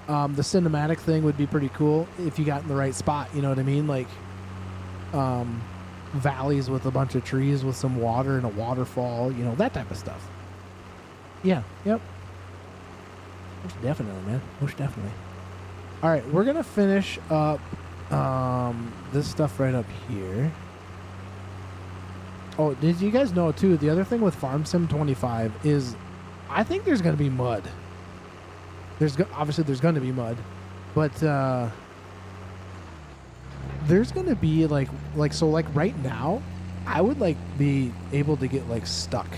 The cinematic thing would be pretty cool if you got in the right spot, you know what I mean? Like valleys with a bunch of trees with some water and a waterfall, you know, that type of stuff. Yeah, yep. Most definitely, man. Most definitely. All right, we're gonna finish up this stuff right up here. Oh, did you guys know, too, the other thing with Farm Sim 25 is I think there's going to be mud. Obviously, there's going to be mud. But there's going to be, like so, like, right now, I would, like, be able to get, like, stuck.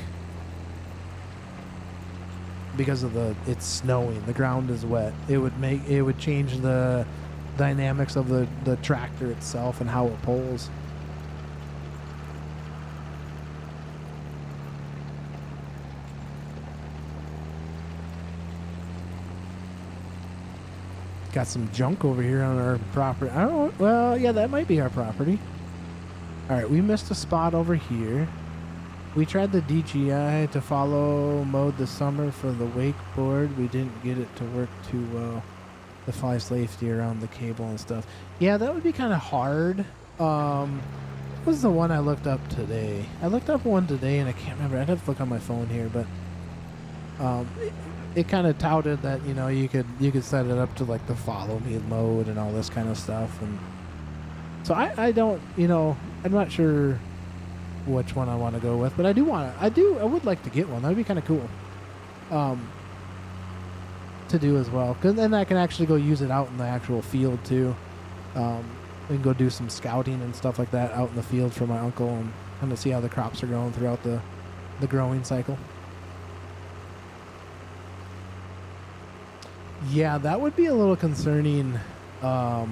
Because of it's snowing. The ground is wet. It would change the dynamics of the tractor itself and how it pulls. got some junk over here on our property. I don't know. Well, yeah, that might be our property. All right, we missed a spot over here. We tried the DJI to follow mode this summer for the wakeboard. We didn't get it to work too well. The fly safety around the cable and stuff. Yeah, that would be kind of hard. What was the one I looked up today? I looked up one today and I can't remember. I'd have to look on my phone here, but it kind of touted that, you know, you could set it up to like the follow me mode and all this kind of stuff. And so I don't, you know, I'm not sure which one I want to go with, but I would like to get one. That'd be kind of cool to do as well, because then I can actually go use it out in the actual field too. We can go do some scouting and stuff like that out in the field for my uncle and kind of see how the crops are growing throughout the growing cycle. Yeah, that would be a little concerning for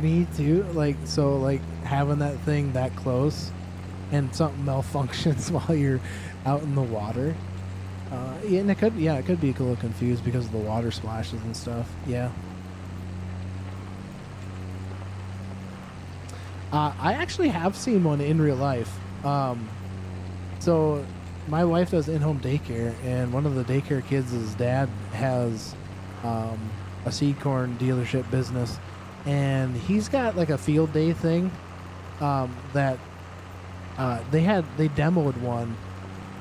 me too. Like, so like having that thing that close and something malfunctions while you're out in the water. Yeah, and it could be a little confused because of the water splashes and stuff. Yeah. I actually have seen one in real life. So my wife does in-home daycare, and one of the daycare kids' dad has a seed corn dealership business, and he's got like a field day thing that they demoed one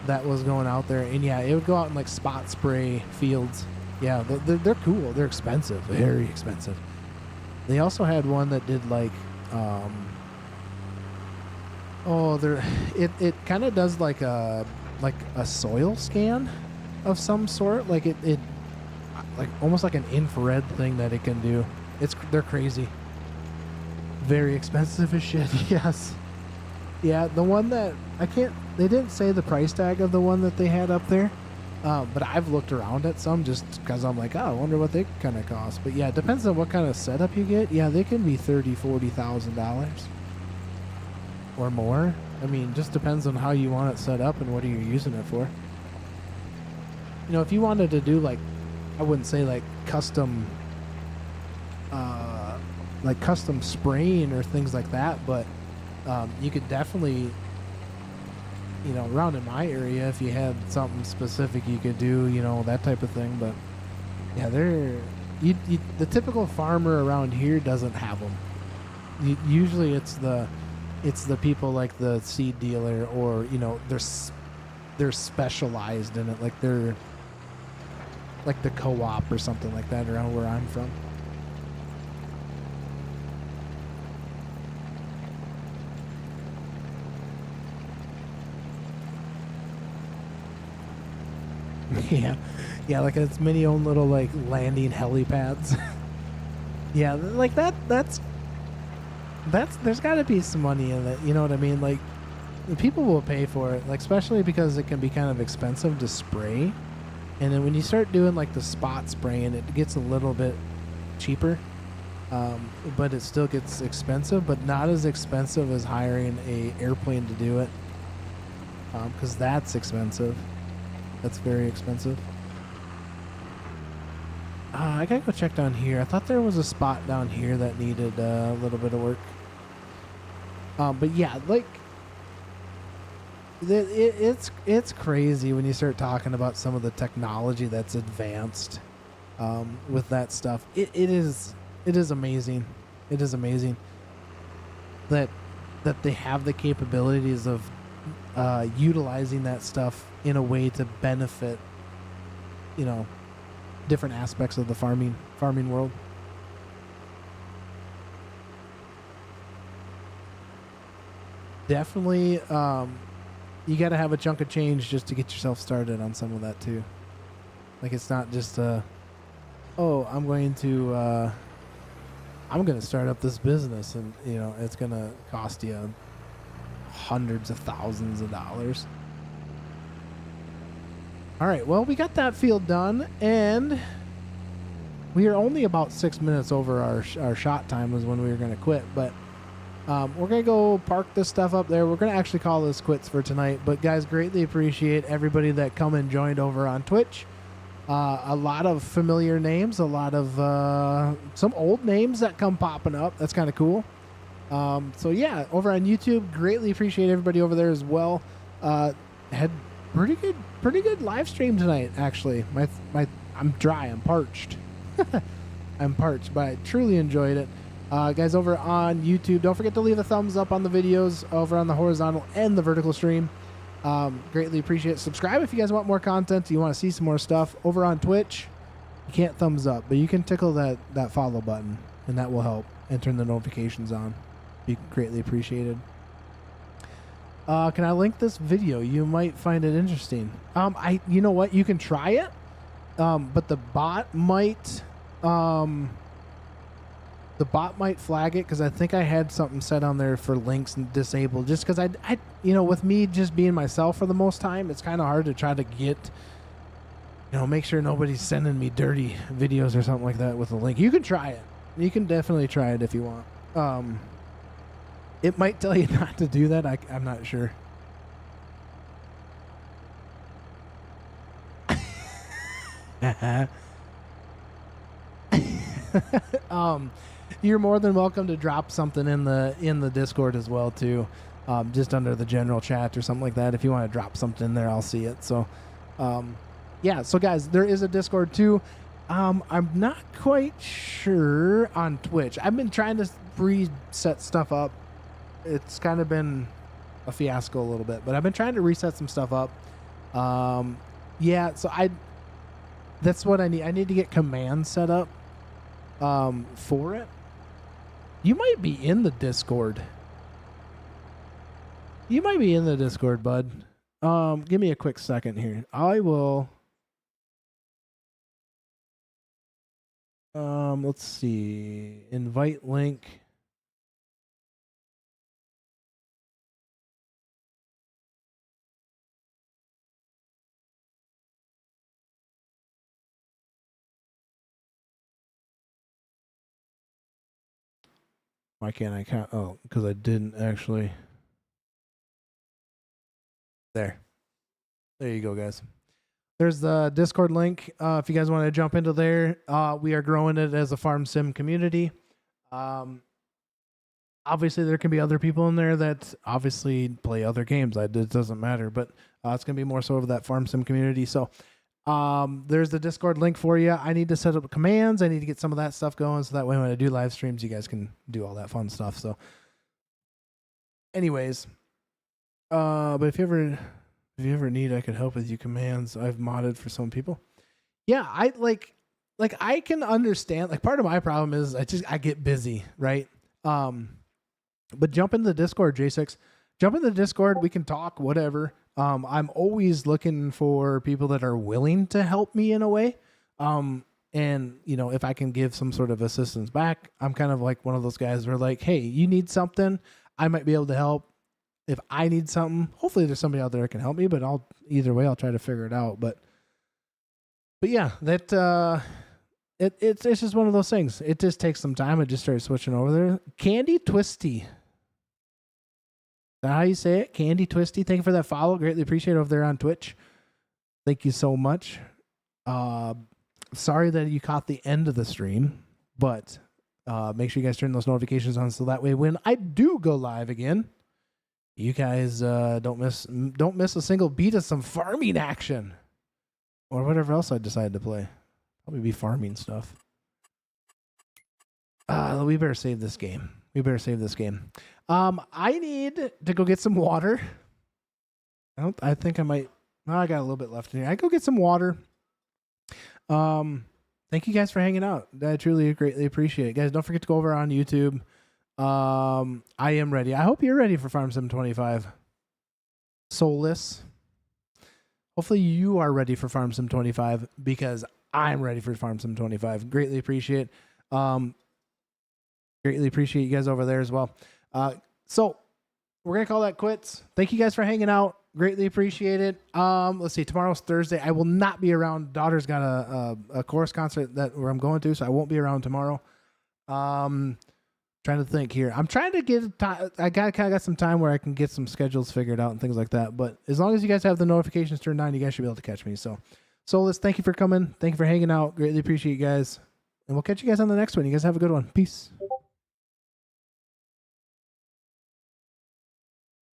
that was going out there, and yeah, it would go out and like spot spray fields. Yeah, they're cool. They're expensive, very expensive. They also had one that did like it kind of does like a soil scan of some sort, like it like almost like an infrared thing that it can do. They're crazy, very expensive as shit. Yes. Yeah, the one that they didn't say the price tag of the one that they had up there, but I've looked around at some just because I'm like, oh, I wonder what they kind of cost. But yeah, it depends on what kind of setup you get. Yeah, they can be $30,000-$40,000 or more. I mean, just depends on how you want it set up and what are you using it for. You know, if you wanted to do like, I wouldn't say like custom spraying or things like that, but you could definitely, you know, around in my area, if you had something specific you could do, you know, that type of thing. But yeah, the typical farmer around here doesn't have them. Usually it's the people like the seed dealer, or, you know, they're specialized in it, like they're like the co-op or something like that around where I'm from. yeah, like its many own little like landing helipads. Yeah, like that's there's got to be some money in it, you know what I mean? Like, people will pay for it, like, especially because it can be kind of expensive to spray, and then when you start doing like the spot spraying, it gets a little bit cheaper, but it still gets expensive, but not as expensive as hiring a airplane to do it, because that's expensive. That's very expensive. I gotta go check down here. I thought there was a spot down here that needed a little bit of work. But yeah, like it's crazy when you start talking about some of the technology that's advanced with that stuff. It is amazing. It is amazing that they have the capabilities of utilizing that stuff in a way to benefit, you know, different aspects of the farming world. Definitely, you got to have a chunk of change just to get yourself started on some of that too. Like, it's not just I'm going to start up this business, and, you know, it's going to cost you hundreds of thousands of dollars. All right, well, we got that field done, and we are only about 6 minutes over our shot time was when we were going to quit, but we're going to go park this stuff up there. We're going to actually call this quits for tonight, but guys, greatly appreciate everybody that come and joined over on Twitch. A lot of familiar names, a lot of some old names that come popping up. That's kind of cool. So yeah, over on YouTube, greatly appreciate everybody over there as well. Had pretty good live stream tonight. Actually, I'm dry. I'm parched. I'm parched, but I truly enjoyed it. Guys over on YouTube, don't forget to leave a thumbs up on the videos over on the horizontal and the vertical stream. Greatly appreciate it. Subscribe if you guys want more content. You want to see some more stuff. Over on Twitch, you can't thumbs up, but you can tickle that follow button, and that will help, and turn the notifications on. Be greatly appreciated. Can I link this video? You might find it interesting. You know what? You can try it, but the bot might flag it, because I think I had something set on there for links and disabled, just because I with me just being myself for the most time, it's kind of hard to try to get, make sure nobody's sending me dirty videos or something like that with a link. You can try it. You can definitely try it if you want. It might tell you not to do that. I'm not sure. You're more than welcome to drop something in the Discord as well too, just under the general chat or something like that. If you want to drop something in there, I'll see it. So yeah, so guys, there is a Discord too. I'm not quite sure on Twitch. I've been trying to reset stuff up. It's kind of been a fiasco a little bit, but I've been trying to reset some stuff up. Yeah, so that's what I need. I need to get commands set up for it. You might be in the Discord. You might be in the Discord, bud. Give me a quick second here. I will. Let's see. Invite link. Why can't I count? Oh, because I didn't actually. There you go, guys. There's the Discord link. If you guys want to jump into there, we are growing it as a farm sim community. Obviously, there can be other people in there that obviously play other games. It doesn't matter, but it's going to be more so over that farm sim community. So there's the Discord link for you. I need to set up commands. I need to get some of that stuff going, so that way when I do live streams, you guys can do all that fun stuff. So anyways, but if you ever need, I could help with you commands. I've modded for some people. Yeah, I like I can understand. Like, part of my problem is I get busy, right? But jump into the Discord, J6. Jump in the Discord. We can talk, whatever. I'm always looking for people that are willing to help me in a way. And if I can give some sort of assistance back, I'm kind of like one of those guys where, like, hey, you need something, I might be able to help. If I need something, hopefully there's somebody out there that can help me, but either way, I'll try to figure it out. But yeah, that, it's just one of those things. It just takes some time. I just started switching over there. Candy Twisty. Is that how you say it? Candy Twisty. Thank you for that follow. Greatly appreciate it over there on Twitch. Thank you so much. Sorry that you caught the end of the stream, but make sure you guys turn those notifications on, so that way when I do go live again, you guys don't miss a single beat of some farming action or whatever else I decide to play. Probably be farming stuff. We better save this game. I need to go get some water. I think I might. I got a little bit left in here. I go get some water. Thank you guys for hanging out. I truly greatly appreciate it, guys. Don't forget to go over on YouTube. I am ready. I hope you're ready for Farm Sim 25. Soulless. Hopefully you are ready for Farm Sim 25, because I'm ready for Farm Sim 25. Greatly appreciate. Greatly appreciate you guys over there as well. So we're gonna call that quits. Thank you guys for hanging out. Greatly appreciate it. Let's see. Tomorrow's Thursday. I will not be around. Daughter's got a chorus concert where I'm going to, so I won't be around tomorrow. Trying to think here. I'm trying to get time. I kind of got some time where I can get some schedules figured out and things like that. But as long as you guys have the notifications turned on, you guys should be able to catch me. So Solus, thank you for coming. Thank you for hanging out. Greatly appreciate you guys. And we'll catch you guys on the next one. You guys have a good one. Peace.